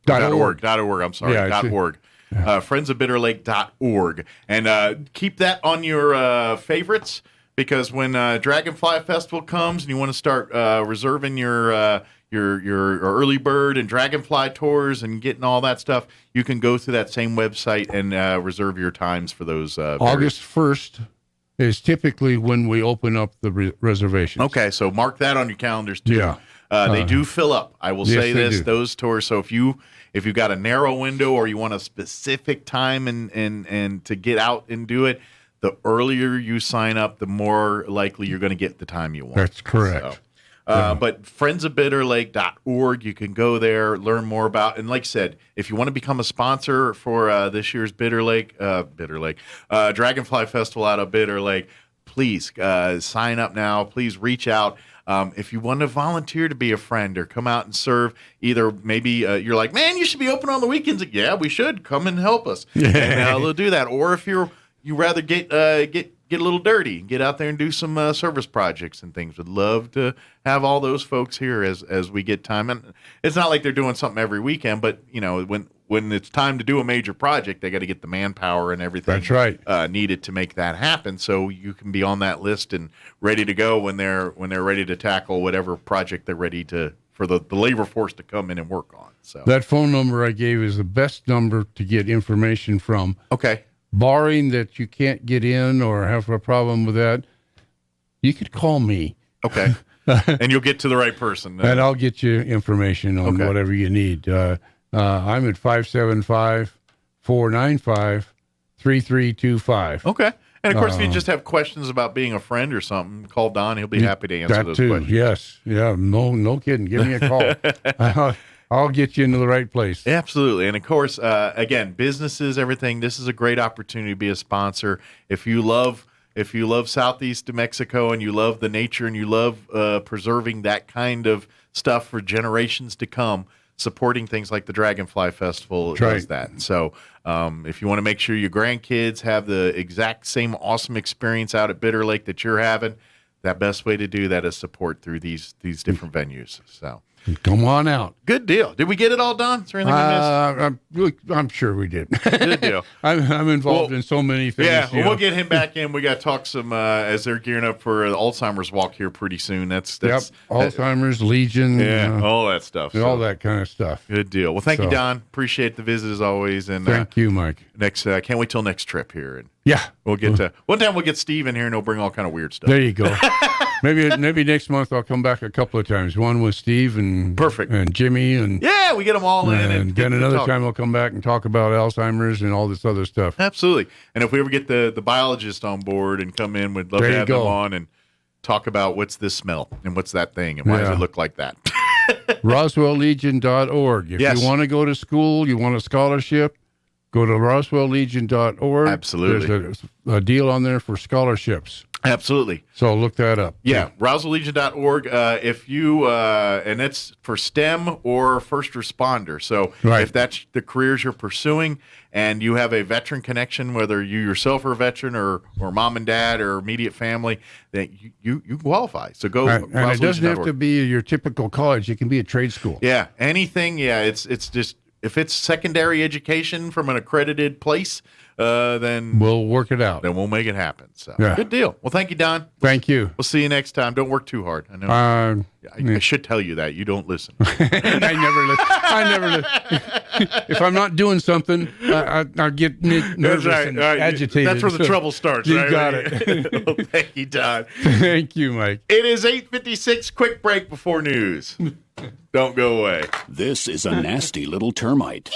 .org. I'm sorry. Yeah, .org. Friendsofbitterlake.org. And keep that on your favorites, because when Dragonfly Festival comes and you want to start reserving your early bird and Dragonfly tours and getting all that stuff, you can go through that same website and reserve your times for those. August 1st is typically when we open up the reservations. Okay, so mark that on your calendars too. Yeah. They do fill up. I will say this: do. those tours. So if you've got a narrow window or you want a specific time and to get out and do it, the earlier you sign up, the more likely you're going to get the time you want. That's correct. So, but friendsofbitterlake.org, you can go there, learn more about, and like I said, if you want to become a sponsor for this year's Dragonfly Festival out of Bitter Lake, please sign up now. Please reach out. If you want to volunteer to be a friend or come out and serve, either maybe you're like, man, you should be open on the weekends. Yeah, we should. Come and help us. And they'll do that. Or if you rather get get a little dirty, get out there and do some service projects and things. Would love to have all those folks here as we get time. And it's not like they're doing something every weekend, but when it's time to do a major project, they got to get the manpower and everything. That's right. Needed to make that happen. So you can be on that list and ready to go when they're ready to tackle whatever project they're ready for the labor force to come in and work on. So that phone number I gave is the best number to get information from. Okay. Barring that you can't get in or have a problem with that, you could call me. Okay. And you'll get to the right person. And I'll get you information on whatever you need. I'm at 575-495-3325. Okay. And, of course, if you just have questions about being a friend or something, call Don. He'll be happy to answer those questions. Yes. Yeah, no kidding. Give me a call. I'll get you into the right place. Absolutely. And, of course, again, businesses, everything, this is a great opportunity to be a sponsor. If you love Southeast New Mexico and you love the nature and you love preserving that kind of stuff for generations to come, supporting things like the Dragonfly Festival does that. So if you want to make sure your grandkids have the exact same awesome experience out at Bitter Lake that you're having, that best way to do that is support through these different venues. So come on out. Good deal. Did we get it all done? Is there anything we missed? I'm sure we did. Good deal. I'm involved in so many things. Yeah, we'll get him back in. We got to talk some as they're gearing up for the Alzheimer's walk here pretty soon. That's Alzheimer's, Legion. all that stuff. All that kind of stuff. Good deal. Well, thank you, Don. Appreciate the visit as always. And thank you, Mike. Can't wait till next trip here. And yeah, we'll get to one time. We'll get Steve in here and he'll bring all kind of weird stuff. There you go. Maybe next month I'll come back a couple of times. One with Steve and perfect and Jimmy and we get them all in. And then another time I'll come back and talk about Alzheimer's and all this other stuff. Absolutely. And if we ever get the biologist on board and come in, we'd love to have them on and talk about what's this smell and what's that thing and why does it look like that. RoswellLegion.org. If you want to go to school, you want a scholarship, go to RoswellLegion.org. Absolutely. There's a deal on there for scholarships. Absolutely. So look that up. Yeah, RoswellLegion.org. If you, and it's for STEM or first responder. So if that's the careers you're pursuing and you have a veteran connection, whether you yourself are a veteran or mom and dad or immediate family, that you qualify. So go. And it doesn't have to be your typical college. It can be a trade school. Yeah, anything. Yeah, it's just, if it's secondary education from an accredited place, then we'll work it out. Then we'll make it happen. So good deal. Well, thank you, Don. Thank you. We'll see you next time. Don't work too hard. I know. I should tell you that. You don't listen. I never listen. If I'm not doing something, I get nervous and agitated. That's where the trouble starts. You got it. Well, thank you, Don. Thank you, Mike. It is 8:56. Quick break before news. Don't go away. This is a nasty little termite.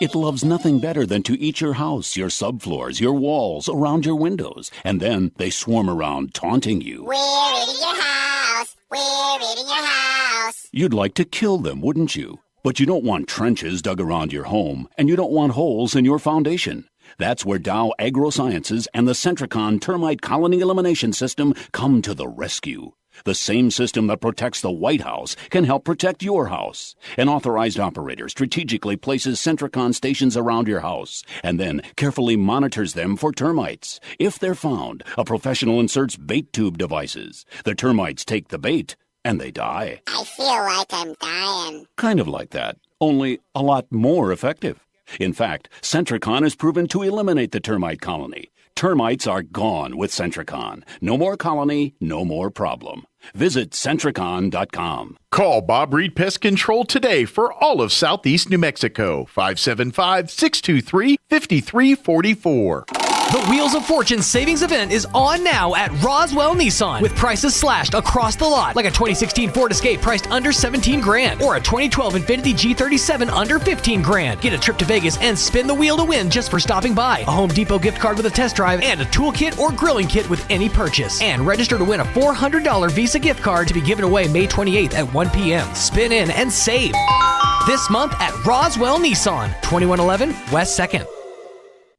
It loves nothing better than to eat your house, your subfloors, your walls, around your windows. And then they swarm around, taunting you. We're eating your house. We're eating your house. You'd like to kill them, wouldn't you? But you don't want trenches dug around your home, and you don't want holes in your foundation. That's where Dow AgroSciences and the Centricon Termite Colony Elimination System come to the rescue. The same system that protects the White House can help protect your house. An authorized operator strategically places Centricon stations around your house and then carefully monitors them for termites. If they're found, a professional inserts bait tube devices. The termites take the bait and they die. I feel like I'm dying. Kind of like that, only a lot more effective. In fact, Centricon is proven to eliminate the termite colony. Termites are gone with Centricon. No more colony, no more problem. Visit Centricon.com. Call Bob Reed Pest Control today for all of Southeast New Mexico. 575-623-5344. The Wheels of Fortune savings event is on now at Roswell Nissan with prices slashed across the lot, like a 2016 Ford Escape priced under $17,000 or a 2012 Infiniti G37 under $15,000. Get a trip to Vegas and spin the wheel to win just for stopping by. A Home Depot gift card with a test drive and a toolkit or grilling kit with any purchase. And register to win a $400 Visa gift card to be given away May 28th at 1 p.m. Spin in and save this month at Roswell Nissan, 2111 West 2nd.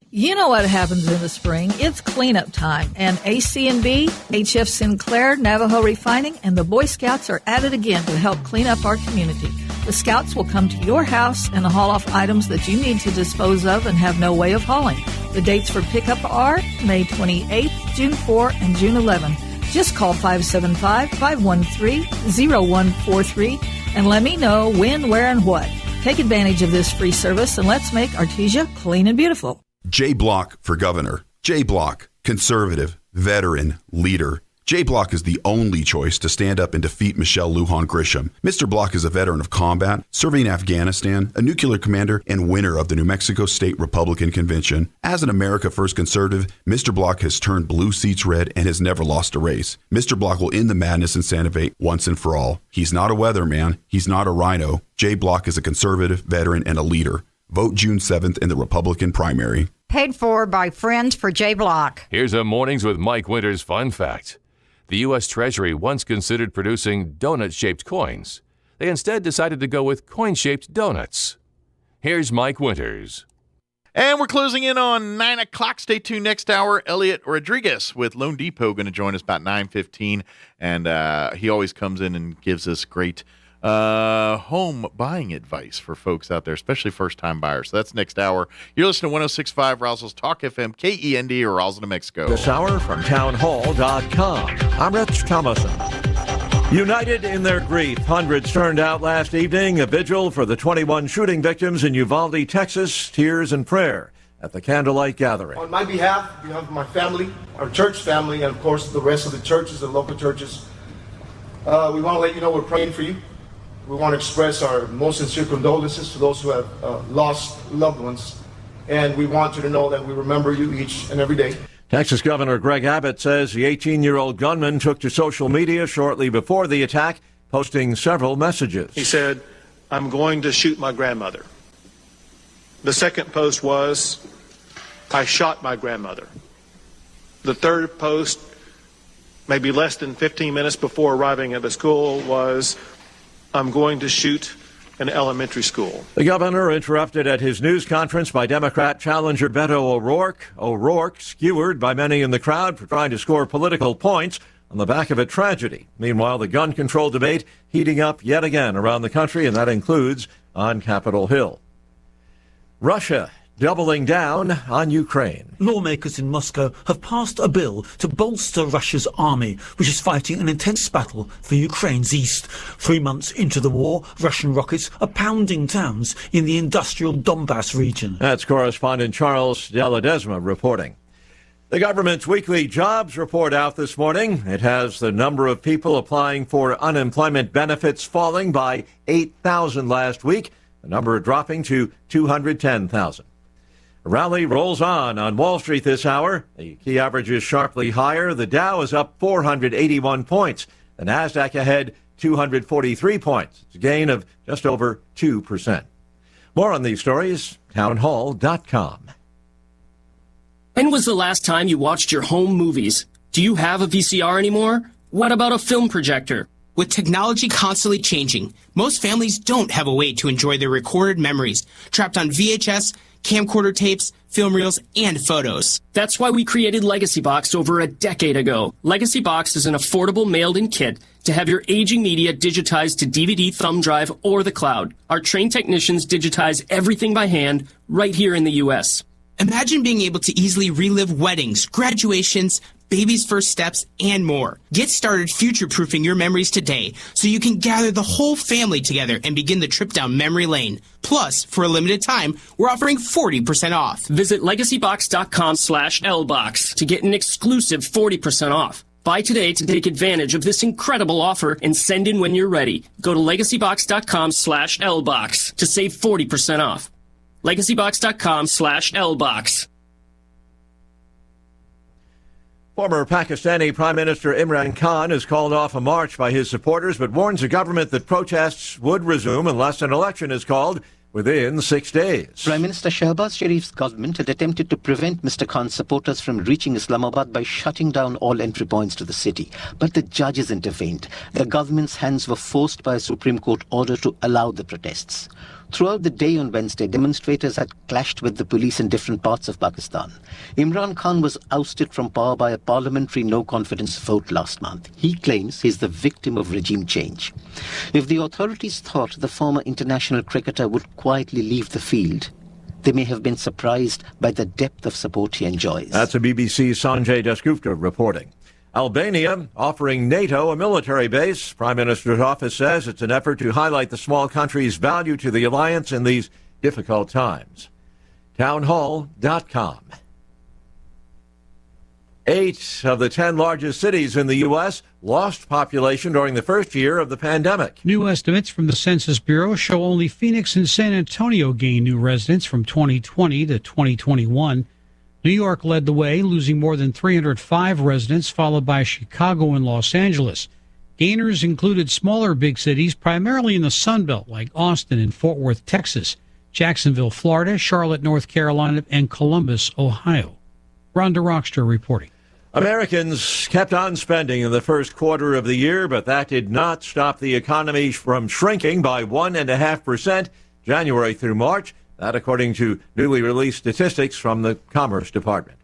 You know what happens in the spring. It's cleanup time. And AC&B, HF Sinclair, Navajo Refining, and the Boy Scouts are at it again to help clean up our community. The Scouts will come to your house and haul off items that you need to dispose of and have no way of hauling. The dates for pickup are May 28th, June 4, and June 11. Just call 575-513-0143 and let me know when, where, and what. Take advantage of this free service and let's make Artesia clean and beautiful. J Block for governor. J Block, conservative, veteran, leader. J Block is the only choice to stand up and defeat Michelle Lujan Grisham. Mr. Block is a veteran of combat, serving in Afghanistan, a nuclear commander, and winner of the New Mexico State Republican Convention. As an America First conservative, Mr. Block has turned blue seats red and has never lost a race. Mr. Block will end the madness in Santa Fe once and for all. He's not a weatherman. He's not a rhino. J Block is a conservative, veteran, and a leader. Vote June 7th in the Republican primary. Paid for by Friends for J Block. Here's a Mornings with Mike Winters fun fact. The U.S. Treasury once considered producing donut-shaped coins. They instead decided to go with coin-shaped donuts. Here's Mike Winters. And we're closing in on 9 o'clock. Stay tuned next hour. Elliot Rodriguez with Loan Depot going to join us about 9:15. And he always comes in and gives us great home buying advice for folks out there, especially first-time buyers. So that's next hour. You're listening to 106.5 Roswell's Talk FM, KEND, or Roswell, New Mexico. This hour from townhall.com. I'm Rich Thomason. United in their grief, hundreds turned out last evening, a vigil for the 21 shooting victims in Uvalde, Texas, tears and prayer at the candlelight gathering. On my behalf of my family, our church family, and of course the rest of the churches and local churches, we want to let you know we're praying for you. We want to express our most sincere condolences to those who have lost loved ones. And we want you to know that we remember you each and every day. Texas Governor Greg Abbott says the 18-year-old gunman took to social media shortly before the attack, posting several messages. He said, "I'm going to shoot my grandmother." The second post was, "I shot my grandmother." The third post, maybe less than 15 minutes before arriving at the school, was, "I'm going to shoot an elementary school." The governor interrupted at his news conference by Democrat challenger Beto O'Rourke. O'Rourke skewered by many in the crowd for trying to score political points on the back of a tragedy. Meanwhile, the gun control debate heating up yet again around the country, and that includes on Capitol Hill. Russia doubling down on Ukraine. Lawmakers in Moscow have passed a bill to bolster Russia's army, which is fighting an intense battle for Ukraine's east. 3 months into the war, Russian rockets are pounding towns in the industrial Donbass region. That's correspondent Charles Deladesma reporting. The government's weekly jobs report out this morning. It has the number of people applying for unemployment benefits falling by 8,000 last week, the number dropping to 210,000. A rally rolls on Wall Street this hour. The key average is sharply higher. The Dow is up 481 points. The Nasdaq ahead 243 points. It's a gain of just over 2%. More on these stories, townhall.com. When was the last time you watched your home movies? Do you have a VCR anymore? What about a film projector? With technology constantly changing, most families don't have a way to enjoy their recorded memories, trapped on VHS, camcorder tapes, film reels, and photos. That's why we created Legacy Box over a decade ago. Legacy Box is an affordable mailed-in kit to have your aging media digitized to DVD, thumb drive, or the cloud. Our trained technicians digitize everything by hand right here in the U.S. Imagine being able to easily relive weddings, graduations, baby's first steps, and more. Get started future-proofing your memories today so you can gather the whole family together and begin the trip down memory lane. Plus, for a limited time, we're offering 40% off. Visit legacybox.com/lbox to get an exclusive 40% off. Buy today to take advantage of this incredible offer and send in when you're ready. Go to legacybox.com/lbox to save 40% off. legacybox.com/lbox. Former Pakistani Prime Minister Imran Khan has called off a march by his supporters, but warns the government that protests would resume unless an election is called within 6 days. Prime Minister Shehbaz Sharif's government had attempted to prevent Mr. Khan's supporters from reaching Islamabad by shutting down all entry points to the city. But the judges intervened. The government's hands were forced by a Supreme Court order to allow the protests. Throughout the day on Wednesday, demonstrators had clashed with the police in different parts of Pakistan. Imran Khan was ousted from power by a parliamentary no-confidence vote last month. He claims he's the victim of regime change. If the authorities thought the former international cricketer would quietly leave the field, they may have been surprised by the depth of support he enjoys. That's a BBC's Sanjay Dasgupta reporting. Albania offering NATO a military base. Prime Minister's office says it's an effort to highlight the small country's value to the alliance in these difficult times. Townhall.com. 8 of the 10 largest cities in the U.S. lost population during the first year of the pandemic. New estimates from the Census Bureau show only Phoenix and San Antonio gained new residents from 2020 to 2021. New York led the way, losing more than 305 residents, followed by Chicago and Los Angeles. Gainers included smaller big cities, primarily in the Sun Belt, like Austin and Fort Worth, Texas, Jacksonville, Florida, Charlotte, North Carolina, and Columbus, Ohio. Rhonda Rockster reporting. Americans kept on spending in the first quarter of the year, but that did not stop the economy from shrinking by 1.5% January through March. That according to newly released statistics from the Commerce Department.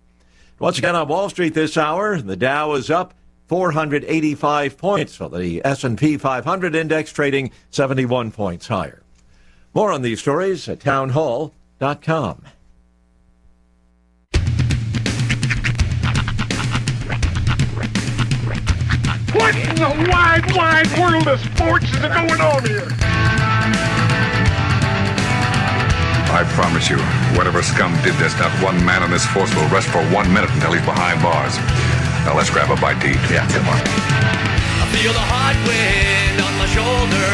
Once again on Wall Street this hour, the Dow is up 485 points, while the S&P 500 index trading 71 points higher. More on these stories at townhall.com. What in the wide, wide world of sports is going on here? I promise you, whatever scum did this, not one man in this force will rest for 1 minute until he's behind bars. Now let's grab a bite to eat. Yeah, come on. I feel the hot wind on my shoulder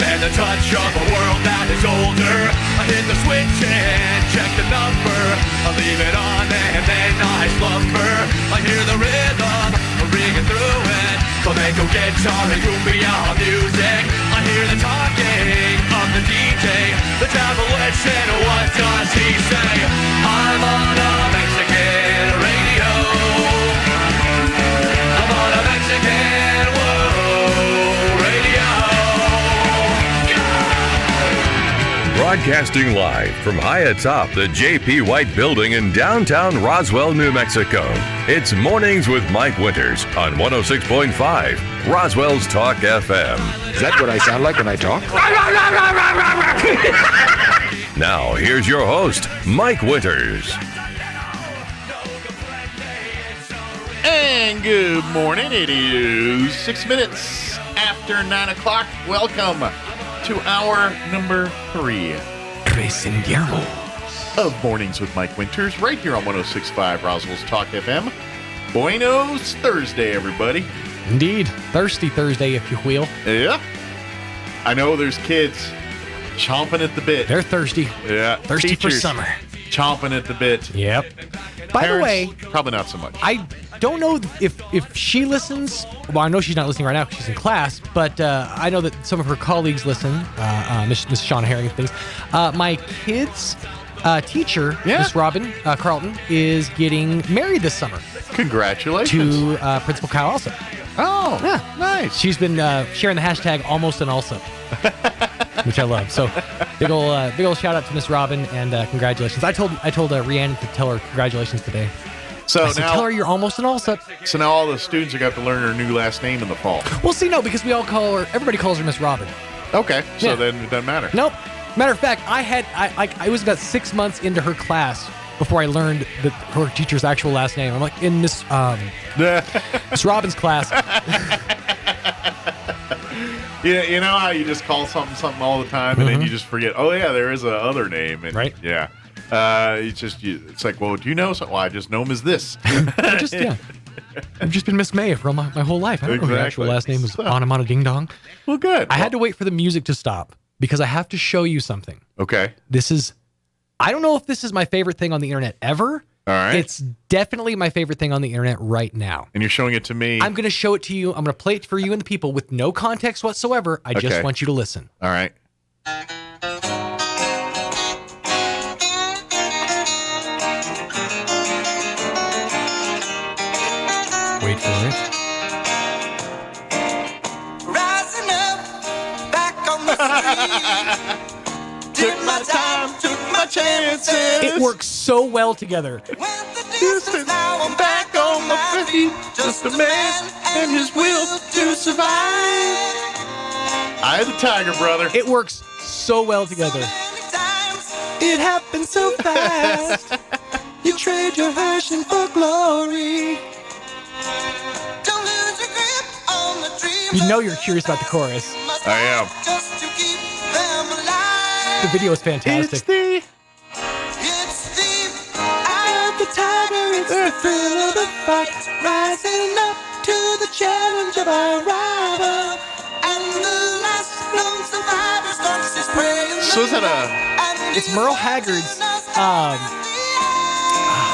and the touch of a world that is older. I hit the switch and check the number. I leave it on and then I slumber. I hear the rhythm ringing through it. Flamenco guitar and cumbia music. I hear the talking of the DJ. The devil witch and what does he say? I'm on a Mexican radio. I'm on a Mexican radio. Broadcasting live from high atop the J.P. White Building in downtown Roswell, New Mexico. It's Mornings with Mike Winters on 106.5 Roswell's Talk FM. Is that what I sound like when I talk? Now, here's your host, Mike Winters. And good morning. It is 6 minutes after 9 o'clock. Welcome to hour number 3 of Mornings with Mike Winters, right here on 106.5 Roswell's Talk FM. Buenos Thursday, everybody. Indeed. Thirsty Thursday, if you will. Yeah. I know there's kids chomping at the bit. They're thirsty. Yeah. Thirsty Teachers for summer. Chomping at the bit. Yep. By the way, probably not so much. I don't know if she listens. Well, I know she's not listening right now because she's in class, but I know that some of her colleagues listen. Miss Shauna Herring and things. My kids' teacher, Miss Robin Carlton, is getting married this summer. Congratulations. To Principal Kyle Alsop. Oh, yeah, nice. She's been sharing the hashtag almost an Alsop, which I love. So big ol' shout out to Miss Robin and congratulations. I told Rhiannon to tell her congratulations today. So I said, now, tell her you're almost an Alsop. So now all the students are going to have to learn her new last name in the fall. Well, see, no, because we all call her. Everybody calls her Miss Robin. Okay, so Yeah. then it doesn't matter. Nope. Matter of fact, I was about 6 months into her class before I learned that her teacher's actual last name. I'm like in Miss Robin's class. Yeah, you know how you just call something all the time, and then you just forget. Oh yeah, there is a other name, and right? Yeah, it's like, well, do you know something? Well, I just know him as this. I've just been Miss May for my whole life. I don't know her actual last name was Anamana Ding Dong. Well, good. I had to wait for the music to stop because I have to show you something. Okay. I don't know if this is my favorite thing on the internet ever. All right. It's definitely my favorite thing on the internet right now. And you're showing it to me. I'm going to show it to you. I'm going to play it for you and the people with no context whatsoever. I just want you to listen. All right. Wait for it. Rising up, back on the street. Took my time, took my chances. It works so well together. Distance, now I'm back on my feet. Just a man and his will to survive. Eye of the tiger, brother. It works so well together. It happened so fast. You trade your passion for glory. Don't lose your grip on the dream. You know you're curious about the chorus. I am. Just to keep them alive. The video is fantastic. It's the eye of the tiger. It's the thrill of the fight. Rising up to the challenge of our rival. And the last known survivor starts his prey. So is that It's Merle Haggard's.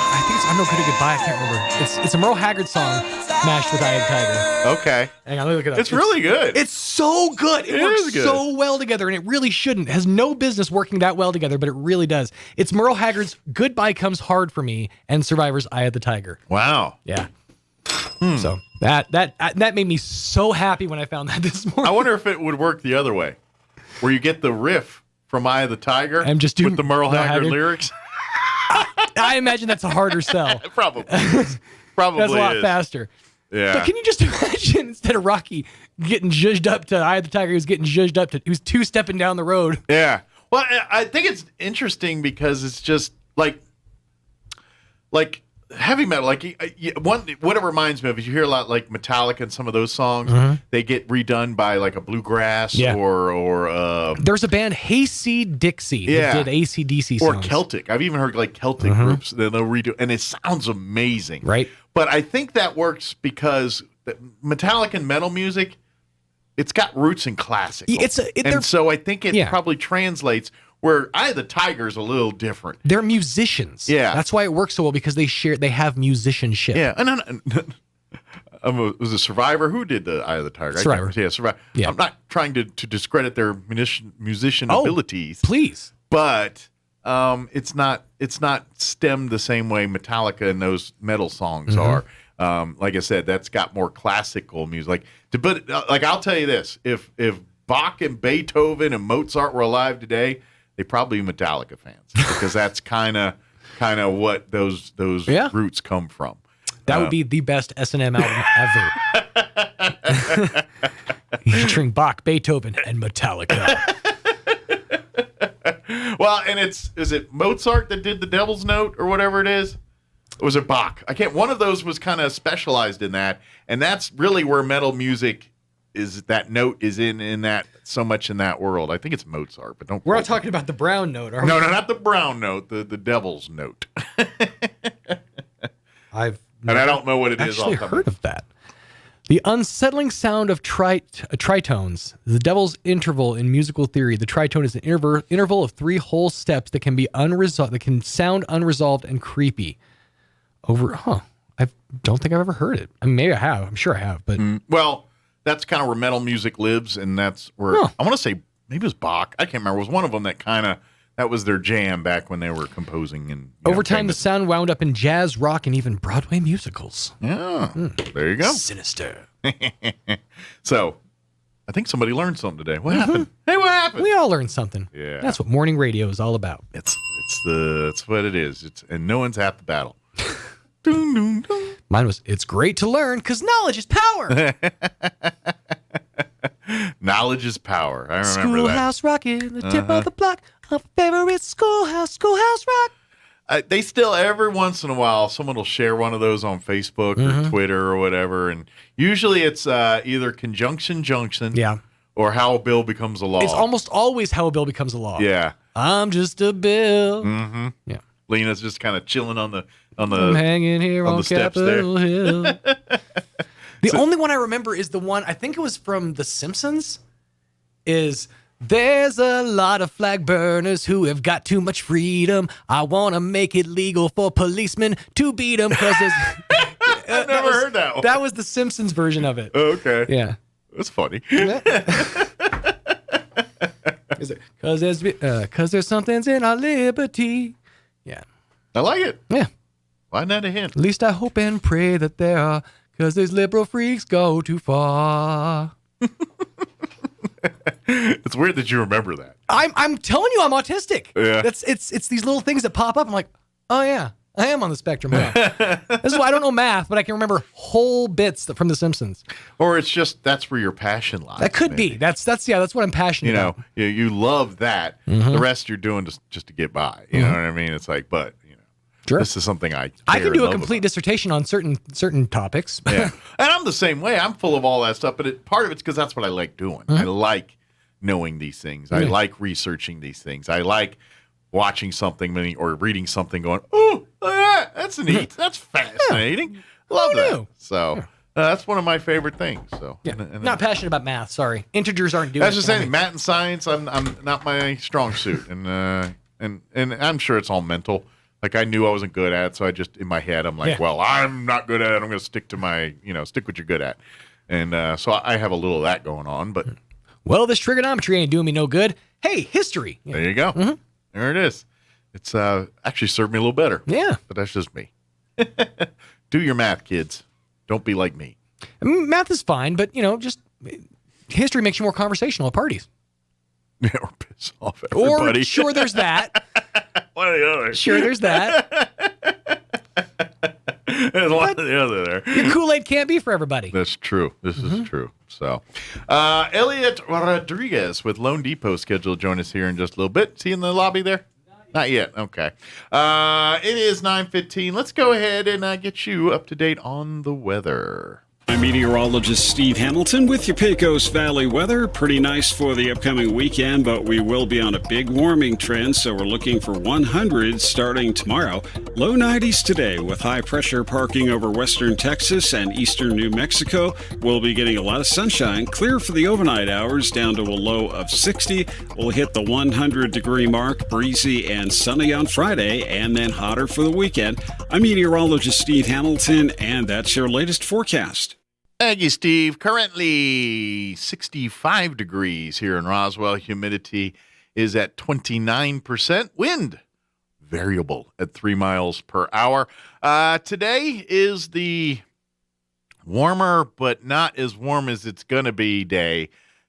I think it's I'm No Good at Goodbye. I can't remember. It's a Merle Haggard song mashed with Eye of the Tiger. Okay. Hang on, let me look it up. It's really good. It's so good. It works is good. so well together, and it really shouldn't. It has no business working that well together, but it really does. It's Merle Haggard's Goodbye Comes Hard for Me and Survivor's Eye of the Tiger. Wow. Yeah. So that made me so happy when I found that this morning. I wonder if it would work the other way, where you get the riff from Eye of the Tiger with the Merle Haggard lyrics. I imagine that's a harder sell. Probably That's a lot is. faster. Yeah. But can you just imagine instead of Rocky getting zhuzhed up to Eye of the Tiger, he was getting zhuzhed up to, he was two-stepping down the road. Yeah. Well, I think it's interesting because it's just like heavy metal. What it reminds me of is you hear a lot like Metallica and some of those songs. They get redone by like a bluegrass or there's a band Hayseed Dixie that did AC/DC songs. Or Celtic. I've even heard like Celtic groups that they'll redo, and it sounds amazing. Right. But I think that works because Metallica and metal music, it's got roots in classical. So I think it probably translates. Where Eye of the Tiger is a little different. They're musicians. Yeah. That's why it works so well, because they have musicianship. Yeah. And was a Survivor? Who did the Eye of the Tiger? Survivor. Yeah, Survivor. Yeah. I'm not trying to discredit their musician abilities. Please. But it's not stemmed the same way Metallica and those metal songs are. Like I said, that's got more classical music. But I'll tell you this: if Bach and Beethoven and Mozart were alive today, they probably be Metallica fans, because that's kind of what those roots come from. That would be the best S&M album ever. Featuring Bach, Beethoven, and Metallica. Well, and is it Mozart that did the Devil's Note or whatever it is? Or was it Bach? One of those was kind of specialized in that, and that's really where metal music is. That note is in that so much in that world. I think it's Mozart, but We're not talking about the brown note, are we? No, not the brown note. The Devil's Note. I don't know what it is. I've actually heard of that. The unsettling sound of tritones. The devil's interval in musical theory. The tritone is an interval of 3 whole steps that can be unresolved. That can sound unresolved and creepy. I don't think I've ever heard it. I mean, maybe I have. I'm sure I have. But well, that's kind of where metal music lives, and that's where I want to say maybe it was Bach. I can't remember. It was one of them that was their jam back when they were composing. And over time, the sound wound up in jazz, rock, and even Broadway musicals. Yeah, there you go. Sinister. So, I think somebody learned something today. What happened? Hey, what happened? We all learned something. Yeah, that's what morning radio is all about. That's what it is. And no one's half the battle. Mine was, it's great to learn because knowledge is power. Knowledge is power. I remember Schoolhouse rockin', the tip of the block, our favorite schoolhouse rock. They still, every once in a while, someone will share one of those on Facebook or Twitter or whatever. And usually it's either Conjunction Junction or How a Bill Becomes a Law. It's almost always How a Bill Becomes a Law. Yeah. I'm just a bill. Mm-hmm. Yeah. Lena's just kind of chilling on the I'm hanging here on the steps Capitol there. Hill. The only one I remember is the one, I think it was from The Simpsons, is there's a lot of flag burners who have got too much freedom. I want to make it legal for policemen to beat them because I've never heard that one. That was the Simpsons version of it. Oh, okay. Yeah. That's funny. Because there's something's in our liberty. Yeah. I like it. Yeah. Find that a hint. At least I hope and pray that there are, because these liberal freaks go too far. It's weird that you remember that. I'm telling you, I'm autistic. Yeah. It's these little things that pop up. I'm like, oh yeah, I am on the spectrum. Yeah. This is why I don't know math, but I can remember whole bits from The Simpsons. Or it's just that's where your passion lies. That could be. That's what I'm passionate about. You love that. Mm-hmm. The rest you're doing just to get by. You know what I mean? It's like, but sure. This is something I can do a complete about. dissertation on certain topics. Yeah, and I'm the same way. I'm full of all that stuff, but part of it's because that's what I like doing. Mm-hmm. I like knowing these things. I like researching these things. I like watching something or reading something going, oh, that's neat. That's fascinating. Love that. So that's one of my favorite things. So not passionate about math. Sorry, integers aren't doing. That's just saying, math and science. I'm not my strong suit, and I'm sure it's all mental. Like I knew I wasn't good at it, so I just in my head I'm like, well, I'm not good at it. I'm going to stick to my, stick what you're good at, and so I have a little of that going on. But this trigonometry ain't doing me no good. Hey, history. There you go. Mm-hmm. There it is. It's actually served me a little better. Yeah, but that's just me. Do your math, kids. Don't be like me. Math is fine, but just history makes you more conversational at parties. Yeah, or piss off everybody. Or sure, there's that. One or the other. Sure, there's that. There's one or the other there. Your Kool-Aid can't be for everybody. That's true. This is true. So, Elliot Rodriguez with Lone Depot scheduled to join us here in just a little bit. Is he in the lobby there? Not yet. Okay. It is 9:15. Let's go ahead and get you up to date on the weather. I'm meteorologist Steve Hamilton with your Pecos Valley weather. Pretty nice for the upcoming weekend, but we will be on a big warming trend, so we're looking for 100 starting tomorrow. Low 90s today with high pressure parking over western Texas and eastern New Mexico. We'll be getting a lot of sunshine, clear for the overnight hours down to a low of 60. We'll hit the 100-degree mark, breezy and sunny on Friday, and then hotter for the weekend. I'm meteorologist Steve Hamilton, and that's your latest forecast. Thank you, Steve. Currently 65 degrees here in Roswell. Humidity is at 29%. Wind variable at 3 miles per hour. Today is the warmer, but not as warm as it's going to be day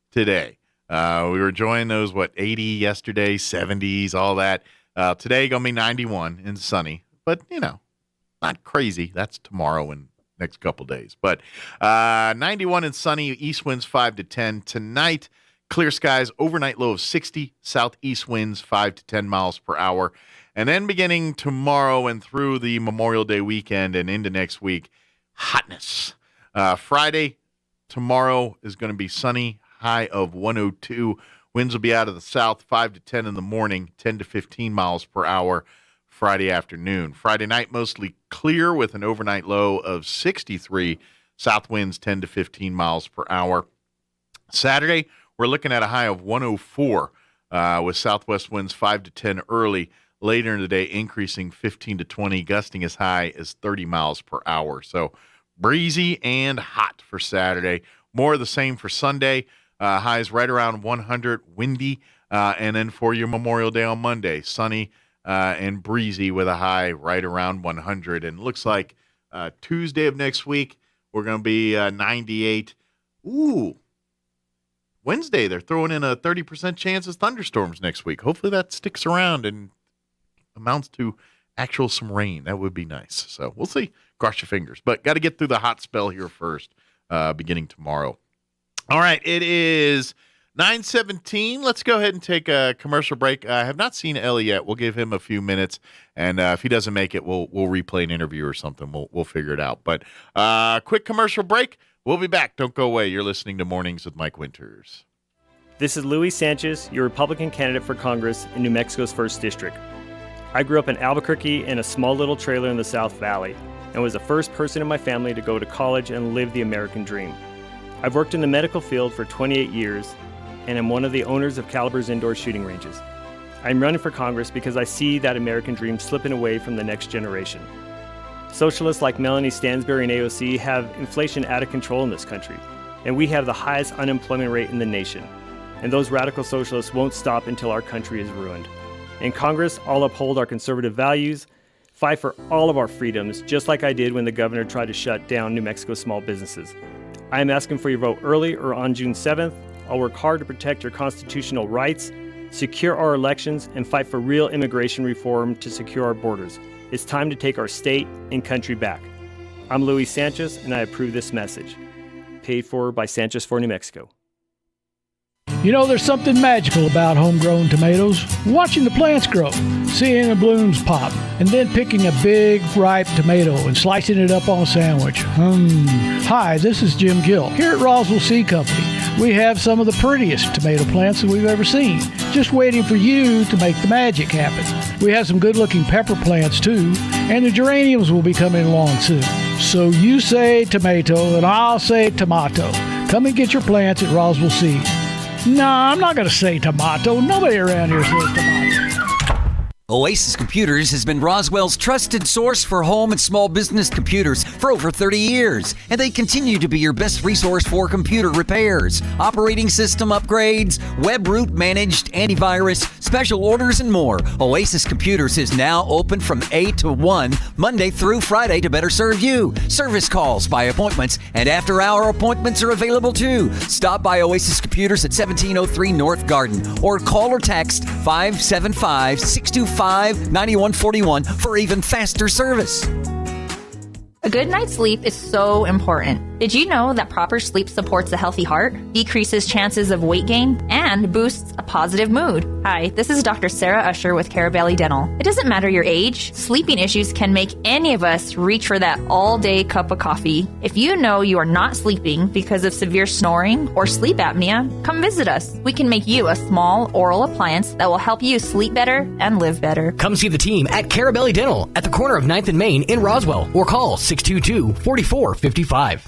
today. We were enjoying those, 80 yesterday, 70s, all that. Today going to be 91 and sunny, but, not crazy. That's tomorrow and next couple days. But 91 and sunny, east winds 5 to 10. Tonight, clear skies, overnight low of 60, southeast winds 5 to 10 miles per hour. And then beginning tomorrow and through the Memorial Day weekend and into next week, hotness. Friday, tomorrow is going to be sunny, high of 102. Winds will be out of the south 5 to 10 in the morning, 10 to 15 miles per hour. Friday afternoon. Friday night, mostly clear with an overnight low of 63. South winds 10 to 15 miles per hour. Saturday, we're looking at a high of 104 with southwest winds 5 to 10 early. Later in the day, increasing 15 to 20, gusting as high as 30 miles per hour. So breezy and hot for Saturday. More of the same for Sunday. Highs right around 100, windy. And then for your Memorial Day on Monday, sunny and breezy with a high right around 100. And it looks like Tuesday of next week, we're going to be 98. Ooh. Wednesday, they're throwing in a 30% chance of thunderstorms next week. Hopefully that sticks around and amounts to actual some rain. That would be nice. So we'll see. Cross your fingers. But got to get through the hot spell here first, beginning tomorrow. All right, it is 9:17. Let's go ahead and take a commercial break. I have not seen Ellie yet. We'll give him a few minutes, and if he doesn't make it, we'll replay an interview or something. We'll figure it out. But quick commercial break. We'll be back. Don't go away. You're listening to Mornings with Mike Winters. This is Luis Sanchez, your Republican candidate for Congress in New Mexico's 1st District. I grew up in Albuquerque in a small little trailer in the South Valley and was the first person in my family to go to college and live the American dream. I've worked in the medical field for 28 years and am one of the owners of Caliber's indoor shooting ranges. I'm running for Congress because I see that American dream slipping away from the next generation. Socialists like Melanie Stansberry and AOC have inflation out of control in this country, and we have the highest unemployment rate in the nation. And those radical socialists won't stop until our country is ruined. In Congress, I'll uphold our conservative values, fight for all of our freedoms, just like I did when the governor tried to shut down New Mexico's small businesses. I am asking for your vote early or on June 7th. I'll work hard to protect your constitutional rights, secure our elections, and fight for real immigration reform to secure our borders. It's time to take our state and country back. I'm Luis Sanchez, and I approve this message. Paid for by Sanchez for New Mexico. You know, there's something magical about homegrown tomatoes. Watching the plants grow, seeing the blooms pop, and then picking a big, ripe tomato and slicing it up on a sandwich. Hi, this is Jim Gill. Here at Roswell Seed Company, we have some of the prettiest tomato plants that we've ever seen, just waiting for you to make the magic happen. We have some good-looking pepper plants, too, and the geraniums will be coming along soon. So you say tomato, and I'll say tomato. Come and get your plants at Roswell Seed. No, I'm not going to say tomato. Nobody around here says tomato. Oasis Computers has been Roswell's trusted source for home and small business computers for over 30 years, and they continue to be your best resource for computer repairs, operating system upgrades, web root managed, antivirus, special orders, and more. Oasis Computers is now open from 8 to 1, Monday through Friday to better serve you. Service calls by appointments and after-hour appointments are available too. Stop by Oasis Computers at 1703 North Garden or call or text 575-625-9141 for even faster service. A good night's sleep is so important. Did you know that proper sleep supports a healthy heart, decreases chances of weight gain, and boosts a positive mood? Hi, this is Dr. Sarah Usher with Carabelli Dental. It doesn't matter your age, sleeping issues can make any of us reach for that all-day cup of coffee. If you know you are not sleeping because of severe snoring or sleep apnea, come visit us. We can make you a small oral appliance that will help you sleep better and live better. Come see the team at Carabelli Dental at the corner of 9th and Main in Roswell or call 622-4455.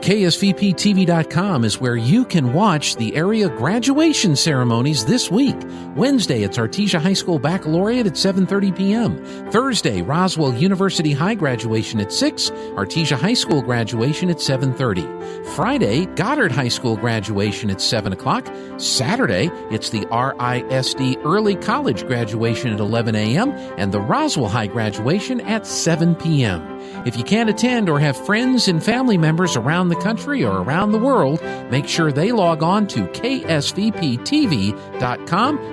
KSVPTV.com is where you can watch the area graduation ceremonies this week. Wednesday, it's Artesia High School Baccalaureate at 7:30 p.m. Thursday, Roswell University High graduation at 6, Artesia High School graduation at 7:30. Friday, Goddard High School graduation at 7 o'clock. Saturday, it's the RISD Early College graduation at 11 a.m. and the Roswell High graduation at 7 p.m. If you can't attend or have friends and family members around the country or around the world, make sure they log on to ksvptv.com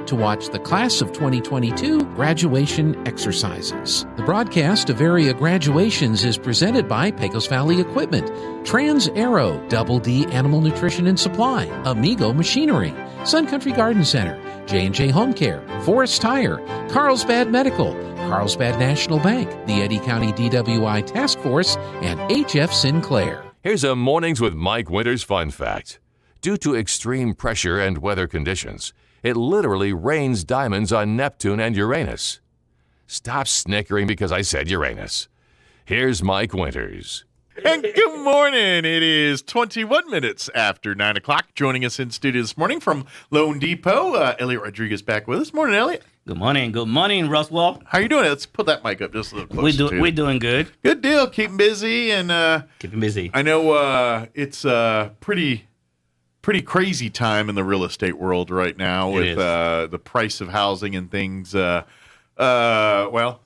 to watch the Class of 2022 graduation exercises. The broadcast of area graduations is presented by Pecos Valley Equipment, Trans Aero, Double D Animal Nutrition and Supply, Amigo Machinery, Sun Country Garden Center, J&J Home Care, Forest Tire, Carlsbad Medical, Carlsbad National Bank, the Eddy County DWI Task Force, and HF Sinclair. Here's a Mornings with Mike Winters fun fact. Due to extreme pressure and weather conditions, it literally rains diamonds on Neptune and Uranus. Stop snickering because I said Uranus. Here's Mike Winters. And good morning. It is 21 minutes after 9 o'clock. Joining us in studio this morning from Lone Depot, Elliot Rodriguez back with us. Morning, Elliot. Good morning. Good morning, Roswell. How you doing? Let's put that mic up just a little closer. We're doing good. Good deal. Keeping busy and keeping busy. I know it's a pretty crazy time in the real estate world right now with the price of housing and things. Well,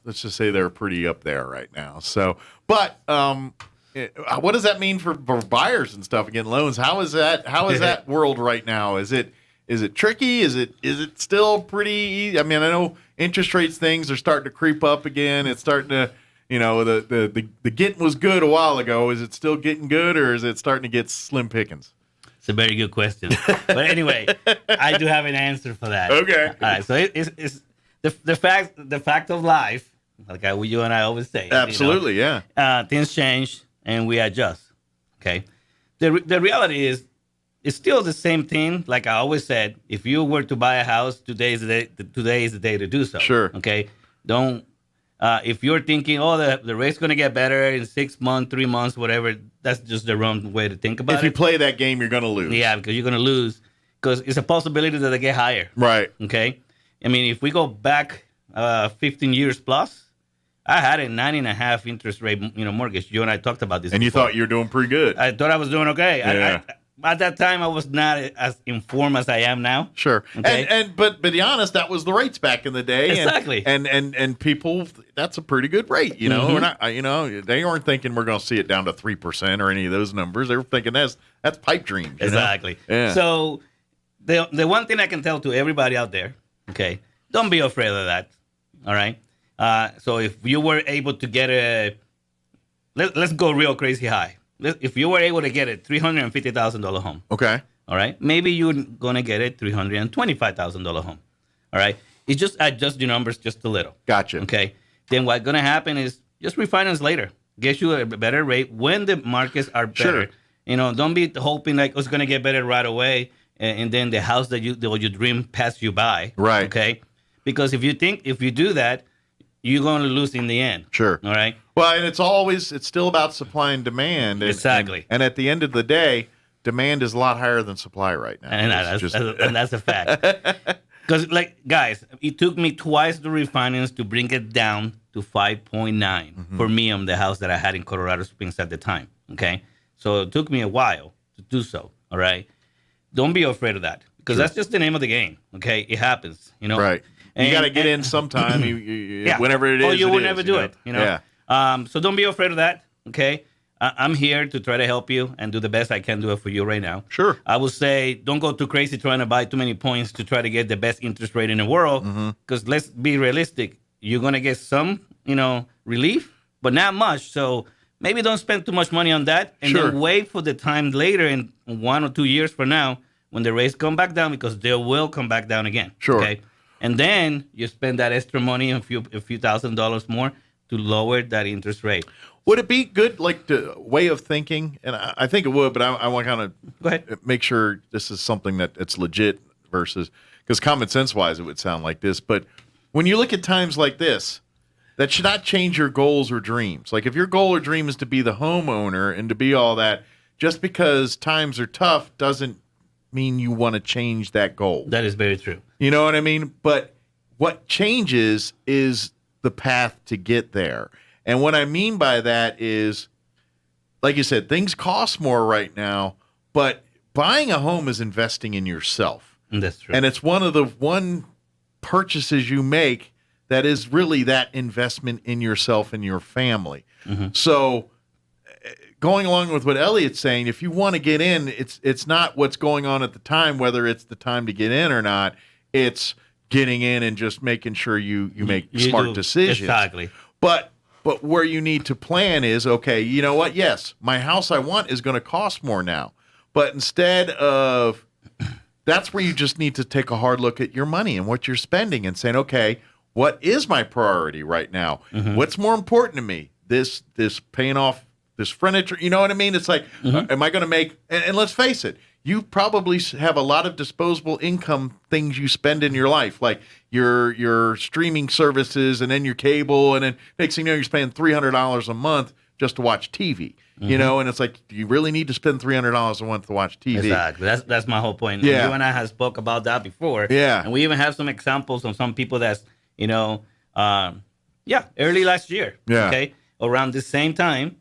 let's just say they're pretty up there right now. So, but what does that mean for buyers and stuff getting loans? How is that world right now? Is it tricky? Is it still pretty easy? I mean, I know interest rates things are starting to creep up again. It's starting to, the getting was good a while ago. Is it still getting good, or is it starting to get slim pickings? It's a very good question. But anyway, I do have an answer for that. Okay. All right. So it's the fact of life, like you and I always say. Absolutely, yeah. Things change and we adjust. Okay. The reality is, it's still the same thing. Like I always said, if you were to buy a house, today is the day to do so. Sure. Okay. Don't. If you're thinking, the rate's going to get better in 6 months, 3 months, whatever, that's just the wrong way to think about it. If you play that game, you're going to lose. Yeah, because you're going to lose. Because it's a possibility that they get higher. Right. Okay. I mean, if we go back 15 years plus, I had a 9.5 interest rate, mortgage. You and I talked about this. And before. You thought you were doing pretty good. I thought I was doing okay. Yeah. At that time, I was not as informed as I am now. Sure. Okay? But be honest, that was the rates back in the day. Exactly. And people, that's a pretty good rate. Mm-hmm. We're not. They weren't thinking we're going to see it down to 3% or any of those numbers. They were thinking that's pipe dreams. Exactly. Yeah. So the one thing I can tell to everybody out there, okay, don't be afraid of that. All right. So if you were able to get let's go real crazy high. If you were able to get a $350,000 home. Okay. All right. Maybe you're going to get a $325,000 home. All right. It just adjust your numbers just a little. Gotcha. Okay. Then what's going to happen is just refinance later. Get you a better rate when the markets are better. Sure. Don't be hoping like it's going to get better right away, and then the house that you dream pass you by. Right. Okay. Because if you do that, you're going to lose in the end. Sure. All right. Well, and it's still about supply and demand. Exactly. And at the end of the day, demand is a lot higher than supply right now. And that's a fact. Because, guys, it took me twice to refinance to bring it down to 5.9 for me on the house that I had in Colorado Springs at the time. Okay. So it took me a while to do so. All right. Don't be afraid of that, because that's just the name of the game. Okay. It happens. Right. You got to get in sometime. Whenever it is. Or you will never do it. Yeah. So don't be afraid of that. Okay. I'm here to try to help you and do the best I can do it for you right now. Sure. I would say don't go too crazy trying to buy too many points to try to get the best interest rate in the world. Because let's be realistic. You're going to get some, relief, but not much. So maybe don't spend too much money on that, and then wait for the time later in 1 or 2 years from now when the rates come back down, because they will come back down again. Sure. Okay. And then you spend that extra money, a few $1,000s more, to lower that interest rate. Would it be good, the way of thinking? And I think it would, but I want to kind of go ahead, make sure this is something that it's legit versus, because common sense wise it would sound like this. But when you look at times like this, that should not change your goals or dreams. Like if your goal or dream is to be the homeowner and to be all that, just because times are tough doesn't mean you want to change that goal. That is very true. You know what I mean? But what changes is the path to get there. And what I mean by that is, like you said, things cost more right now, but buying a home is investing in yourself. That's true. And it's one of the purchases you make that is really that investment in yourself and your family. So going along with what Elliot's saying, if you want to get in, it's not what's going on at the time, whether it's the time to get in or not. It's getting in and just making sure you make smart decisions. Exactly. But where you need to plan is, okay, you know what? Yes, my house I want is going to cost more now. But instead of, that's where you just need to take a hard look at your money and what you're spending and saying, okay, what is my priority right now? What's more important to me? This paying off this furniture, you know what I mean? It's like, am I going to make, and let's face it, you probably have a lot of disposable income things you spend in your life, like your streaming services and then your cable, and then next thing you know, you're spending $300 a month just to watch TV, you know, and it's like, do you really need to spend $300 a month to watch TV? Exactly. That's my whole point. Yeah. And you and I have spoke about that before. Yeah. And we even have some examples of some people that's, early last year. Yeah. Okay. Around the same time,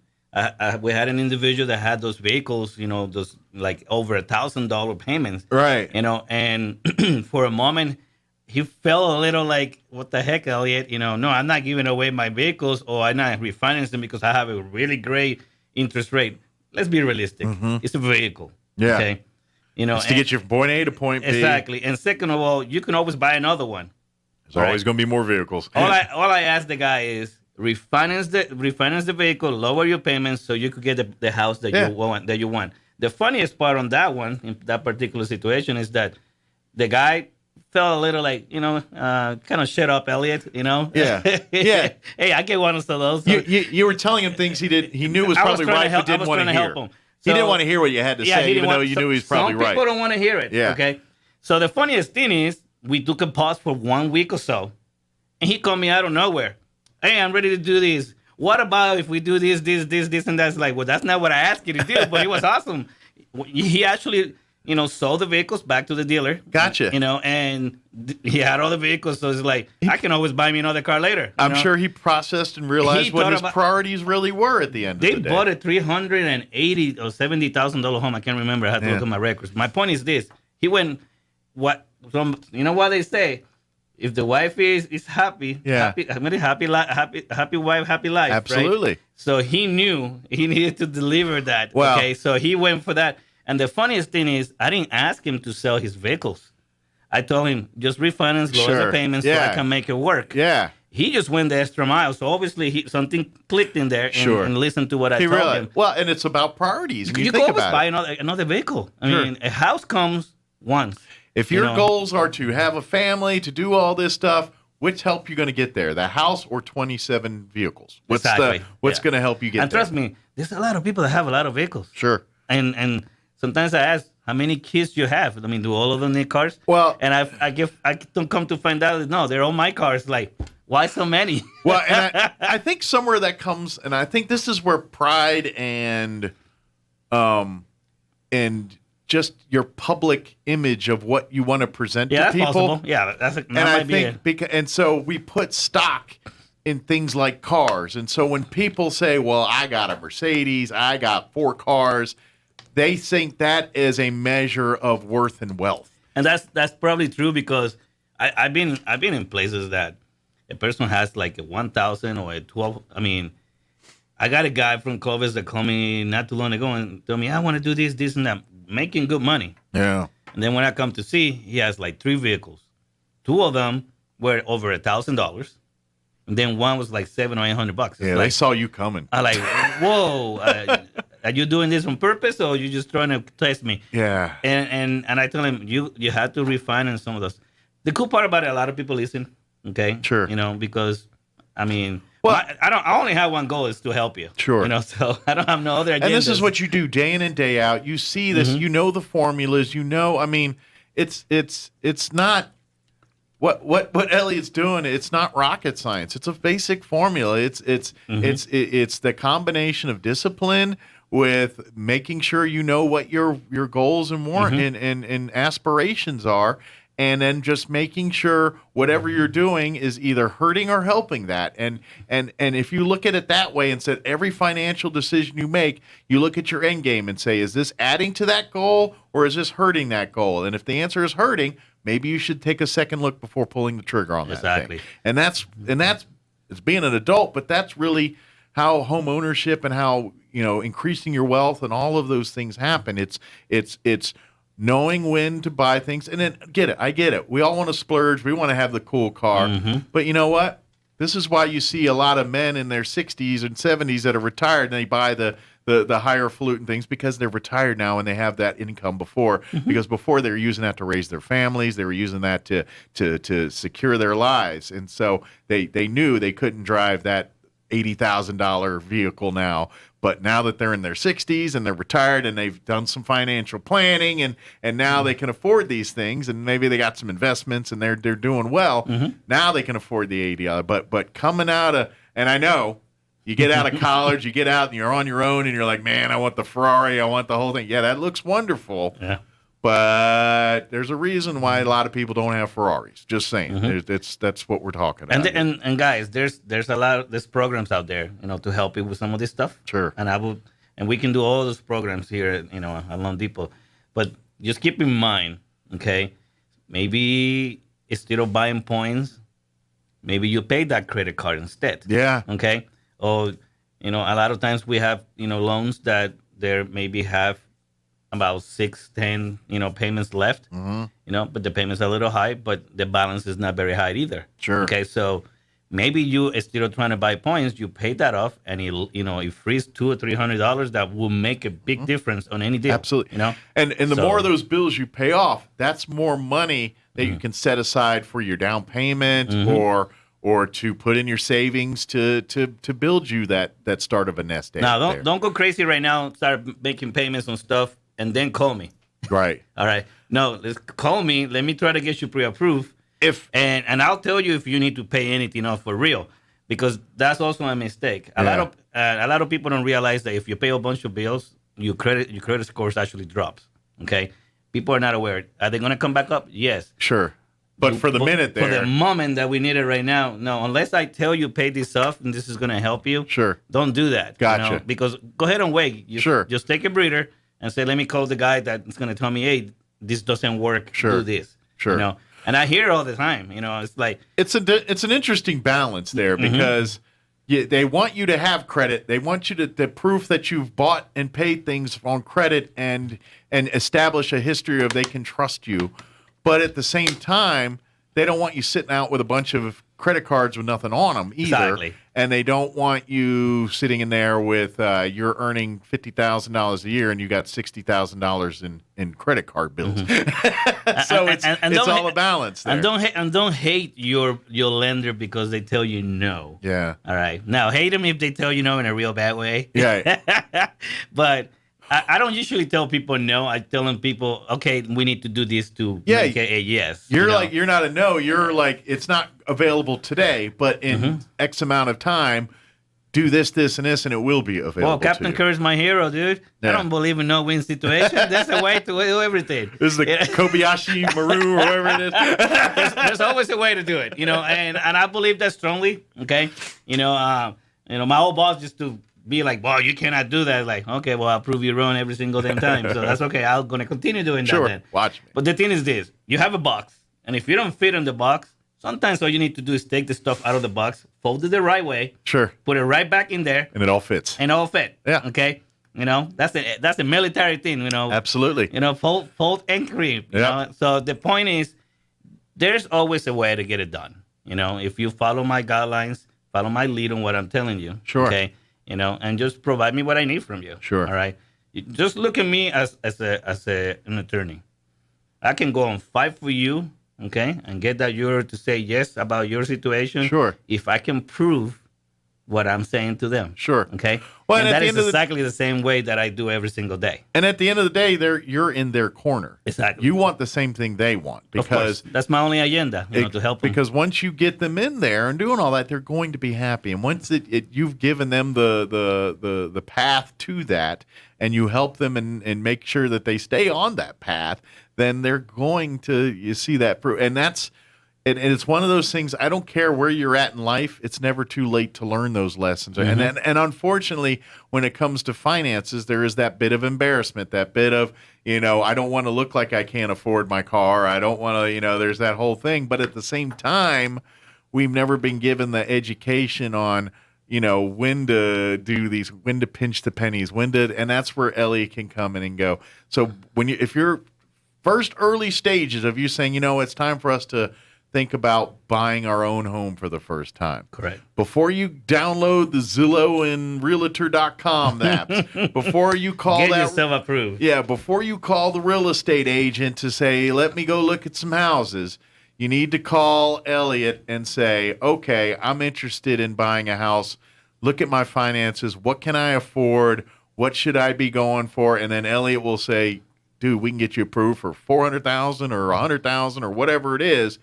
we had an individual that had those vehicles, those like over $1,000 payments. Right. And for a moment, he felt a little like, what the heck, Elliot? No, I'm not giving away my vehicles, or I'm not refinancing them because I have a really great interest rate. Let's be realistic. It's a vehicle. Yeah. Okay. It's to get you from point A to point B. Exactly. And second of all, you can always buy another one. There's always going to be more vehicles. All I ask the guy is refinance the vehicle, lower your payments so you could get the house that you want. The funniest part on that one, in that particular situation, is that the guy felt a little like, kind of shut up, Elliot, Yeah. Yeah. Hey, I get one of those. So, you were telling him things he knew was probably right, but didn't want to hear. He didn't want to hear what you had to say, even though you knew he was probably right. Some people don't want to hear it. Yeah. Okay. So the funniest thing is, we took a pause for 1 week or so, and he called me out of nowhere. Hey, I'm ready to do this. What about if we do this, and that's like, well, that's not what I asked you to do, but it was awesome. He actually, sold the vehicles back to the dealer. Gotcha. And he had all the vehicles, so it's like, I can always buy me another car later. I'm sure he processed and realized what his priorities really were at the end of the day. They bought a $380,000 or $70,000 home. I can't remember. I had to look at my records. My point is this. He went, what they say? If the wife is happy, happy wife, happy life. Absolutely. Right? So he knew he needed to deliver that. Well, okay, so he went for that. And the funniest thing is, I didn't ask him to sell his vehicles. I told him, just refinance, lower the payments so I can make it work. Yeah. he just went the extra mile. So obviously something clicked in there and listened to what I told him. Well, and it's about priorities. You think can always about buy it. another vehicle. I Sure. mean, a house comes once. If your goals are to have a family, to do all this stuff, which help you going to get there? The house or 27 vehicles? What's going to help you get there? And trust me, there's a lot of people that have a lot of vehicles. Sure. And sometimes I ask, how many kids you have? I mean, do all of them need cars? Well, and I don't come to find out that no, they're all my cars. Like, why so many? Well, and I think somewhere that comes, and I think this is where pride and just your public image of what you want to present to that's people. Possible. Yeah, and so we put stock in things like cars. And so when people say, well, I got a Mercedes, I got 4 cars, they think that is a measure of worth and wealth. And that's probably true because I've been in places that a person has like a 1,000 or a 12. I mean, I got a guy from Clovis that called me not too long ago and told me, I want to do this, and that, making good money. Yeah. And then when I come to see, he has like 3 vehicles. 2 of them were over $1,000. And then one was like $700 or $800. Yeah, they saw you coming. I'm like, whoa, are you doing this on purpose or are you just trying to test me? Yeah. And I tell him, you have to refine some of those. The cool part about it, a lot of people listen. Okay. Sure. Because I mean, I only have one goal is to help you. Sure. So I don't have no other agendas. And this is what you do day in and day out. You see this, you know the formulas, I mean, it's not what Elliot's doing. It's not rocket science. It's a basic formula. It's the combination of discipline with making sure you know what your goals and and aspirations are. And then just making sure whatever you're doing is either hurting or helping that. And if you look at it that way and said every financial decision you make, you look at your end game and say, is this adding to that goal or is this hurting that goal? And if the answer is hurting, maybe you should take a second look before pulling the trigger on that thing. And that's it's being an adult, but that's really how home ownership and how increasing your wealth and all of those things happen. It's knowing when to buy things, and then I get it. We all want to splurge. We want to have the cool car. But you know what? This is why you see a lot of men in their 60s and 70s that are retired, and they buy the higher falutin things because they're retired now and they have that income before. Because before they were using that to raise their families, they were using that to secure their lives, and so they knew they couldn't drive that $80,000 vehicle now. But now that they're in their 60s and they're retired and they've done some financial planning and now they can afford these things, and maybe they got some investments and they're doing well. Now they can afford the $80. But coming out of, and I know you get out of college, you get out and you're on your own and you're like, man, I want the Ferrari, I want the whole thing. Yeah, that looks wonderful. Yeah. But there's a reason why a lot of people don't have Ferraris. Just saying, that's what we're talking about. And guys, there's a lot of programs out there, to help you with some of this stuff. Sure. And we can do all those programs here, at Lone Depot. But just keep in mind, okay, maybe instead of buying points, maybe you pay that credit card instead. Yeah. Okay. Or a lot of times we have loans that there maybe have about 6-10 payments left, but the payments are a little high, but the balance is not very high either. Sure. Okay, so maybe you, instead of trying to buy points, you pay that off, and it frees $200 or $300 that will make a big difference on any deal. Absolutely. And the more of those bills you pay off, that's more money that you can set aside for your down payment or to put in your savings to build you that start of a nest egg. Now don't go crazy right now. Start making payments on stuff. And then call me. Right. All right. No, call me. Let me try to get you pre-approved. And I'll tell you if you need to pay anything off for real, because that's also a mistake. A lot of people don't realize that if you pay a bunch of bills, your credit scores actually drops. Okay. People are not aware. Are they going to come back up? Yes. Sure. But for the minute there, for the moment that we need it right now, no. Unless I tell you pay this off and this is going to help you. Sure. Don't do that. Gotcha. Because go ahead and wait. Just take a breather. And say, let me call the guy that's going to tell me, hey, this doesn't work. Sure. Do this. Sure. And I hear it all the time. It's like it's an interesting balance there because they want you to have credit. They want you to the proof that you've bought and paid things on credit and establish a history of they can trust you. But at the same time, they don't want you sitting out with a bunch of credit cards with nothing on them either. Exactly. And they don't want you sitting in there with you're earning $50,000 a year and you got $60,000 in credit card bills. So it's all a balance there. And don't hate your lender because they tell you no. Yeah. All right. Now hate them if they tell you no in a real bad way. Yeah. But I don't usually tell people no. I tell them people, okay, we need to do this to make it a yes. You're like, you're not a no. You're like, it's not available today, but in X amount of time, do this, this, and this, and it will be available. Well, Captain Kerr's my hero, dude. Yeah. I don't believe in no-win situation. There's a way to do everything. This is the Kobayashi Maru or whatever it is. There's always a way to do it, and I believe that strongly. Okay, my old boss used to be like, well, you cannot do that. Like, okay, well, I'll prove you wrong every single damn time. So that's okay. I'm going to continue doing that then. Watch me. But the thing is this. You have a box. And if you don't fit in the box, sometimes all you need to do is take the stuff out of the box, fold it the right way. Sure. Put it right back in there. And it all fits. And it all fit. Yeah. Okay? That's a military thing, Absolutely. Fold and cream. So the point is, there's always a way to get it done. If you follow my guidelines, follow my lead on what I'm telling you. Sure. Okay? And just provide me what I need from you. Sure. All right. Just look at me as an attorney. I can go and fight for you, okay, and get that juror to say yes about your situation. Sure. If I can prove what I'm saying to them. Sure. Okay. Well, and at that the is end of exactly the same way that I do every single day. And at the end of the day, you're in their corner. Exactly. You want the same thing they want because of course. That's my only agenda, to help them. Because once you get them in there and doing all that, they're going to be happy. And once you've given them the path to that, and you help them and make sure that they stay on that path, then they're going to see that fruit. And that's. And it's one of those things, I don't care where you're at in life, it's never too late to learn those lessons. Mm-hmm. And unfortunately, when it comes to finances, there is that bit of embarrassment, that bit of, I don't want to look like I can't afford my car. I don't want to, there's that whole thing. But at the same time, we've never been given the education on, when to do these, when to pinch the pennies, and that's where Ellie can come in and go. So if you're first early stages of you saying, it's time for us to think about buying our own home for the first time. Correct. Before you download the Zillow and Realtor.com apps, before you call Get yourself approved. Yeah, before you call the real estate agent to say, let me go look at some houses, you need to call Elliot and say, okay, I'm interested in buying a house. Look at my finances. What can I afford? What should I be going for? And then Elliot will say, dude, we can get you approved for $400,000 or $100,000 or whatever it is.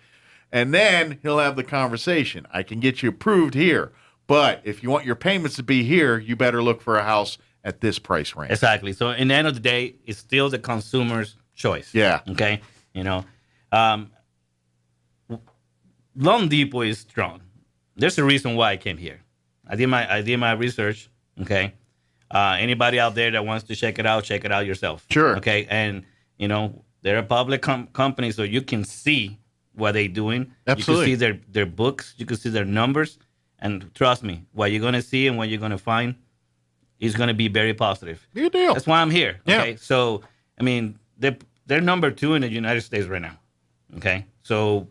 And then he'll have the conversation. I can get you approved here, but if you want your payments to be here, you better look for a house at this price range. Exactly. So in the end of the day, it's still the consumer's choice. Yeah. Okay. Loan Depot is strong. There's a reason why I came here. I did my research. Okay. Anybody out there that wants to check it out yourself. Sure. Okay. And they're a public company, so you can see what they're doing. Absolutely. You can see their books. You can see their numbers. And trust me, what you're going to see and what you're going to find is going to be very positive. Good deal. That's why I'm here. Yeah. Okay. So, they're number 2 in the United States right now. Okay. So,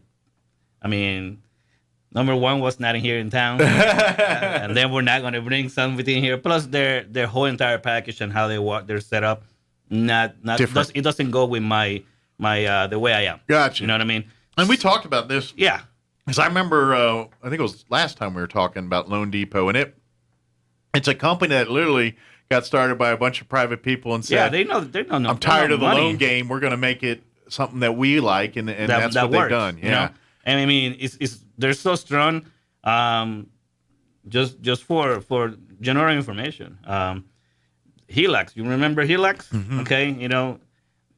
number 1 was not here in town. And then we're not going to bring something in here. Plus, their whole entire package and how they're set up, not different. It doesn't go with my the way I am. Gotcha. You know what I mean? And we talked about this. Yeah. Because I remember, I think it was last time we were talking about Loan Depot, and it's a company that literally got started by a bunch of private people and said, yeah, they know. I'm tired of the loan game. We're going to make it something that we like, and that's what they've done. Yeah. And they're so strong. Just for general information, HELOCs. You remember HELOCs? Mm-hmm. Okay,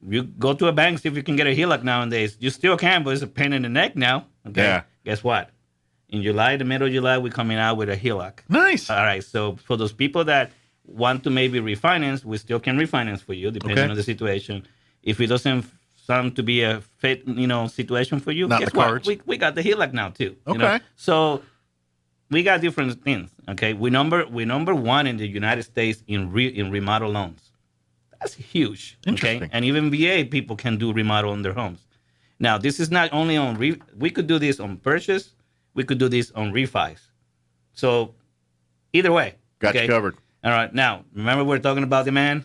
you go to a bank, see if you can get a HELOC nowadays. You still can, but it's a pain in the neck now. Okay. Yeah. Guess what? In July, the middle of July, we're coming out with a HELOC. Nice. All right. So for those people that want to maybe refinance, we still can refinance for you, depending on the situation. If it doesn't sound to be a fit, situation for you, Not guess the cards. what? We got the HELOC now too. Okay. So we got different things. Okay. We number 1 in the United States in remodel loans. That's huge. Interesting. Okay. And even VA people can do remodel on their homes. Now, this is not only on we could do this on purchase, we could do this on refis. So either way. Got you covered. All right. Now, remember we're talking about demand.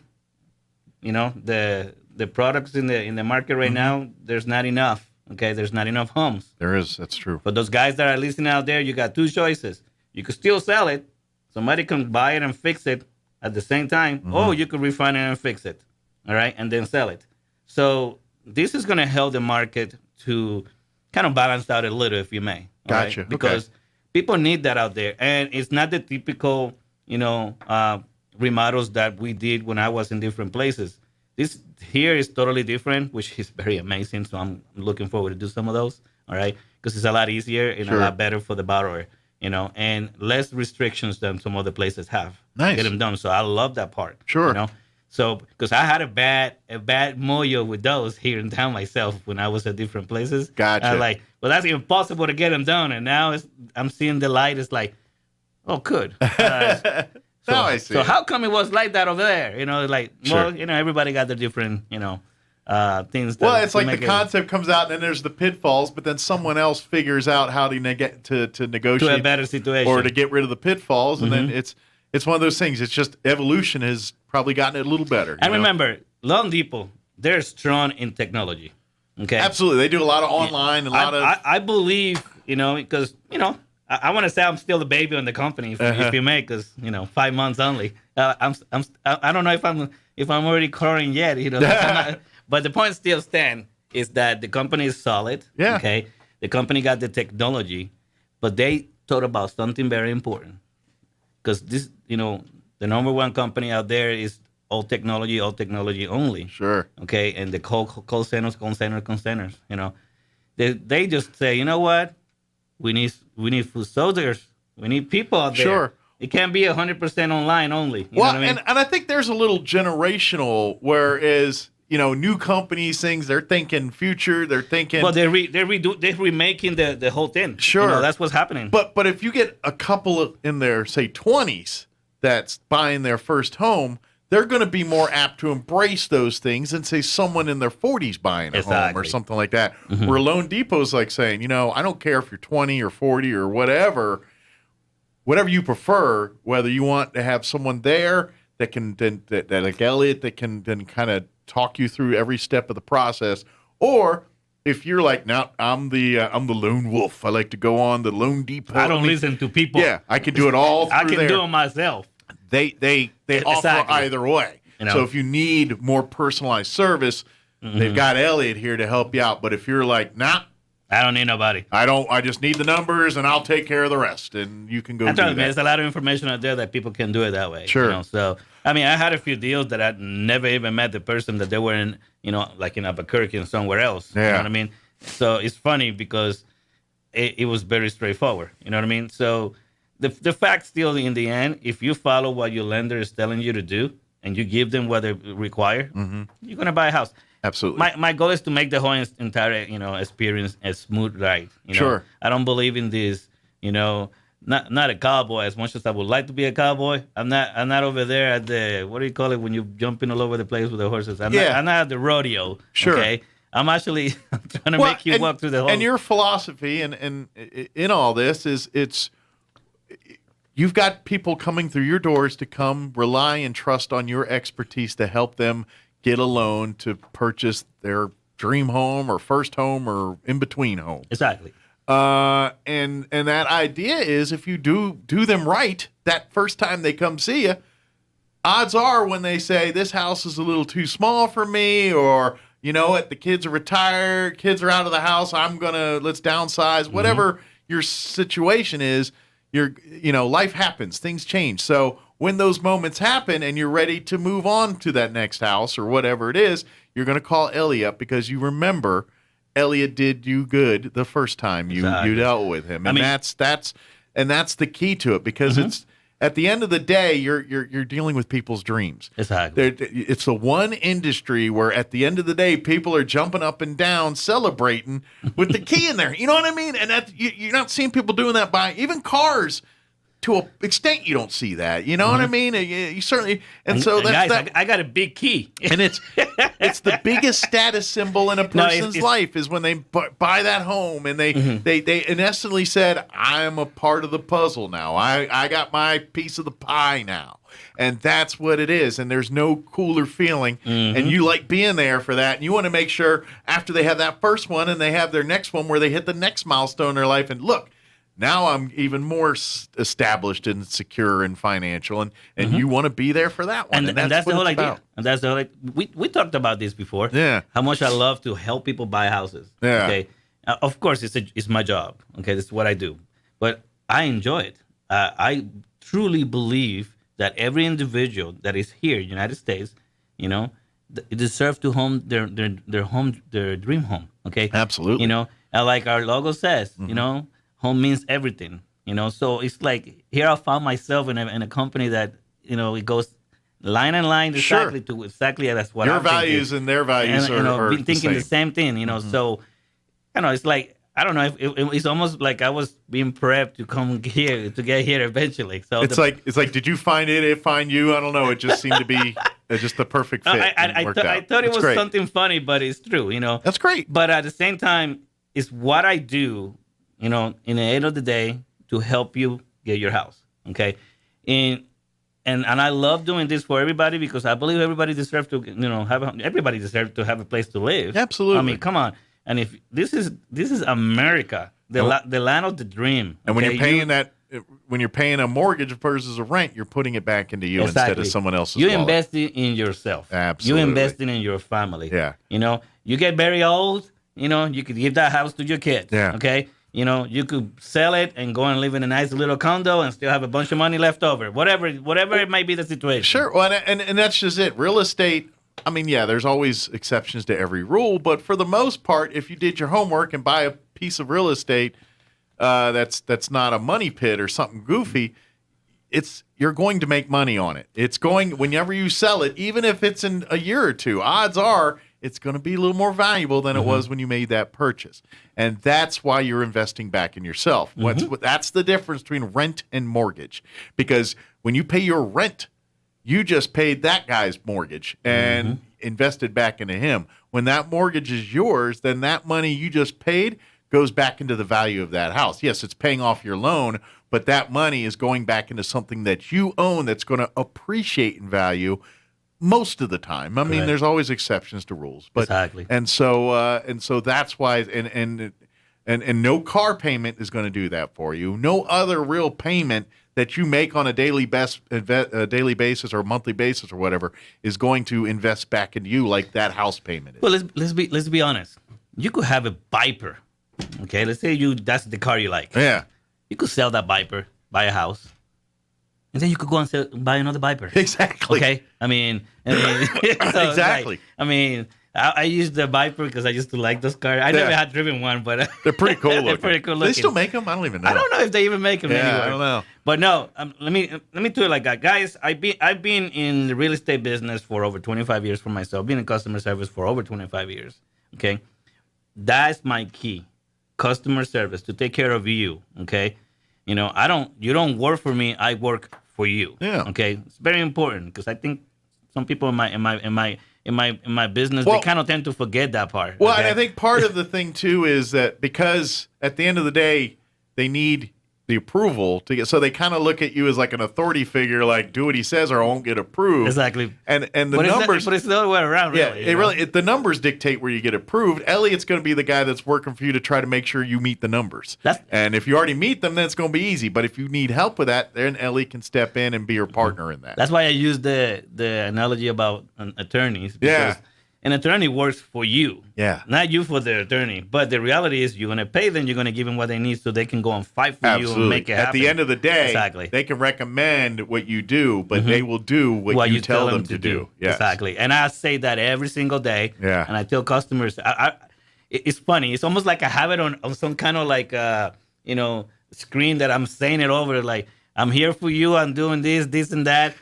You know, the products in the market right now, there's not enough. Okay, there's not enough homes. There is. That's true. For those guys that are listening out there, you got two choices. You could still sell it. Somebody can buy it and fix it at the same time, or you could refinance it and fix it. All right, and then sell it. So this is going to help the market to kind of balance out a little, if you may. Gotcha. Right? Because people need that out there, and it's not the typical, remodels that we did when I was in different places. This here is totally different, which is very amazing. So I'm looking forward to do some of those. All right, because it's a lot easier and a lot better for the borrower, and less restrictions than some other places have. Nice. Get them done. So I love that part. Sure. So because I had a bad moyo with those here in town myself when I was at different places. Gotcha. I was like, well, that's impossible to get them done, and now I'm seeing the light. It's like, oh, good. Now I see. So how come it was like that over there? Everybody got their different, things. Well, it's like the concept comes out, and then there's the pitfalls, but then someone else figures out how to get to negotiate to a better situation, or to get rid of the pitfalls, and then it's one of those things. It's just evolution has probably gotten it a little better. And remember, Loan Depot, they're strong in technology. Okay, absolutely, they do a lot of online, I believe, because I want to say I'm still the baby on the company, if you may, because 5 months only. I don't know if I'm already crying yet, but the point still stands is that the company is solid. Yeah. Okay. The company got the technology, but they thought about something very important, because this, the number one company out there is all technology only. Sure. Okay, and the call centers. They just say, you know what? We need food soldiers. We need people out there. Sure. It can't be 100% online only. You well, know what I mean? and I think there's a little generational, whereas new companies, things they're thinking future, they're thinking. Well, they're remaking the whole thing. Sure, that's what's happening. But if you get a couple in their say 20s that's buying their first home, they're going to be more apt to embrace those things than, say, someone in their 40s buying a home or something like that. Where Loan Depot's like saying, I don't care if you're 20 or 40 or whatever you prefer, whether you want to have someone there that can that like Elliot that can then kind of talk you through every step of the process, or if you're like, no, I'm the lone wolf. I like to go on the Loan Depot. I don't listen to people. Yeah, I can do it all through I can there. do it myself. They offer either way. So if you need more personalized service, they've got Elliot here to help you out. But if you're like, nah, I don't need nobody. I just need the numbers and I'll take care of the rest. And you can go do that. There's a lot of information out there that people can do it that way. Sure. So, I had a few deals that I'd never even met the person that they were in, like in Albuquerque and somewhere else. Yeah. You know what I mean? So it's funny because it was very straightforward. You know what I mean? So the fact still in the end, if you follow what your lender is telling you to do and you give them what they require, you're going to buy a house. Absolutely. My goal is to make the whole entire experience a smooth ride. Sure. I don't believe in this, not a cowboy as much as I would like to be a cowboy. I'm not over there at the, what do you call it when you're jumping all over the place with the horses? I'm not at the rodeo. Sure. Okay. I'm actually trying to make you walk through the whole. And your philosophy and in all this is you've got people coming through your doors to come rely and trust on your expertise to help them get a loan to purchase their dream home or first home or in-between home. Exactly. And that idea is if you do them right that first time they come see you, odds are when they say this house is a little too small for me, or the kids are retired, kids are out of the house, let's downsize, whatever your situation is, life happens, things change. So when those moments happen and you're ready to move on to that next house or whatever it is, you're going to call Elliot up because you remember Elliot did you good the first time you dealt with him. And that's the key to it, because it's at the end of the day, you're dealing with people's dreams. Exactly. It's the one industry where at the end of the day, people are jumping up and down, celebrating with the key in there. You know what I mean? And you're not seeing people doing that by even cars. to an extent, you don't see that. You know what I mean? You certainly, and so that's guys, that. I got a big key, And it's the biggest status symbol in a person's life is when they buy that home and they in essence said, "I'm a part of the puzzle now. I got my piece of the pie now," and that's what it is. And there's no cooler feeling, and you like being there for that. And you want to make sure after they have that first one and they have their next one where they hit the next milestone in their life, and look. Now I'm even more established and secure and financial, and you want to be there for that one. And that's the whole idea. And that's the whole we talked about this before. Yeah. How much I love to help people buy houses. Yeah. Okay. Of course, it's my job. Okay, this is what I do, but I enjoy it. I truly believe that every individual that is here, United States, you know, deserve to home their dream home. Okay. Absolutely. You know, and like our logo says, you know. Home means everything, you know. So it's like here I found myself in a company that, you know, it goes line and line exactly to exactly that's what your I'm values thinking. and their values are are thinking the same thing, you know. So, you know, it's like I don't know. It's almost like I was being prepped to come here to get here eventually. So it's like did you find it find you? I don't know. It just seemed to be just the perfect fit. I thought it was something funny, but it's true, you know. That's great. But at the same time, it's what I do. You know, in the end of the day, to help you get your house, okay? And I love doing this for everybody because I believe everybody deserves to, you know, everybody deserves to have a place to live. Absolutely. I mean, come on. And if this is America, the land of the dream. And when you're paying a mortgage versus a rent, you're putting it back into you instead of someone else's. You're wallet. investing in yourself. Absolutely. You're investing in your family. Yeah. You know, you get very old. You know, you could give that house to your kids. Yeah. Okay. You know, you could sell it and go and live in a nice little condo and still have a bunch of money left over. Whatever it might be the situation. Sure. Well, and that's just it. Real estate, I mean, yeah, there's always exceptions to every rule. But for the most part, if you did your homework and buy a piece of real estate that's not a money pit or something goofy, you're going to make money on it. It's going, whenever you sell it, even if it's in a year or two, odds are it's going to be a little more valuable than it was when you made that purchase. And that's why you're investing back in yourself. That's the difference between rent and mortgage. Because when you pay your rent, you just paid that guy's mortgage and invested back into him. When that mortgage is yours, then that money you just paid goes back into the value of that house. Yes, it's paying off your loan, but that money is going back into something that you own that's going to appreciate in value most of the time. I mean, there's always exceptions to rules, but exactly. And so that's why. And no car payment is going to do that for you. No other real payment that you make on a daily basis or monthly basis or whatever is going to invest back into you like that house payment is. Well, let's be honest. You could have a Viper. Okay, let's say that's the car you like. Yeah. You could sell that Viper, buy a house. And then you could go and buy another Viper. Exactly. Okay. I mean so exactly. Like, I mean, I use the Viper because I used to like those cars. I never had driven one, but they're pretty cool looking. They're pretty cool Do looking. they still make them? I don't even know. I don't know if they even make them anymore. I don't know. But no, let me do it like that, guys. I've been in the real estate business for over 25 years for myself. Been in customer service for over 25 years. Okay, that's my key. Customer service, to take care of you. Okay, you know, you don't work for me. I work for you. Yeah. Okay, it's very important because I think some people in my business, they kind of tend to forget that part. Well, okay? and I think part of the thing too is that because at the end of the day they need the approval to get, so they kind of look at you as like an authority figure, like do what he says or I won't get approved. Exactly. And the numbers, but it's the other way around. Really, yeah, the numbers dictate where you get approved. Elliot's going to be the guy that's working for you to try to make sure you meet the numbers. And if you already meet them, then it's going to be easy. But if you need help with that, then Elliot can step in and be your partner in that. That's why I use the analogy about attorneys. Because an attorney works for you. Yeah. Not you for the attorney. But the reality is you're going to pay them, you're going to give them what they need so they can go and fight for you and make it happen. At the end of the day, exactly. They can recommend what you do, but they will do what you tell them to do. Yes. Exactly. And I say that every single day. Yeah. And I tell customers, it's funny. It's almost like I have it on some kind of like, screen that I'm saying it over. Like, I'm here for you. I'm doing this, and that.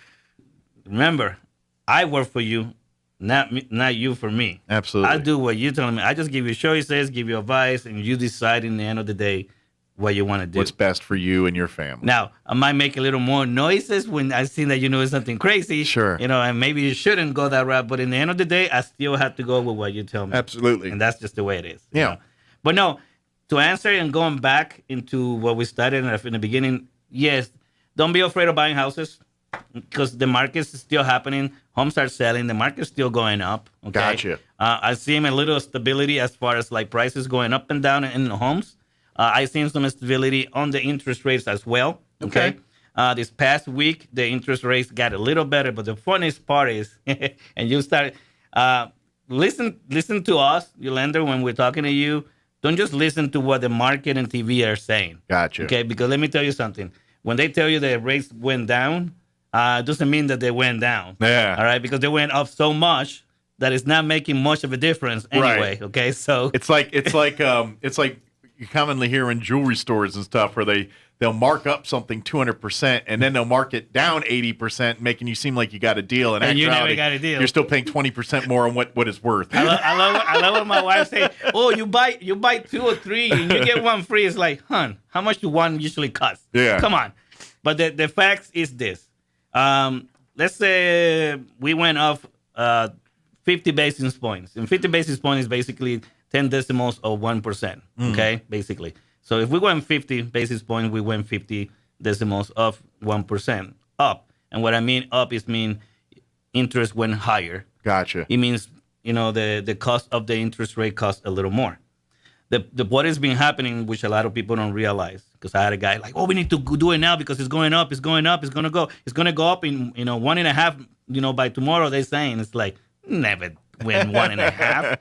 Remember, I work for you. Not you for me. Absolutely. I do what you're telling me. I just give you choices, give you advice, and you decide in the end of the day what you want to do. What's best for you and your family. Now, I might make a little more noises when I see that it's something crazy. Sure. And maybe you shouldn't go that route. But in the end of the day, I still have to go with what you tell me. Absolutely. And that's just the way it is. Yeah. You know? But no, to answer and going back into what we started in the beginning, yes, don't be afraid of buying houses because the market's still happening. Homes are selling. The market's still going up. Okay? Gotcha. I see a little stability as far as like prices going up and down in the homes. I seen some stability on the interest rates as well. Okay. This past week, the interest rates got a little better, but the funniest part is, and you start listen to us, your lender, when we're talking to you. Don't just listen to what the market and TV are saying. Gotcha. Okay, because let me tell you something. When they tell you the rates went down, it doesn't mean that they went down. Yeah. All right, because they went up so much that it's not making much of a difference anyway. Right. Okay, so it's like you commonly hear in jewelry stores and stuff where they'll mark up something 200% and then they'll mark it down 80%, making you seem like you got a deal. And you never got a deal. You're still paying 20% more on what it's worth. I love when my wife say, "Oh, you buy 2 or 3 and you get one free." It's like, "Hun, how much do one usually cost?" Yeah. Come on. But the facts is this. Let's say we went off 50 basis points. And 50 basis points is basically 10 decimals of 1%, okay, basically. So if we went 50 basis points, we went 50 decimals of 1% up. And what I mean up is interest went higher. Gotcha. It means, the cost of the interest rate costs a little more. What has been happening, which a lot of people don't realize, because I had a guy like, "Oh, we need to do it now because it's going up, it's going up, it's going to go up in 1.5, by tomorrow." They're saying it's like never win 1.5.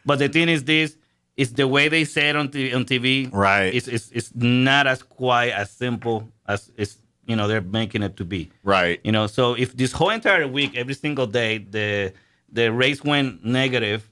But the thing is this. It's the way they say it on TV. Right. It's not as quite as simple as they're making it to be. Right. So if this whole entire week, every single day, the rates went negative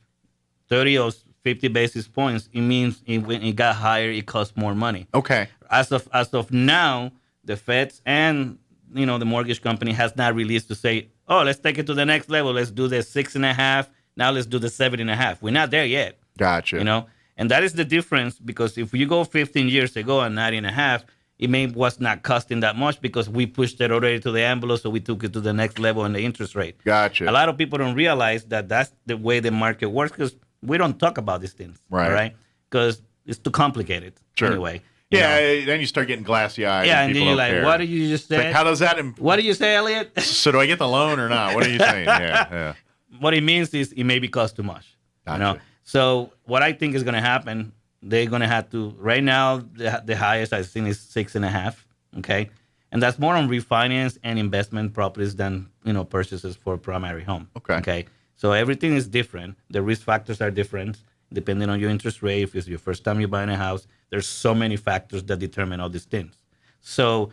30 or 50 basis points, it means when it got higher, it costs more money. Okay. As of now, the Feds and the mortgage company has not released to say, "Oh, let's take it to the next level. Let's do the 6.5. Now let's do the 7.5." We're not there yet. Gotcha. And that is the difference, because if you go 15 years ago at 9.5, it was not costing that much because we pushed it already to the envelope, so we took it to the next level in the interest rate. Gotcha. A lot of people don't realize that that's the way the market works because we don't talk about these things. Right. All right? Because it's too complicated. Sure. Anyway. Then you start getting glassy eyed. Yeah, and then you're like, "What did you just say? Like, how does that? What did you say, Elliot?" So do I get the loan or not? What are you saying? Yeah. What it means is it maybe cost too much. Gotcha. So what I think is going to happen, they're going to have to, right now, the highest I've seen is 6.5, okay? And that's more on refinance and investment properties than, purchases for a primary home. Okay? So everything is different. The risk factors are different depending on your interest rate. If it's your first time you're buying a house, there's so many factors that determine all these things. So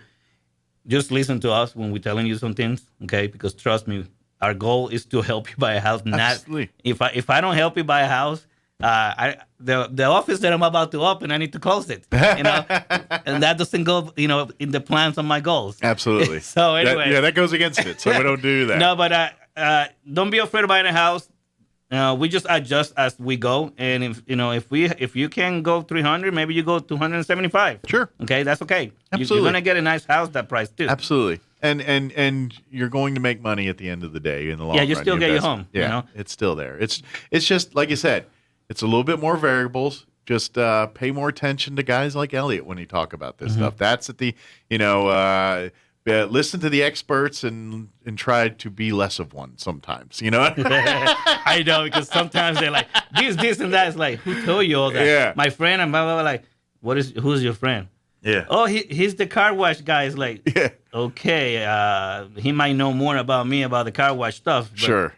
just listen to us when we're telling you some things, okay? Because trust me, our goal is to help you buy a house. Absolutely. If I don't help you buy a house, the office that I'm about to open, I need to close it. And that doesn't go, in the plans of my goals. Absolutely. So anyway, that goes against it. So we don't do that. No, but don't be afraid of buying a house. We just adjust as we go, and if you can go 300, maybe you go 275. Sure. Okay, that's okay. Absolutely. You're gonna get a nice house that price too. Absolutely. And you're going to make money at the end of the day in the long run. Yeah, you still get your home. Yeah, it's still there. It's just like you said. It's a little bit more variables. Just pay more attention to guys like Elliot when he talk about this stuff. That's at the listen to the experts and try to be less of one sometimes. I know, because sometimes they're like this and that. It's like, who told you all that? Yeah. My friend and blah blah blah. Like, who's your friend? Yeah. Oh, he's the car wash guy. It's like, yeah. Okay, he might know more about me about the car wash stuff. But sure.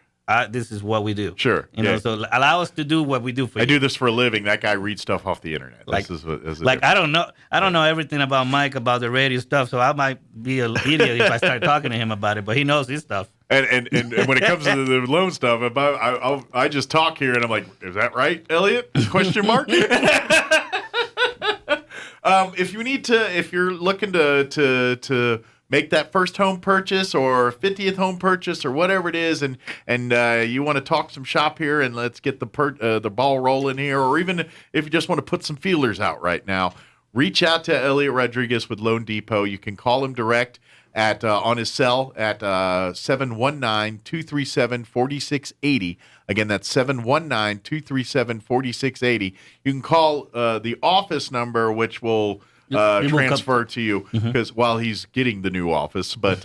This is what we do. Sure. So allow us to do what we do for you. I do this for a living. That guy reads stuff off the internet. I don't know everything about Mike, about the radio stuff, so I might be an idiot if I start talking to him about it, but he knows his stuff. And when it comes to the loan stuff, I just talk here and I'm like, is that right, Elliot? Question mark. If you're looking to make that first home purchase or 50th home purchase or whatever it is, and you want to talk some shop here and let's get the ball rolling here, or even if you just want to put some feelers out right now, reach out to Elliot Rodriguez with Loan Depot. You can call him direct at on his cell at 719-237-4680. Again, that's 719-237-4680. You can call the office number, which will transfer to you because while he's getting the new office, but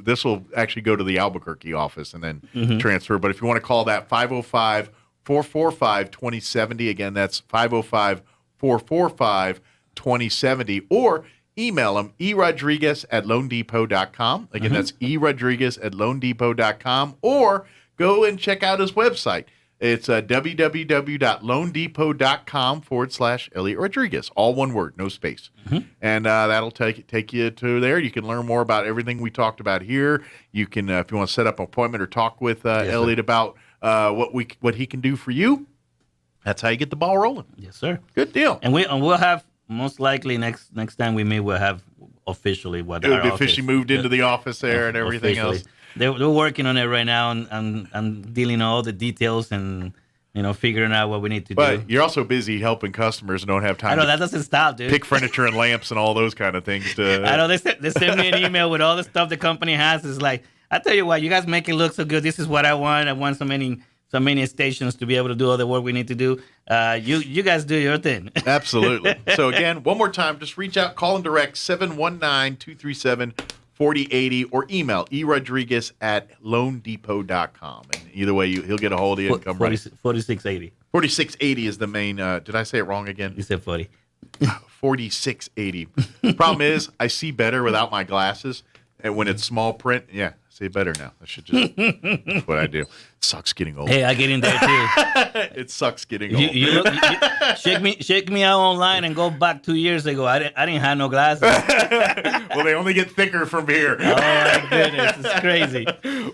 this will actually go to the Albuquerque office and then transfer. But if you want to call that 505-445-2070, again, that's 505-445-2070, or email him, erodriguez@loandepot.com. Again, that's erodriguez@loandepot.com, or go and check out his website. It's www.loandepot.com/Elliot Rodriguez. All one word, no space. And that'll take you to there. You can learn more about everything we talked about here. You can, if you want to set up an appointment or talk with Elliot about what he can do for you, that's how you get the ball rolling. Yes, sir. Good deal. And we'll have, most likely next time we meet, we'll have officially what it would be officially moved into the office there and everything else. They're working on it right now and dealing all the details and figuring out what we need to do. But you're also busy helping customers and don't have time. I know that doesn't stop, dude. Pick furniture and lamps and all those kind of things. I know they send me an email with all the stuff the company has. It's like, I tell you what, you guys make it look so good. This is what I want. I want so many stations to be able to do all the work we need to do. You guys do your thing. Absolutely. So again, one more time, just reach out, call him direct, 719-237-4080, or email erodriguez@loandepot.com. And either way, he'll get a hold of you and come 4680. 4680 is the main, did I say it wrong again? You said 40. 4680. Problem is, I see better without my glasses. And when it's small print, yeah, see better now. I should just, that's what I do. It sucks getting old. Hey, I get in there too. It sucks getting old. You shake me out online and go back 2 years ago. I didn't have no glasses. Well, they only get thicker from here. Oh, my goodness. It's crazy.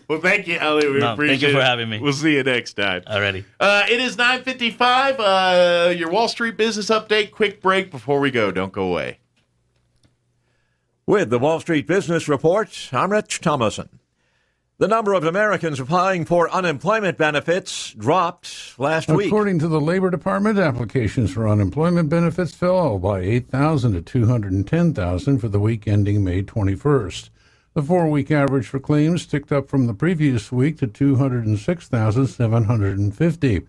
Well, thank you, Elliot. We appreciate it. Thank you for having me. We'll see you next time. Alrighty. It is 9:55. Your Wall Street business update. Quick break before we go. Don't go away. With the Wall Street Business Report, I'm Rich Thomason. The number of Americans applying for unemployment benefits dropped last week. According to the Labor Department, applications for unemployment benefits fell by 8,000 to 210,000 for the week ending May 21st. The 4-week average for claims ticked up from the previous week to 206,750.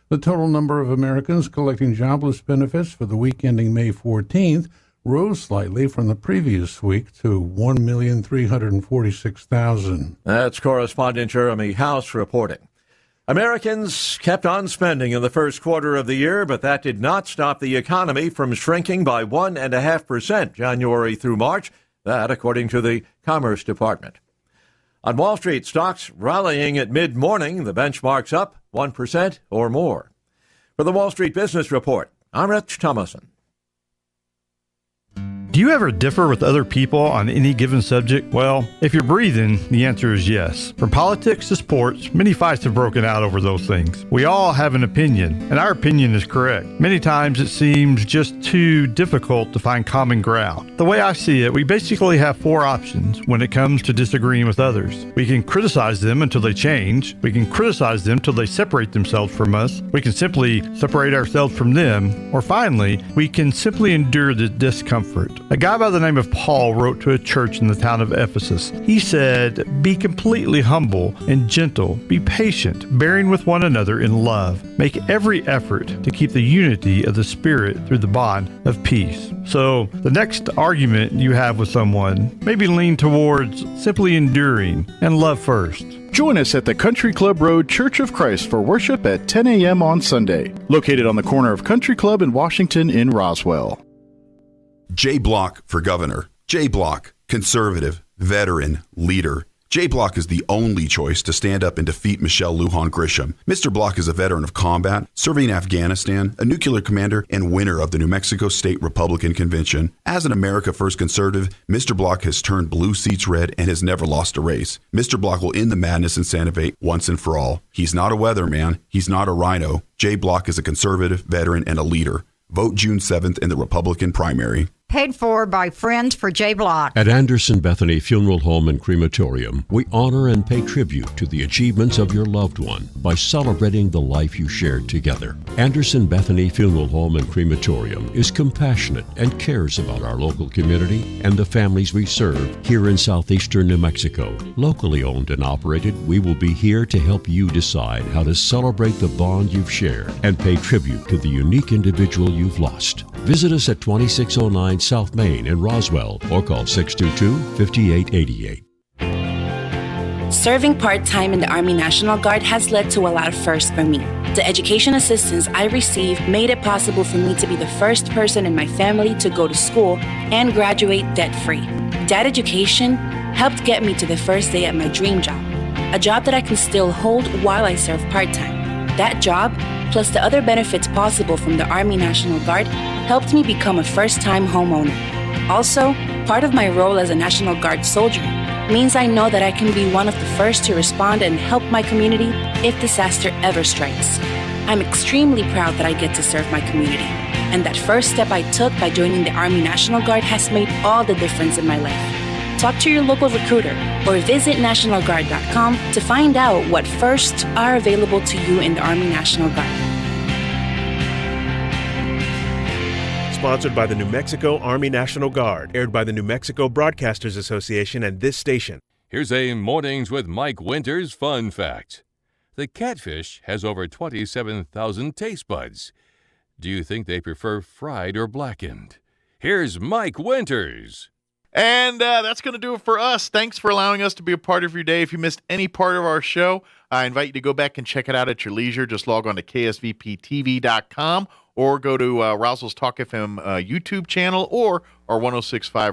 The total number of Americans collecting jobless benefits for the week ending May 14th rose slightly from the previous week to 1,346,000. That's correspondent Jeremy House reporting. Americans kept on spending in the first quarter of the year, but that did not stop the economy from shrinking by 1.5% January through March. That, according to the Commerce Department. On Wall Street, stocks rallying at mid-morning, the benchmark's up 1% or more. For the Wall Street Business Report, I'm Rich Thomason. Do you ever differ with other people on any given subject? Well, if you're breathing, the answer is yes. From politics to sports, many fights have broken out over those things. We all have an opinion, and our opinion is correct. Many times it seems just too difficult to find common ground. The way I see it, we basically have 4 options when it comes to disagreeing with others. We can criticize them until they change. We can criticize them until they separate themselves from us. We can simply separate ourselves from them. Or finally, we can simply endure the discomfort. A guy by the name of Paul wrote to a church in the town of Ephesus. He said, "Be completely humble and gentle. Be patient, bearing with one another in love. Make every effort to keep the unity of the Spirit through the bond of peace." So, the next argument you have with someone, maybe lean towards simply enduring and love first. Join us at the Country Club Road Church of Christ for worship at 10 a.m. on Sunday, located on the corner of Country Club and Washington in Roswell. J Block for governor. J Block, conservative, veteran, leader. J Block is the only choice to stand up and defeat Michelle Lujan Grisham. Mr. Block is a veteran of combat, serving in Afghanistan, a nuclear commander, and winner of the New Mexico State Republican Convention. As an America First conservative, Mr. Block has turned blue seats red and has never lost a race. Mr. Block will end the madness in Santa Fe once and for all. He's not a weatherman. He's not a rhino. J Block is a conservative, veteran, and a leader. Vote June 7th in the Republican primary. Paid for by Friends for J Block. At Anderson Bethany Funeral Home and Crematorium, we honor and pay tribute to the achievements of your loved one by celebrating the life you shared together. Anderson Bethany Funeral Home and Crematorium is compassionate and cares about our local community and the families we serve here in southeastern New Mexico. Locally owned and operated, we will be here to help you decide how to celebrate the bond you've shared and pay tribute to the unique individual you've lost. Visit us at 2609 South Main in Roswell or call 622-5888. Serving part-time in the Army National Guard has led to a lot of firsts for me. The education assistance I received made it possible for me to be the first person in my family to go to school and graduate debt-free. That education helped get me to the first day at my dream job, a job that I can still hold while I serve part-time. That job, plus the other benefits possible from the Army National Guard, helped me become a first-time homeowner. Also, part of my role as a National Guard soldier means I know that I can be one of the first to respond and help my community if disaster ever strikes. I'm extremely proud that I get to serve my community, and that first step I took by joining the Army National Guard has made all the difference in my life. Talk to your local recruiter or visit NationalGuard.com to find out what firsts are available to you in the Army National Guard. Sponsored by the New Mexico Army National Guard. Aired by the New Mexico Broadcasters Association and this station. Here's a Mornings with Mike Winters fun fact. The catfish has over 27,000 taste buds. Do you think they prefer fried or blackened? Here's Mike Winters. And that's going to do it for us. Thanks for allowing us to be a part of your day. If you missed any part of our show, I invite you to go back and check it out at your leisure. Just log on to ksvptv.com or go to Roswell's Talk FM YouTube channel or our 106.5